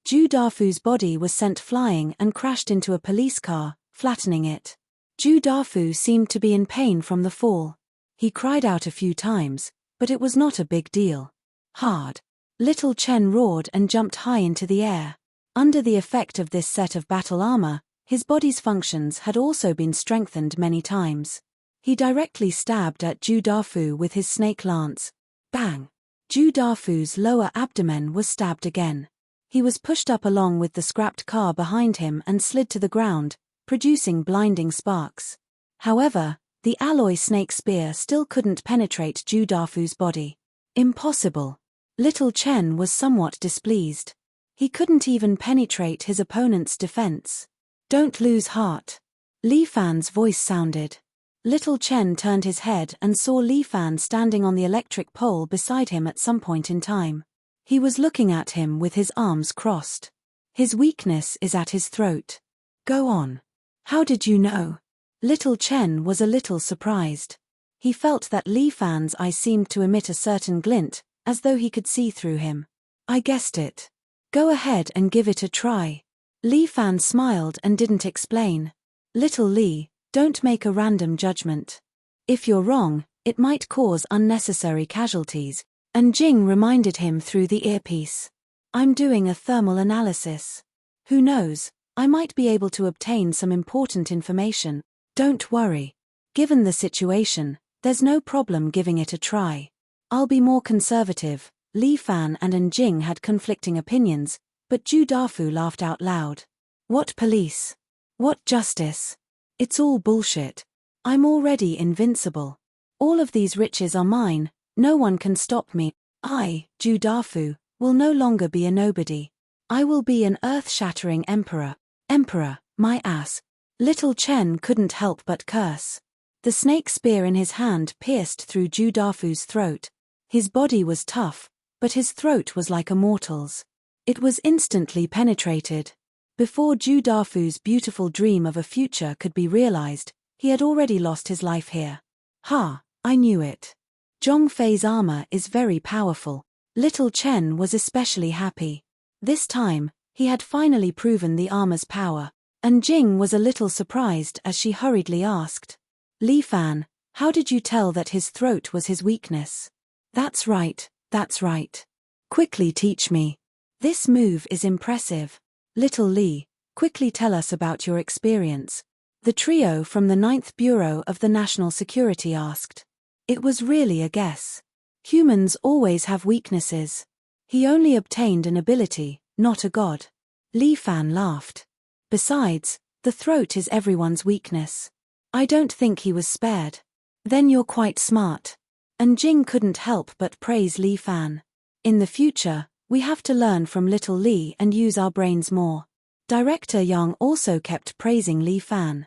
Zhu Dafu's body was sent flying and crashed into a police car, flattening it. Zhu Dafu seemed to be in pain from the fall. He cried out a few times, but it was not a big deal. Hard. Little Chen roared and jumped high into the air. Under the effect of this set of battle armor, his body's functions had also been strengthened many times. He directly stabbed at Zhu Dafu with his snake lance. Bang! Zhu Dafu's lower abdomen was stabbed again. He was pushed up along with the scrapped car behind him and slid to the ground, producing blinding sparks. However, the alloy snake spear still couldn't penetrate Zhu Dafu's body. Impossible. Little Chen was somewhat displeased. He couldn't even penetrate his opponent's defense. "Don't lose heart." Li Fan's voice sounded. Little Chen turned his head and saw Li Fan standing on the electric pole beside him at some point in time. He was looking at him with his arms crossed. "His weakness is at his throat. Go on." "How did you know?" Little Chen was a little surprised. He felt that Li Fan's eyes seemed to emit a certain glint, as though he could see through him. "I guessed it. Go ahead and give it a try." Li Fan smiled and didn't explain. "Little Li, don't make a random judgment. If you're wrong, it might cause unnecessary casualties," and Jing reminded him through the earpiece. "I'm doing a thermal analysis. Who knows, I might be able to obtain some important information. Don't worry. Given the situation, there's no problem giving it a try. I'll be more conservative. Li Fan and Enjing had conflicting opinions, but Ju Dafu laughed out loud. What police? What justice? It's all bullshit. I'm already invincible. All of these riches are mine, no one can stop me. I, Ju Dafu, will no longer be a nobody. I will be an earth-shattering emperor. Emperor, my ass. Little Chen couldn't help but curse. The snake spear in his hand pierced through Ju Dafu's throat. His body was tough, but his throat was like a mortal's. It was instantly penetrated. Before Ju Dafu's beautiful dream of a future could be realized, he had already lost his life here. Ha, I knew it. Zhong Fei's armor is very powerful. Little Chen was especially happy. This time, he had finally proven the armor's power. And Jing was a little surprised as she hurriedly asked, Li Fan, how did you tell that his throat was his weakness? That's right, that's right. Quickly teach me. This move is impressive. Little Li, quickly tell us about your experience. The trio from the 9th Bureau of the National Security asked. It was really a guess. Humans always have weaknesses. He only obtained an ability, not a god. Li Fan laughed. Besides, the throat is everyone's weakness. I don't think he was spared. Then you're quite smart. And Jing couldn't help but praise Li Fan. In the future, we have to learn from little Li and use our brains more. Director Yang also kept praising Li Fan.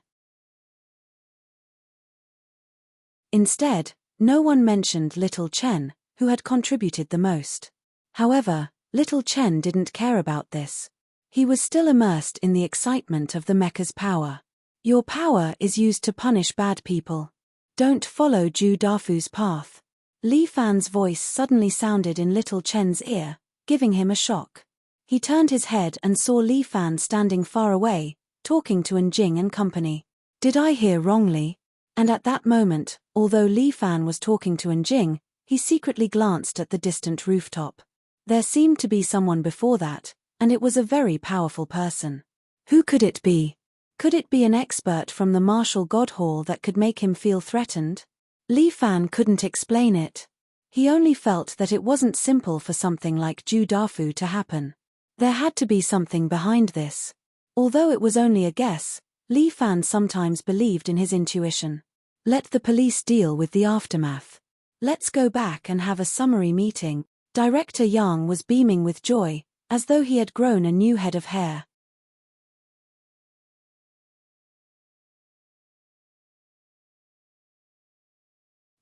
Instead, no one mentioned little Chen, who had contributed the most. However, little Chen didn't care about this. He was still immersed in the excitement of the mecha's power. Your power is used to punish bad people. Don't follow Ju Dafu's path. Li Fan's voice suddenly sounded in little Chen's ear, giving him a shock. He turned his head and saw Li Fan standing far away, talking to Enjing and company. Did I hear wrongly? And at that moment, although Li Fan was talking to Enjing, he secretly glanced at the distant rooftop. There seemed to be someone before that, and it was a very powerful person. Who could it be? Could it be an expert from the martial god hall that could make him feel threatened? Li Fan couldn't explain it. He only felt that it wasn't simple for something like Ju Dafu to happen. There had to be something behind this. Although it was only a guess, Li Fan sometimes believed in his intuition. Let the police deal with the aftermath. Let's go back and have a summary meeting. Director Yang was beaming with joy, as though he had grown a new head of hair.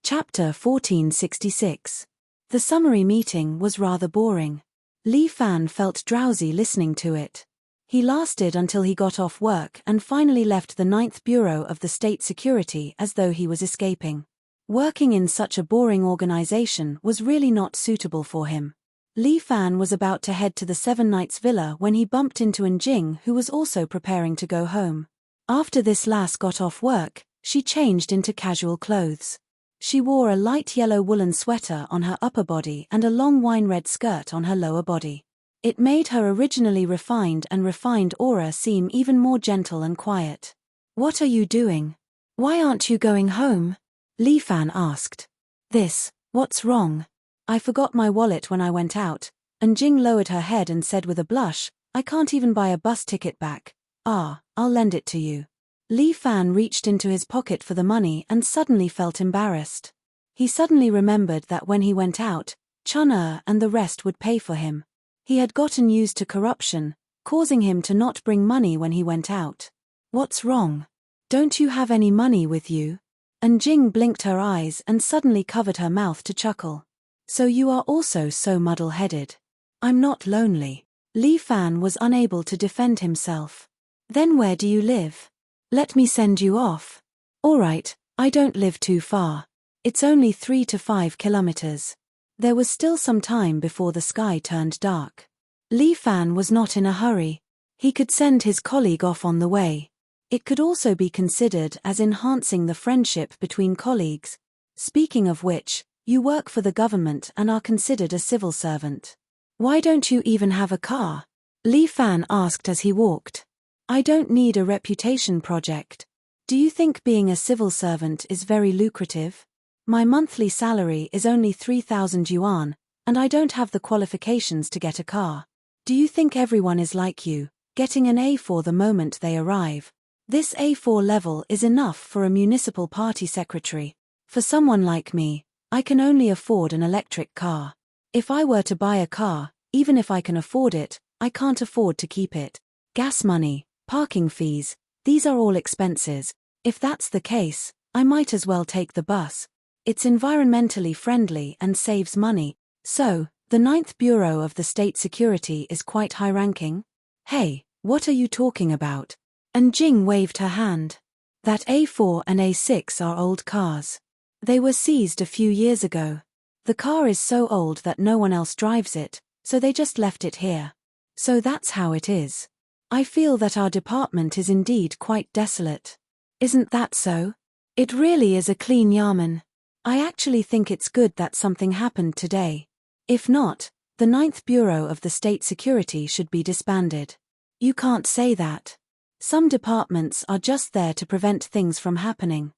Chapter 1466. The summary meeting was rather boring. Li Fan felt drowsy listening to it. He lasted until he got off work and finally left the 9th Bureau of the State Security as though he was escaping. Working in such a boring organization was really not suitable for him. Li Fan was about to head to the Seven Knights Villa when he bumped into Enjing, who was also preparing to go home. After this lass got off work, she changed into casual clothes. She wore a light yellow woolen sweater on her upper body and a long wine-red skirt on her lower body. It made her originally refined aura seem even more gentle and quiet. What are you doing? Why aren't you going home? Li Fan asked. What's wrong? I forgot my wallet when I went out, and Jing lowered her head and said with a blush, I can't even buy a bus ticket back. I'll lend it to you. Li Fan reached into his pocket for the money and suddenly felt embarrassed. He suddenly remembered that when he went out, Chun-Er and the rest would pay for him. He had gotten used to corruption, causing him to not bring money when he went out. What's wrong? Don't you have any money with you? And Jing blinked her eyes and suddenly covered her mouth to chuckle. So you are also so muddle-headed. I'm not lonely. Li Fan was unable to defend himself. Then where do you live? Let me send you off. All right, I don't live too far. It's only 3 to 5 kilometers. There was still some time before the sky turned dark. Li Fan was not in a hurry. He could send his colleague off on the way. It could also be considered as enhancing the friendship between colleagues. Speaking of which, you work for the government and are considered a civil servant. Why don't you even have a car? Li Fan asked as he walked. I don't need a reputation project. Do you think being a civil servant is very lucrative? My monthly salary is only 3,000 yuan, and I don't have the qualifications to get a car. Do you think everyone is like you, getting an A4 the moment they arrive? This A4 level is enough for a municipal party secretary. For someone like me, I can only afford an electric car. If I were to buy a car, even if I can afford it, I can't afford to keep it. Gas money, parking fees, these are all expenses. If that's the case, I might as well take the bus. It's environmentally friendly and saves money. So, the 9th Bureau of the State Security is quite high-ranking? Hey, what are you talking about? And Jing waved her hand. That A4 and A6 are old cars. They were seized a few years ago. The car is so old that no one else drives it, so they just left it here. So that's how it is. I feel that our department is indeed quite desolate. Isn't that so? It really is a clean yamen. I actually think it's good that something happened today. If not, the 9th Bureau of the State Security should be disbanded. You can't say that. Some departments are just there to prevent things from happening.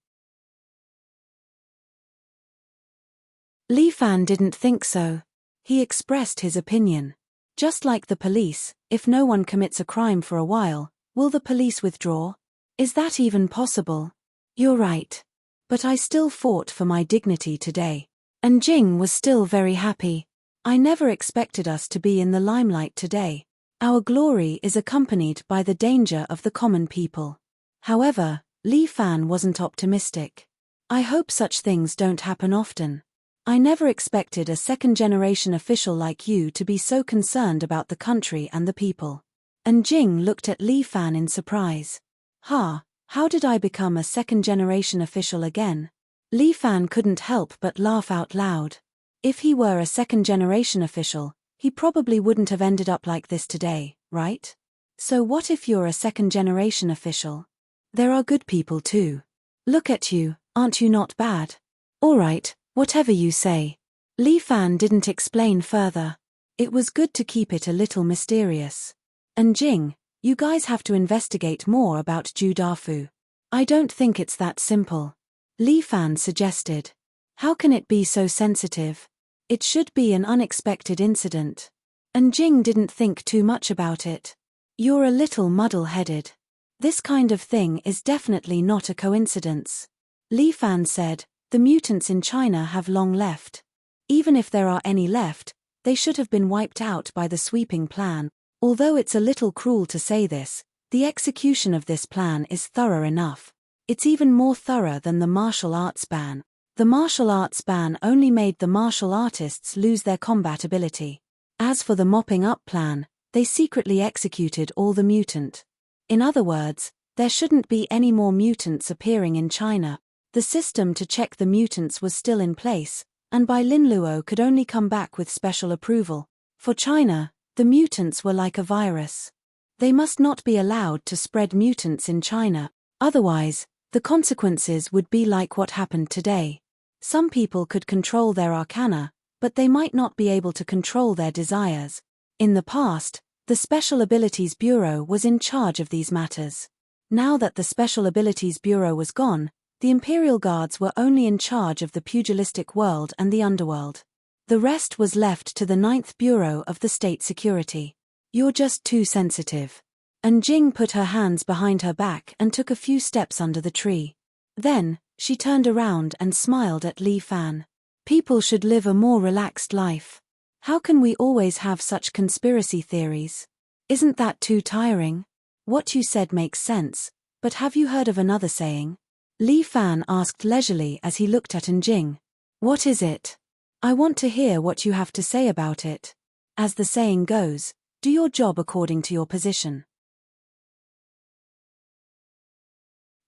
Li Fan didn't think so. He expressed his opinion. Just like the police, if no one commits a crime for a while, will the police withdraw? Is that even possible? You're right. But I still fought for my dignity today. And Jing was still very happy. I never expected us to be in the limelight today. Our glory is accompanied by the danger of the common people. However, Li Fan wasn't optimistic. I hope such things don't happen often. I never expected a second-generation official like you to be so concerned about the country and the people. And Jing looked at Li Fan in surprise. How did I become a second-generation official again? Li Fan couldn't help but laugh out loud. If he were a second-generation official, he probably wouldn't have ended up like this today, right? So what if you're a second-generation official? There are good people too. Look at you, aren't you not bad? All right. Whatever you say. Li Fan didn't explain further. It was good to keep it a little mysterious. And Jing, you guys have to investigate more about Ju Dafu. I don't think it's that simple. Li Fan suggested. How can it be so sensitive? It should be an unexpected incident. And Jing didn't think too much about it. You're a little muddle-headed. This kind of thing is definitely not a coincidence. Li Fan said. The mutants in China have long left. Even if there are any left, they should have been wiped out by the sweeping plan. Although it's a little cruel to say this, the execution of this plan is thorough enough. It's even more thorough than the martial arts ban. The martial arts ban only made the martial artists lose their combat ability. As for the mopping up plan, they secretly executed all the mutant. In other words, there shouldn't be any more mutants appearing in China. The system to check the mutants was still in place, and Bai Linluo could only come back with special approval. For China, the mutants were like a virus. They must not be allowed to spread mutants in China, otherwise, the consequences would be like what happened today. Some people could control their arcana, but they might not be able to control their desires. In the past, the Special Abilities Bureau was in charge of these matters. Now that the Special Abilities Bureau was gone, the Imperial Guards were only in charge of the pugilistic world and the underworld. The rest was left to the 9th Bureau of the State Security. You're just too sensitive. And Jing put her hands behind her back and took a few steps under the tree. Then, she turned around and smiled at Li Fan. People should live a more relaxed life. How can we always have such conspiracy theories? Isn't that too tiring? What you said makes sense, but have you heard of another saying? Li Fan asked leisurely as he looked at Jing. What is it? I want to hear what you have to say about it. As the saying goes, do your job according to your position.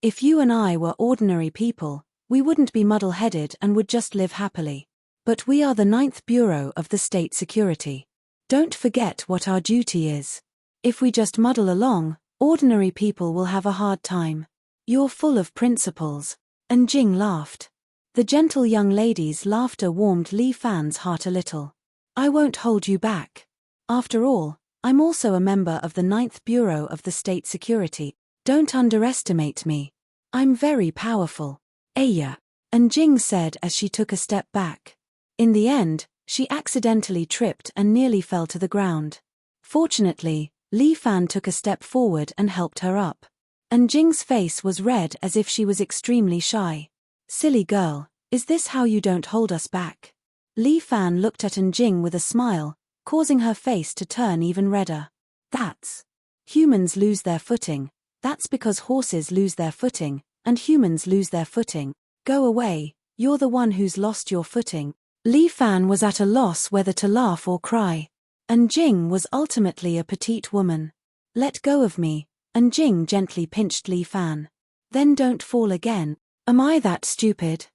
If you and I were ordinary people, we wouldn't be muddle-headed and would just live happily. But we are the 9th Bureau of the State Security. Don't forget what our duty is. If we just muddle along, ordinary people will have a hard time. You're full of principles. And Jing laughed. The gentle young lady's laughter warmed Li Fan's heart a little. I won't hold you back. After all, I'm also a member of the 9th Bureau of the State Security. Don't underestimate me. I'm very powerful. Aya. Enjing said as she took a step back. In the end, she accidentally tripped and nearly fell to the ground. Fortunately, Li Fan took a step forward and helped her up. Enjing's face was red as if she was extremely shy. Silly girl, is this how you don't hold us back? Li Fan looked at Enjing with a smile, causing her face to turn even redder. That's. Humans lose their footing. That's because horses lose their footing, and humans lose their footing. Go away, you're the one who's lost your footing. Li Fan was at a loss whether to laugh or cry. Enjing was ultimately a petite woman. Let go of me, Enjing gently pinched Li Fan. Then don't fall again. Am I that stupid?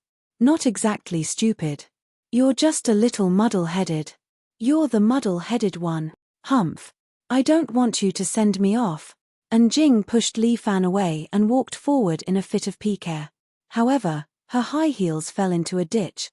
Not exactly stupid. You're just a little muddle-headed. You're the muddle-headed one. Humph. I don't want you to send me off. Enjing pushed Li Fan away and walked forward in a fit of pique. However, her high heels fell into a ditch.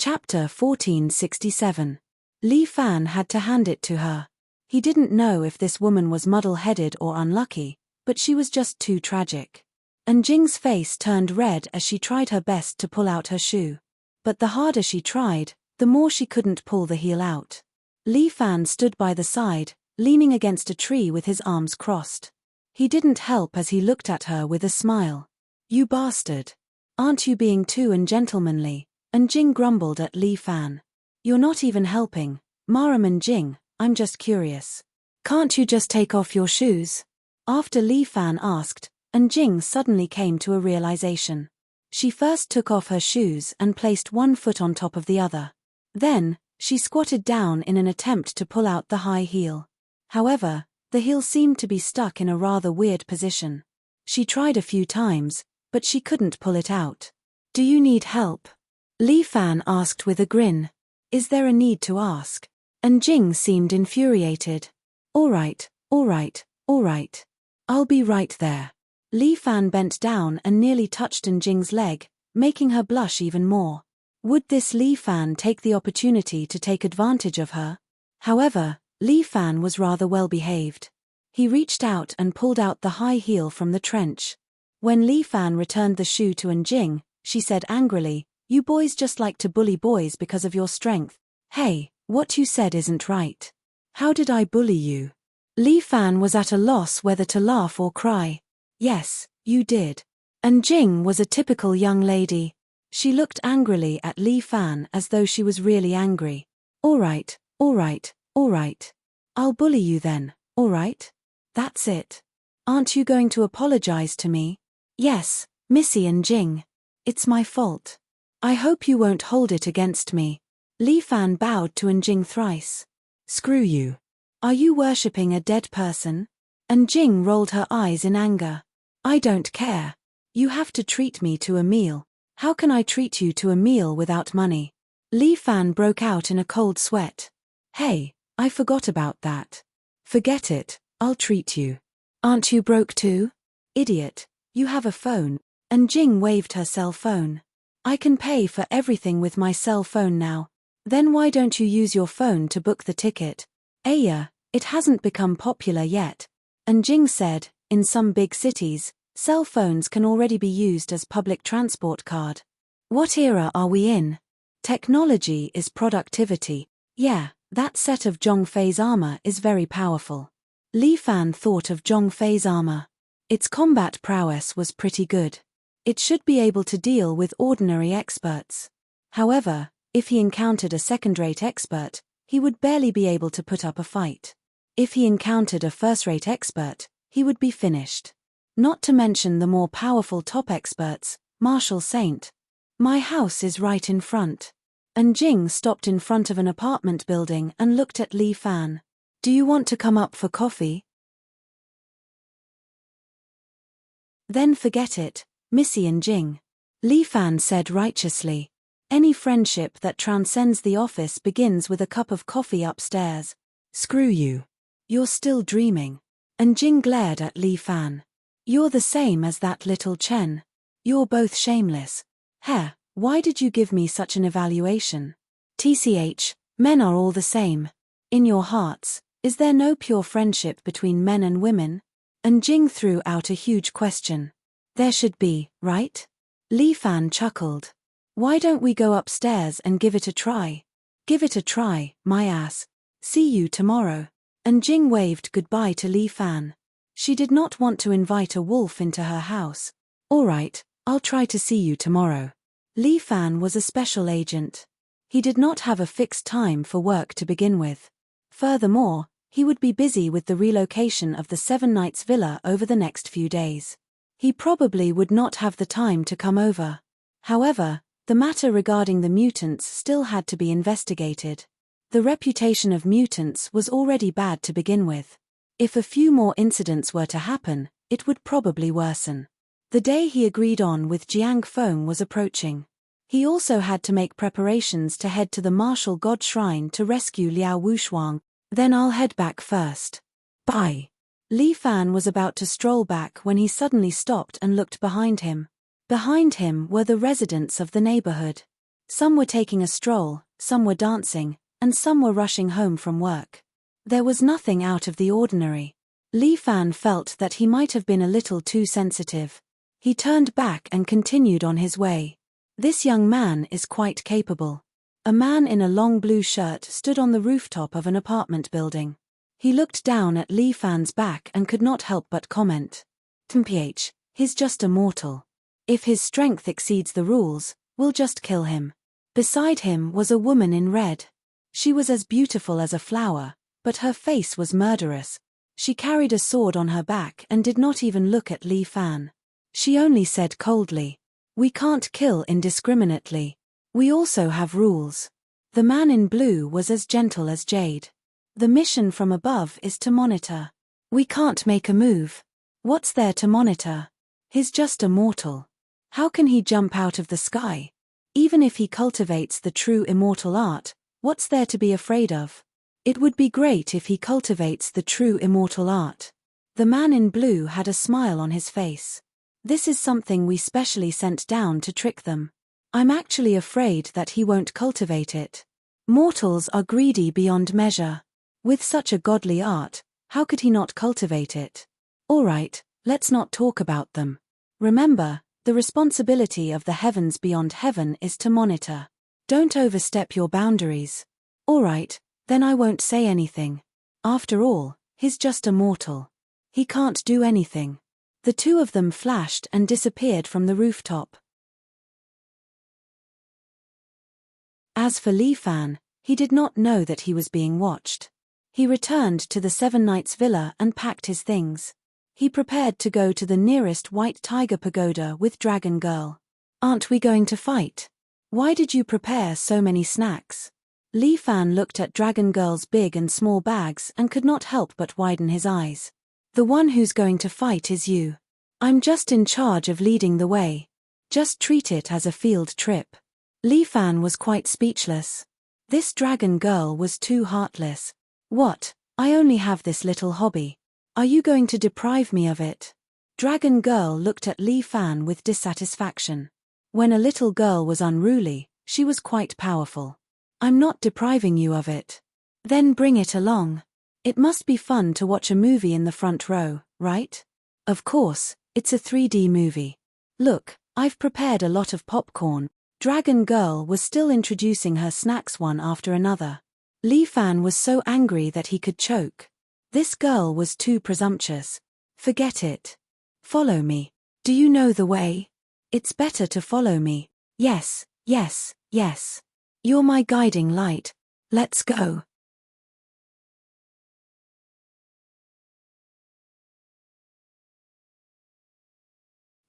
Chapter 1467. Li Fan had to hand it to her. He didn't know if this woman was muddle-headed or unlucky, but she was just too tragic. Enjing's face turned red as she tried her best to pull out her shoe. But the harder she tried, the more she couldn't pull the heel out. Li Fan stood by the side, leaning against a tree with his arms crossed. He didn't help as he looked at her with a smile. You bastard. Aren't you being too ungentlemanly? Enjing grumbled at Li Fan. You're not even helping, Mara Enjing, I'm just curious. Can't you just take off your shoes? After Li Fan asked, Enjing suddenly came to a realization. She first took off her shoes and placed one foot on top of the other. Then, she squatted down in an attempt to pull out the high heel. However, the heel seemed to be stuck in a rather weird position. She tried a few times, but she couldn't pull it out. Do you need help? Li Fan asked with a grin. Is there a need to ask? Enjing seemed infuriated. All right. I'll be right there. Li Fan bent down and nearly touched Enjing's leg, making her blush even more. Would this Li Fan take the opportunity to take advantage of her? However, Li Fan was rather well behaved. He reached out and pulled out the high heel from the trench. When Li Fan returned the shoe to Enjing, she said angrily, You boys just like to bully boys because of your strength. Hey, what you said isn't right. How did I bully you? Li Fan was at a loss whether to laugh or cry. Yes, you did. Enjing was a typical young lady. She looked angrily at Li Fan as though she was really angry. All right. I'll bully you then, all right? That's it. Aren't you going to apologize to me? Yes, Missy Enjing. It's my fault. I hope you won't hold it against me. Li Fan bowed to Enjing thrice. Screw you. Are you worshipping a dead person? Enjing rolled her eyes in anger. I don't care. You have to treat me to a meal. How can I treat you to a meal without money? Li Fan broke out in a cold sweat. Hey, I forgot about that. Forget it, I'll treat you. Aren't you broke too? Idiot, you have a phone. Enjing waved her cell phone. I can pay for everything with my cell phone now. Then why don't you use your phone to book the ticket? Aya, it hasn't become popular yet. Enjing said, in some big cities, cell phones can already be used as public transport card. What era are we in? Technology is productivity. Yeah, that set of Zhongfei's armor is very powerful. Li Fan thought of Zhongfei's armor. Its combat prowess was pretty good. It should be able to deal with ordinary experts. However, if he encountered a second-rate expert, he would barely be able to put up a fight. If he encountered a first-rate expert, he would be finished. Not to mention the more powerful top experts, Marshal Saint. My house is right in front. Enjing stopped in front of an apartment building and looked at Li Fan. Do you want to come up for coffee? Then forget it, Missy Enjing. Li Fan said righteously. Any friendship that transcends the office begins with a cup of coffee upstairs. Screw you. You're still dreaming. Enjing glared at Li Fan. You're the same as that little Chen. You're both shameless. Heh, Why did you give me such an evaluation? TCH, men are all the same. In your hearts, is there no pure friendship between men and women? And Jing threw out a huge question. There should be, right? Li Fan chuckled. Why don't we go upstairs and give it a try? Give it a try, my ass. See you tomorrow. And Jing waved goodbye to Li Fan. She did not want to invite a wolf into her house. All right, I'll try to see you tomorrow. Li Fan was a special agent. He did not have a fixed time for work to begin with. Furthermore, he would be busy with the relocation of the Seven Knights Villa over the next few days. He probably would not have the time to come over. However, the matter regarding the mutants still had to be investigated. The reputation of mutants was already bad to begin with. If a few more incidents were to happen, it would probably worsen. The day he agreed on with Jiang Feng was approaching. He also had to make preparations to head to the martial god shrine to rescue Liao Wushuang. Then I'll head back first. Bye. Li Fan was about to stroll back when he suddenly stopped and looked behind him. Behind him were the residents of the neighborhood. Some were taking a stroll, some were dancing, and some were rushing home from work. There was nothing out of the ordinary. Li Fan felt that he might have been a little too sensitive. He turned back and continued on his way. This young man is quite capable. A man in a long blue shirt stood on the rooftop of an apartment building. He looked down at Li Fan's back and could not help but comment. "Mph, he's just a mortal. If his strength exceeds the rules, we'll just kill him." Beside him was a woman in red. She was as beautiful as a flower, but her face was murderous. She carried a sword on her back and did not even look at Li Fan. She only said coldly, "We can't kill indiscriminately. We also have rules." The man in blue was as gentle as jade. "The mission from above is to monitor. We can't make a move. What's there to monitor? He's just a mortal. How can he jump out of the sky? Even if he cultivates the true immortal art, what's there to be afraid of? It would be great if he cultivates the true immortal art." The man in blue had a smile on his face. "This is something we specially sent down to trick them. I'm actually afraid that he won't cultivate it. Mortals are greedy beyond measure. With such a godly art, how could he not cultivate it? All right, let's not talk about them. Remember, the responsibility of the heavens beyond heaven is to monitor. Don't overstep your boundaries." "All right, then I won't say anything. After all, he's just a mortal. He can't do anything." The two of them flashed and disappeared from the rooftop. As for Li Fan, he did not know that he was being watched. He returned to the Seven Knights Villa and packed his things. He prepared to go to the nearest White Tiger Pagoda with Dragon Girl. "Aren't we going to fight? Why did you prepare so many snacks?" Li Fan looked at Dragon Girl's big and small bags and could not help but widen his eyes. "The one who's going to fight is you. I'm just in charge of leading the way. Just treat it as a field trip." Li Fan was quite speechless. This Dragon Girl was too heartless. "What? I only have this little hobby. Are you going to deprive me of it?" Dragon Girl looked at Li Fan with dissatisfaction. When a little girl was unruly, she was quite powerful. "I'm not depriving you of it." "Then bring it along. It must be fun to watch a movie in the front row, right?" "Of course, it's a 3D movie. Look, I've prepared a lot of popcorn." Dragon Girl was still introducing her snacks one after another. Li Fan was so angry that he could choke. This girl was too presumptuous. "Forget it. Follow me. Do you know the way? It's better to follow me." "Yes, yes, yes. You're my guiding light. Let's go."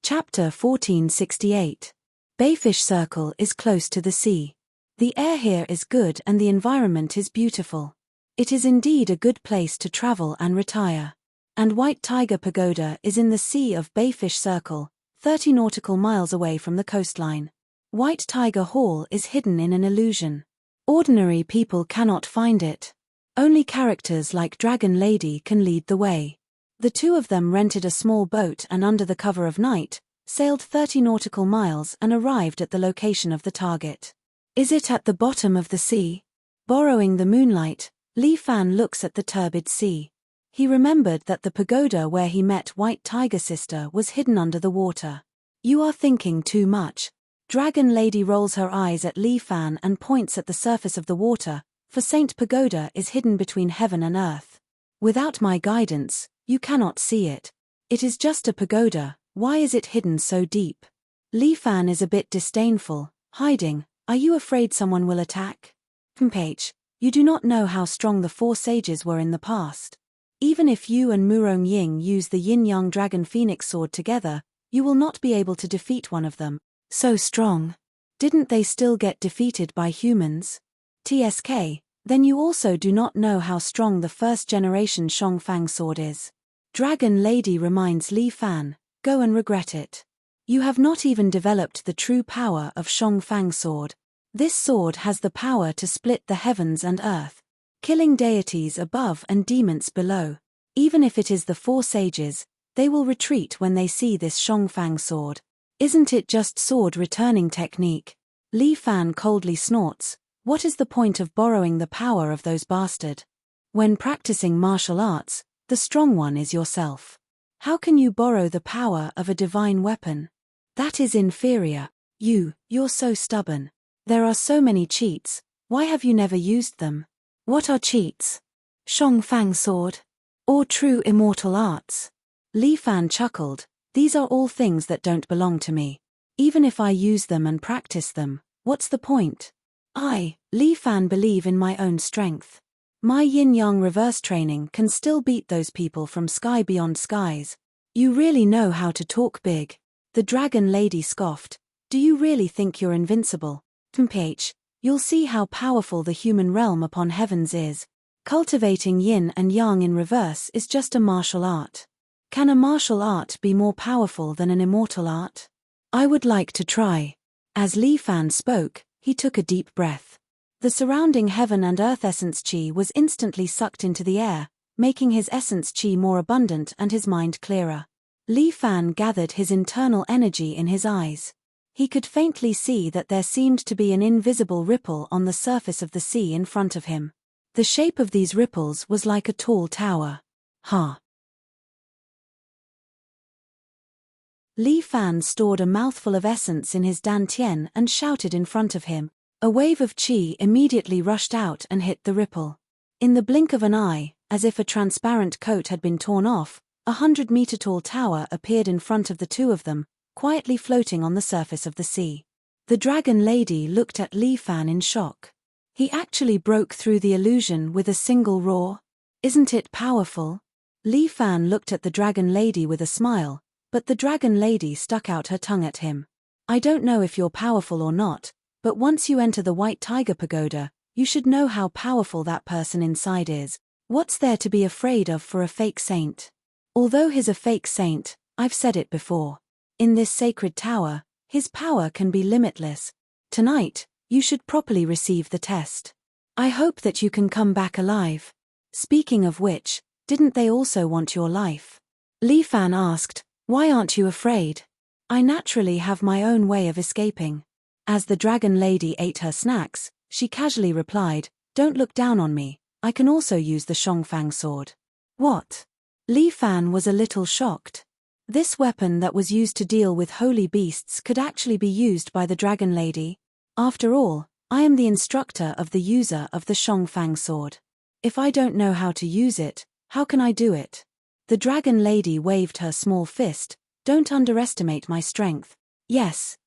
Chapter 1468. Bayfish Circle is close to the sea. The air here is good and the environment is beautiful. It is indeed a good place to travel and retire. And White Tiger Pagoda is in the sea of Bayfish Circle, 30 nautical miles away from the coastline. White Tiger Hall is hidden in an illusion. Ordinary people cannot find it. Only characters like Dragon Lady can lead the way. The two of them rented a small boat and under the cover of night, sailed 30 nautical miles and arrived at the location of the target. Is it at the bottom of the sea? Borrowing the moonlight, Li Fan looks at the turbid sea. He remembered that the pagoda where he met White Tiger Sister was hidden under the water. You are thinking too much. Dragon Lady rolls her eyes at Li Fan and points at the surface of the water, for Saint Pagoda is hidden between heaven and earth. Without my guidance, you cannot see it. It is just a pagoda, why is it hidden so deep? Li Fan is a bit disdainful, hiding. Are you afraid someone will attack? H. You do not know how strong the 4 sages were in the past. Even if you and Murong Ying use the yin-yang dragon phoenix sword together, you will not be able to defeat one of them. So strong. Didn't they still get defeated by humans? TSK, then you also do not know how strong the first-generation Shangfang sword is. Dragon Lady reminds Li Fan, go and regret it. You have not even developed the true power of Shangfang sword. This sword has the power to split the heavens and earth, killing deities above and demons below. Even if it is the 4 sages, they will retreat when they see this Shangfang sword. Isn't it just sword returning technique? Li Fan coldly snorts, what is the point of borrowing the power of those bastard? When practicing martial arts, the strong one is yourself. How can you borrow the power of a divine weapon? That is inferior. You're so stubborn. There are so many cheats, why have you never used them? What are cheats? Shangfang sword? Or true immortal arts? Li Fan chuckled, these are all things that don't belong to me. Even if I use them and practice them, what's the point? I, Li Fan, believe in my own strength. My yin-yang reverse training can still beat those people from sky beyond skies. You really know how to talk big. The Dragon Lady scoffed, do you really think you're invincible? You'll see how powerful the human realm upon heavens is. Cultivating yin and yang in reverse is just a martial art. Can a martial art be more powerful than an immortal art? I would like to try. As Li Fan spoke, he took a deep breath. The surrounding heaven and earth essence chi was instantly sucked into the air, making his essence chi more abundant and his mind clearer. Li Fan gathered his internal energy in his eyes. He could faintly see that there seemed to be an invisible ripple on the surface of the sea in front of him. The shape of these ripples was like a tall tower. Li Fan stored a mouthful of essence in his dantian and shouted in front of him. A wave of qi immediately rushed out and hit the ripple. In the blink of an eye, as if a transparent coat had been torn off, 100-meter-tall tower appeared in front of the two of them, quietly floating on the surface of the sea. The Dragon Lady looked at Li Fan in shock. He actually broke through the illusion with a single roar. Isn't it powerful? Li Fan looked at the Dragon Lady with a smile, but the Dragon Lady stuck out her tongue at him. I don't know if you're powerful or not, but once you enter the White Tiger Pagoda, you should know how powerful that person inside is. What's there to be afraid of for a fake saint? Although he's a fake saint, I've said it before. In this sacred tower, his power can be limitless. Tonight, you should properly receive the test. I hope that you can come back alive. Speaking of which, didn't they also want your life? Li Fan asked, why aren't you afraid? I naturally have my own way of escaping. As the Dragon Lady ate her snacks, she casually replied, don't look down on me, I can also use the Shangfang sword. What? Li Fan was a little shocked. This weapon that was used to deal with holy beasts could actually be used by the Dragon Lady. After all, I am the instructor of the user of the Shangfang sword. If I don't know how to use it, how can I do it? The Dragon Lady waved her small fist, don't underestimate my strength. Yes,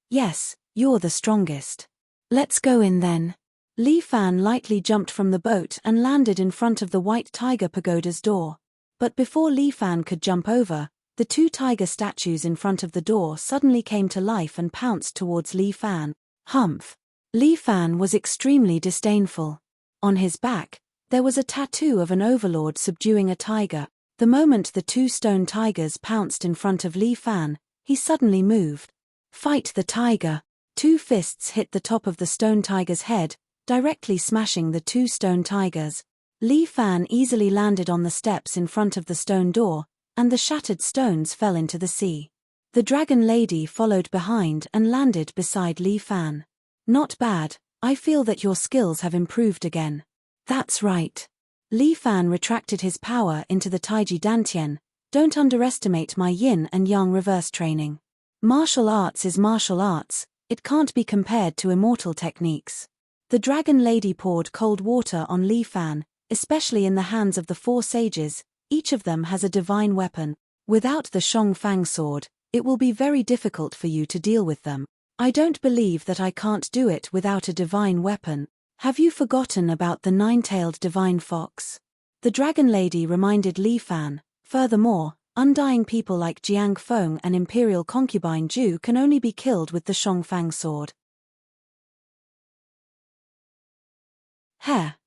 you're the strongest. Let's go in then. Li Fan lightly jumped from the boat and landed in front of the White Tiger Pagoda's door. But before Li Fan could jump over, the two tiger statues in front of the door suddenly came to life and pounced towards Li Fan. Humph. Li Fan was extremely disdainful. On his back, there was a tattoo of an overlord subduing a tiger. The moment the two stone tigers pounced in front of Li Fan, he suddenly moved. Fight the tiger. Two fists hit the top of the stone tiger's head, directly smashing the two stone tigers. Li Fan easily landed on the steps in front of the stone door, and the shattered stones fell into the sea. The dragon lady followed behind and landed beside Li Fan. Not bad, I feel that your skills have improved again. That's right. Li Fan retracted his power into the Taiji Dantian. Don't underestimate my yin and yang reverse training. Martial arts is martial arts, it can't be compared to immortal techniques. The dragon lady poured cold water on Li Fan, especially in the hands of the 4 sages. Each of them has a divine weapon. Without the Shong Fang sword, it will be very difficult for you to deal with them. I don't believe that I can't do it without a divine weapon. Have you forgotten about the 9-tailed divine fox? The dragon lady reminded Li Fan. Furthermore, undying people like Jiang Feng and imperial concubine Ju can only be killed with the Shong Fang sword.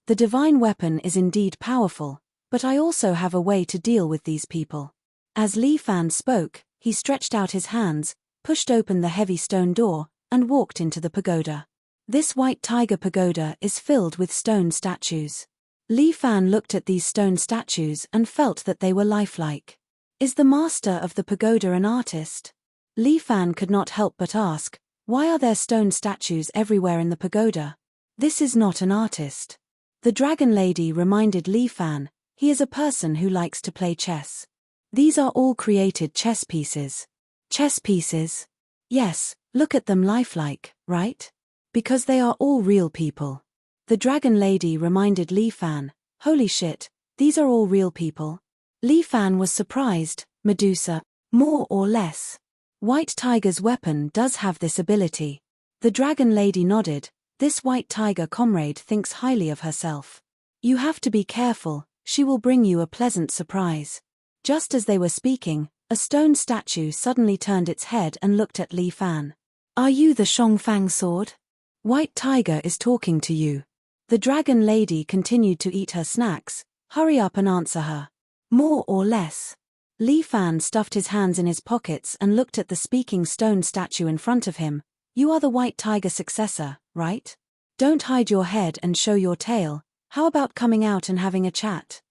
The divine weapon is indeed powerful, but I also have a way to deal with these people. As Li Fan spoke, he stretched out his hands, pushed open the heavy stone door, and walked into the pagoda. This white tiger pagoda is filled with stone statues. Li Fan looked at these stone statues and felt that they were lifelike. Is the master of the pagoda an artist? Li Fan could not help but ask, why are there stone statues everywhere in the pagoda? This is not an artist. The dragon lady reminded Li Fan, he is a person who likes to play chess. These are all created chess pieces. Chess pieces? Yes, look at them lifelike, right? Because they are all real people. The dragon lady reminded Li Fan, holy shit, these are all real people. Li Fan was surprised. Medusa, more or less. White Tiger's weapon does have this ability. The dragon lady nodded. This white tiger comrade thinks highly of herself. You have to be careful, she will bring you a pleasant surprise. Just as they were speaking, a stone statue suddenly turned its head and looked at Li Fan. Are you the Shong Fang sword? White Tiger is talking to you. The dragon lady continued to eat her snacks. Hurry up and answer her. More or less. Li Fan stuffed his hands in his pockets and looked at the speaking stone statue in front of him. You are the White Tiger successor, right? Don't hide your head and show your tail. How about coming out and having a chat?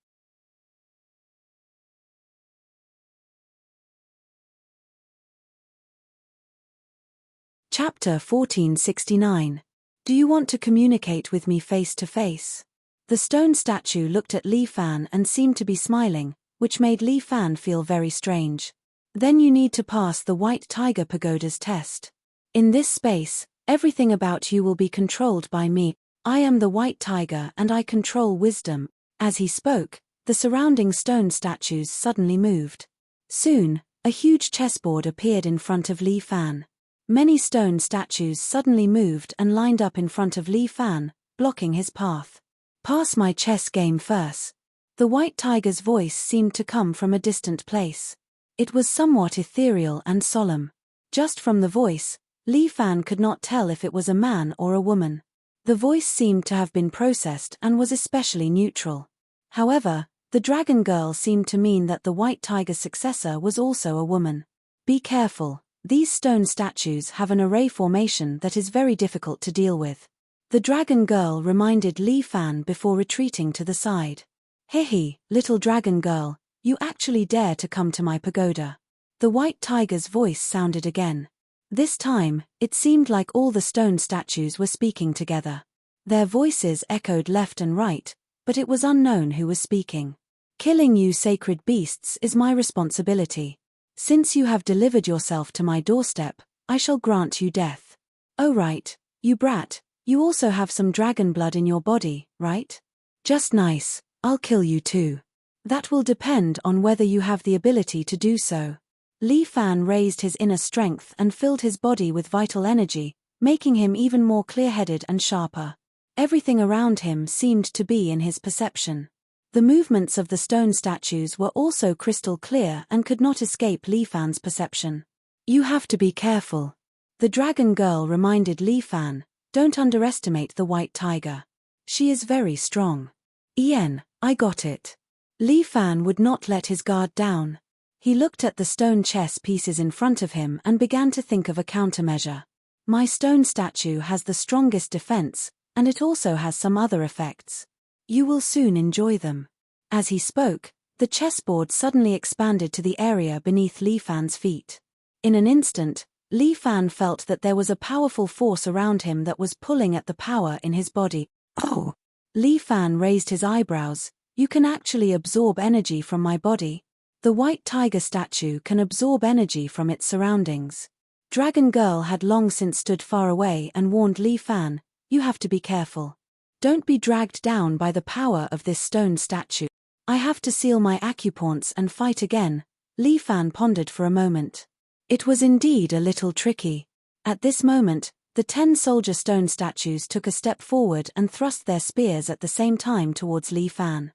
Chapter 1469. Do you want to communicate with me face to face? The stone statue looked at Li Fan and seemed to be smiling, which made Li Fan feel very strange. Then you need to pass the White Tiger Pagoda's test. In this space, everything about you will be controlled by me. I am the White Tiger and I control wisdom. As he spoke, the surrounding stone statues suddenly moved. Soon, a huge chessboard appeared in front of Li Fan. Many stone statues suddenly moved and lined up in front of Li Fan, blocking his path. Pass my chess game first. The White Tiger's voice seemed to come from a distant place. It was somewhat ethereal and solemn. Just from the voice, Li Fan could not tell if it was a man or a woman. The voice seemed to have been processed and was especially neutral. However, the dragon girl seemed to mean that the White Tiger's successor was also a woman. Be careful, these stone statues have an array formation that is very difficult to deal with. The dragon girl reminded Li Fan before retreating to the side. Hehe, little dragon girl, you actually dare to come to my pagoda. The White Tiger's voice sounded again. This time, it seemed like all the stone statues were speaking together. Their voices echoed left and right, but it was unknown who was speaking. Killing you sacred beasts is my responsibility. Since you have delivered yourself to my doorstep, I shall grant you death. Oh right, you brat, you also have some dragon blood in your body, right? Just nice, I'll kill you too. That will depend on whether you have the ability to do so. Li Fan raised his inner strength and filled his body with vital energy, making him even more clear-headed and sharper. Everything around him seemed to be in his perception. The movements of the stone statues were also crystal clear and could not escape Li Fan's perception. You have to be careful. The dragon girl reminded Li Fan, don't underestimate the White Tiger. She is very strong. I got it. Li Fan would not let his guard down. He looked at the stone chess pieces in front of him and began to think of a countermeasure. My stone statue has the strongest defense, and it also has some other effects. You will soon enjoy them. As he spoke, the chessboard suddenly expanded to the area beneath Li Fan's feet. In an instant, Li Fan felt that there was a powerful force around him that was pulling at the power in his body. Oh! Li Fan raised his eyebrows. You can actually absorb energy from my body? The white tiger statue can absorb energy from its surroundings. Dragon Girl had long since stood far away and warned Li Fan, you have to be careful. Don't be dragged down by the power of this stone statue. I have to seal my acupoints and fight again. Li Fan pondered for a moment. It was indeed a little tricky. At this moment, the 10 soldier stone statues took a step forward and thrust their spears at the same time towards Li Fan.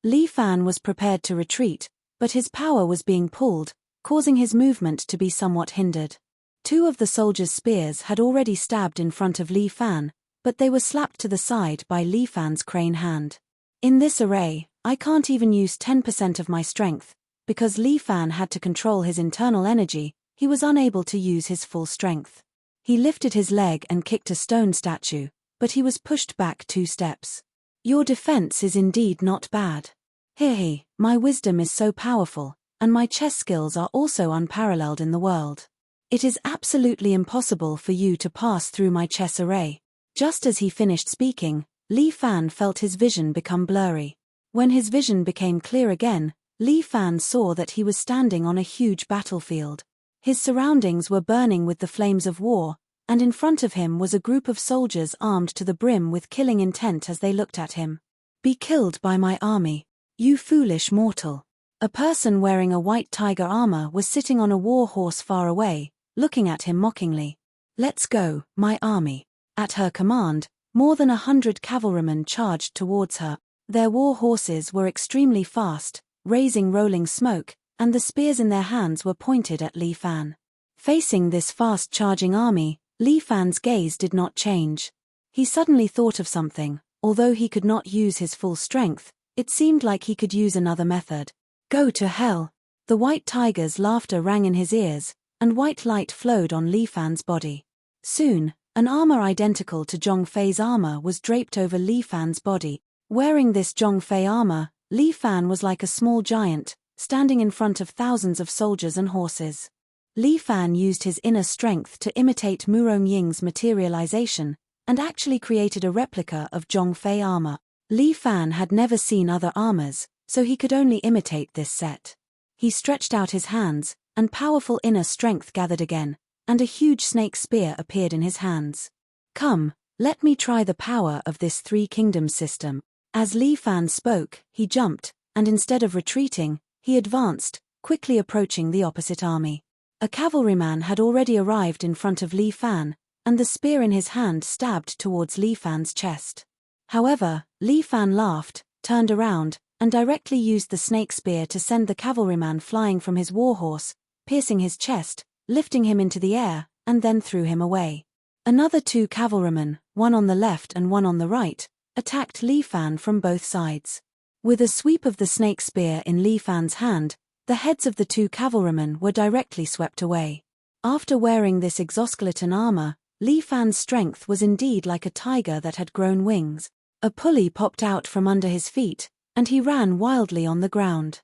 Li Fan was prepared to retreat, but his power was being pulled, causing his movement to be somewhat hindered. 2 of the soldiers' spears had already stabbed in front of Li Fan, but they were slapped to the side by Li Fan's crane hand. In this array, I can't even use 10% of my strength. Because Li Fan had to control his internal energy, he was unable to use his full strength. He lifted his leg and kicked a stone statue, but he was pushed back 2 steps. Your defense is indeed not bad. Hehe, my wisdom is so powerful, and my chess skills are also unparalleled in the world. It is absolutely impossible for you to pass through my chess array. Just as he finished speaking, Li Fan felt his vision become blurry. When his vision became clear again, Li Fan saw that he was standing on a huge battlefield. His surroundings were burning with the flames of war, and in front of him was a group of soldiers armed to the brim with killing intent as they looked at him. Be killed by my army, you foolish mortal. A person wearing a white tiger armor was sitting on a war horse far away, looking at him mockingly. Let's go, my army. At her command, more than 100 cavalrymen charged towards her. Their war horses were extremely fast, raising rolling smoke, and the spears in their hands were pointed at Li Fan. Facing this fast-charging army, Li Fan's gaze did not change. He suddenly thought of something. Although he could not use his full strength, it seemed like he could use another method. Go to hell! The white tiger's laughter rang in his ears, and white light flowed on Li Fan's body. Soon, an armor identical to Zhong Fei's armor was draped over Li Fan's body. Wearing this Zhong Fei armor, Li Fan was like a small giant, standing in front of thousands of soldiers and horses. Li Fan used his inner strength to imitate Murong Ying's materialization, and actually created a replica of Zhong Fei armor. Li Fan had never seen other armors, so he could only imitate this set. He stretched out his hands, and powerful inner strength gathered again, and a huge snake spear appeared in his hands. Come, let me try the power of this 3 kingdoms system. As Li Fan spoke, he jumped, and instead of retreating, he advanced, quickly approaching the opposite army. A cavalryman had already arrived in front of Li Fan, and the spear in his hand stabbed towards Li Fan's chest. However, Li Fan laughed, turned around, and directly used the snake spear to send the cavalryman flying from his warhorse, piercing his chest, lifting him into the air, and then threw him away. Another 2 cavalrymen, one on the left and one on the right, attacked Li Fan from both sides. With a sweep of the snake spear in Li Fan's hand, the heads of the 2 cavalrymen were directly swept away. After wearing this exoskeleton armor, Li Fan's strength was indeed like a tiger that had grown wings. A pulley popped out from under his feet, and he ran wildly on the ground.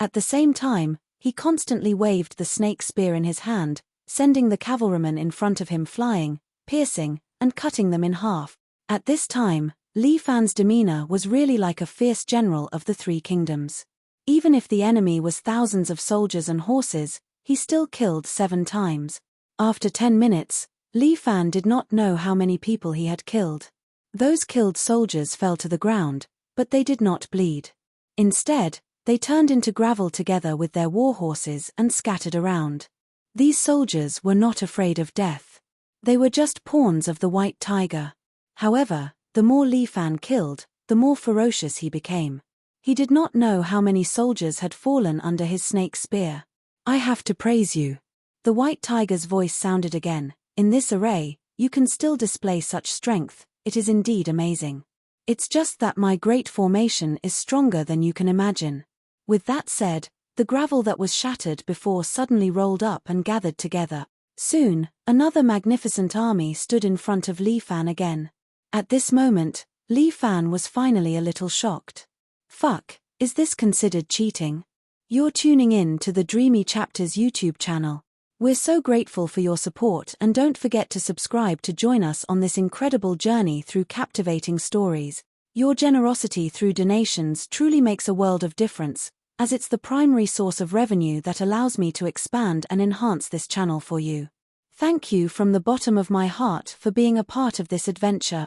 At the same time, he constantly waved the snake spear in his hand, sending the cavalrymen in front of him flying, piercing, and cutting them in half. At this time, Li Fan's demeanor was really like a fierce general of the 3 kingdoms. Even if the enemy was thousands of soldiers and horses, he still killed 7 times. After 10 minutes, Li Fan did not know how many people he had killed. Those killed soldiers fell to the ground, but they did not bleed. Instead, they turned into gravel together with their war horses and scattered around. These soldiers were not afraid of death. They were just pawns of the white tiger. However, the more Li Fan killed, the more ferocious he became. He did not know how many soldiers had fallen under his snake spear. I have to praise you. The white tiger's voice sounded again. In this array, you can still display such strength. It is indeed amazing. It's just that my great formation is stronger than you can imagine. With that said, the gravel that was shattered before suddenly rolled up and gathered together. Soon, another magnificent army stood in front of Li Fan again. At this moment, Li Fan was finally a little shocked. Fuck, is this considered cheating? You're tuning in to the Dreamy Chapters YouTube channel. We're so grateful for your support, and don't forget to subscribe to join us on this incredible journey through captivating stories. Your generosity through donations truly makes a world of difference, as it's the primary source of revenue that allows me to expand and enhance this channel for you. Thank you from the bottom of my heart for being a part of this adventure.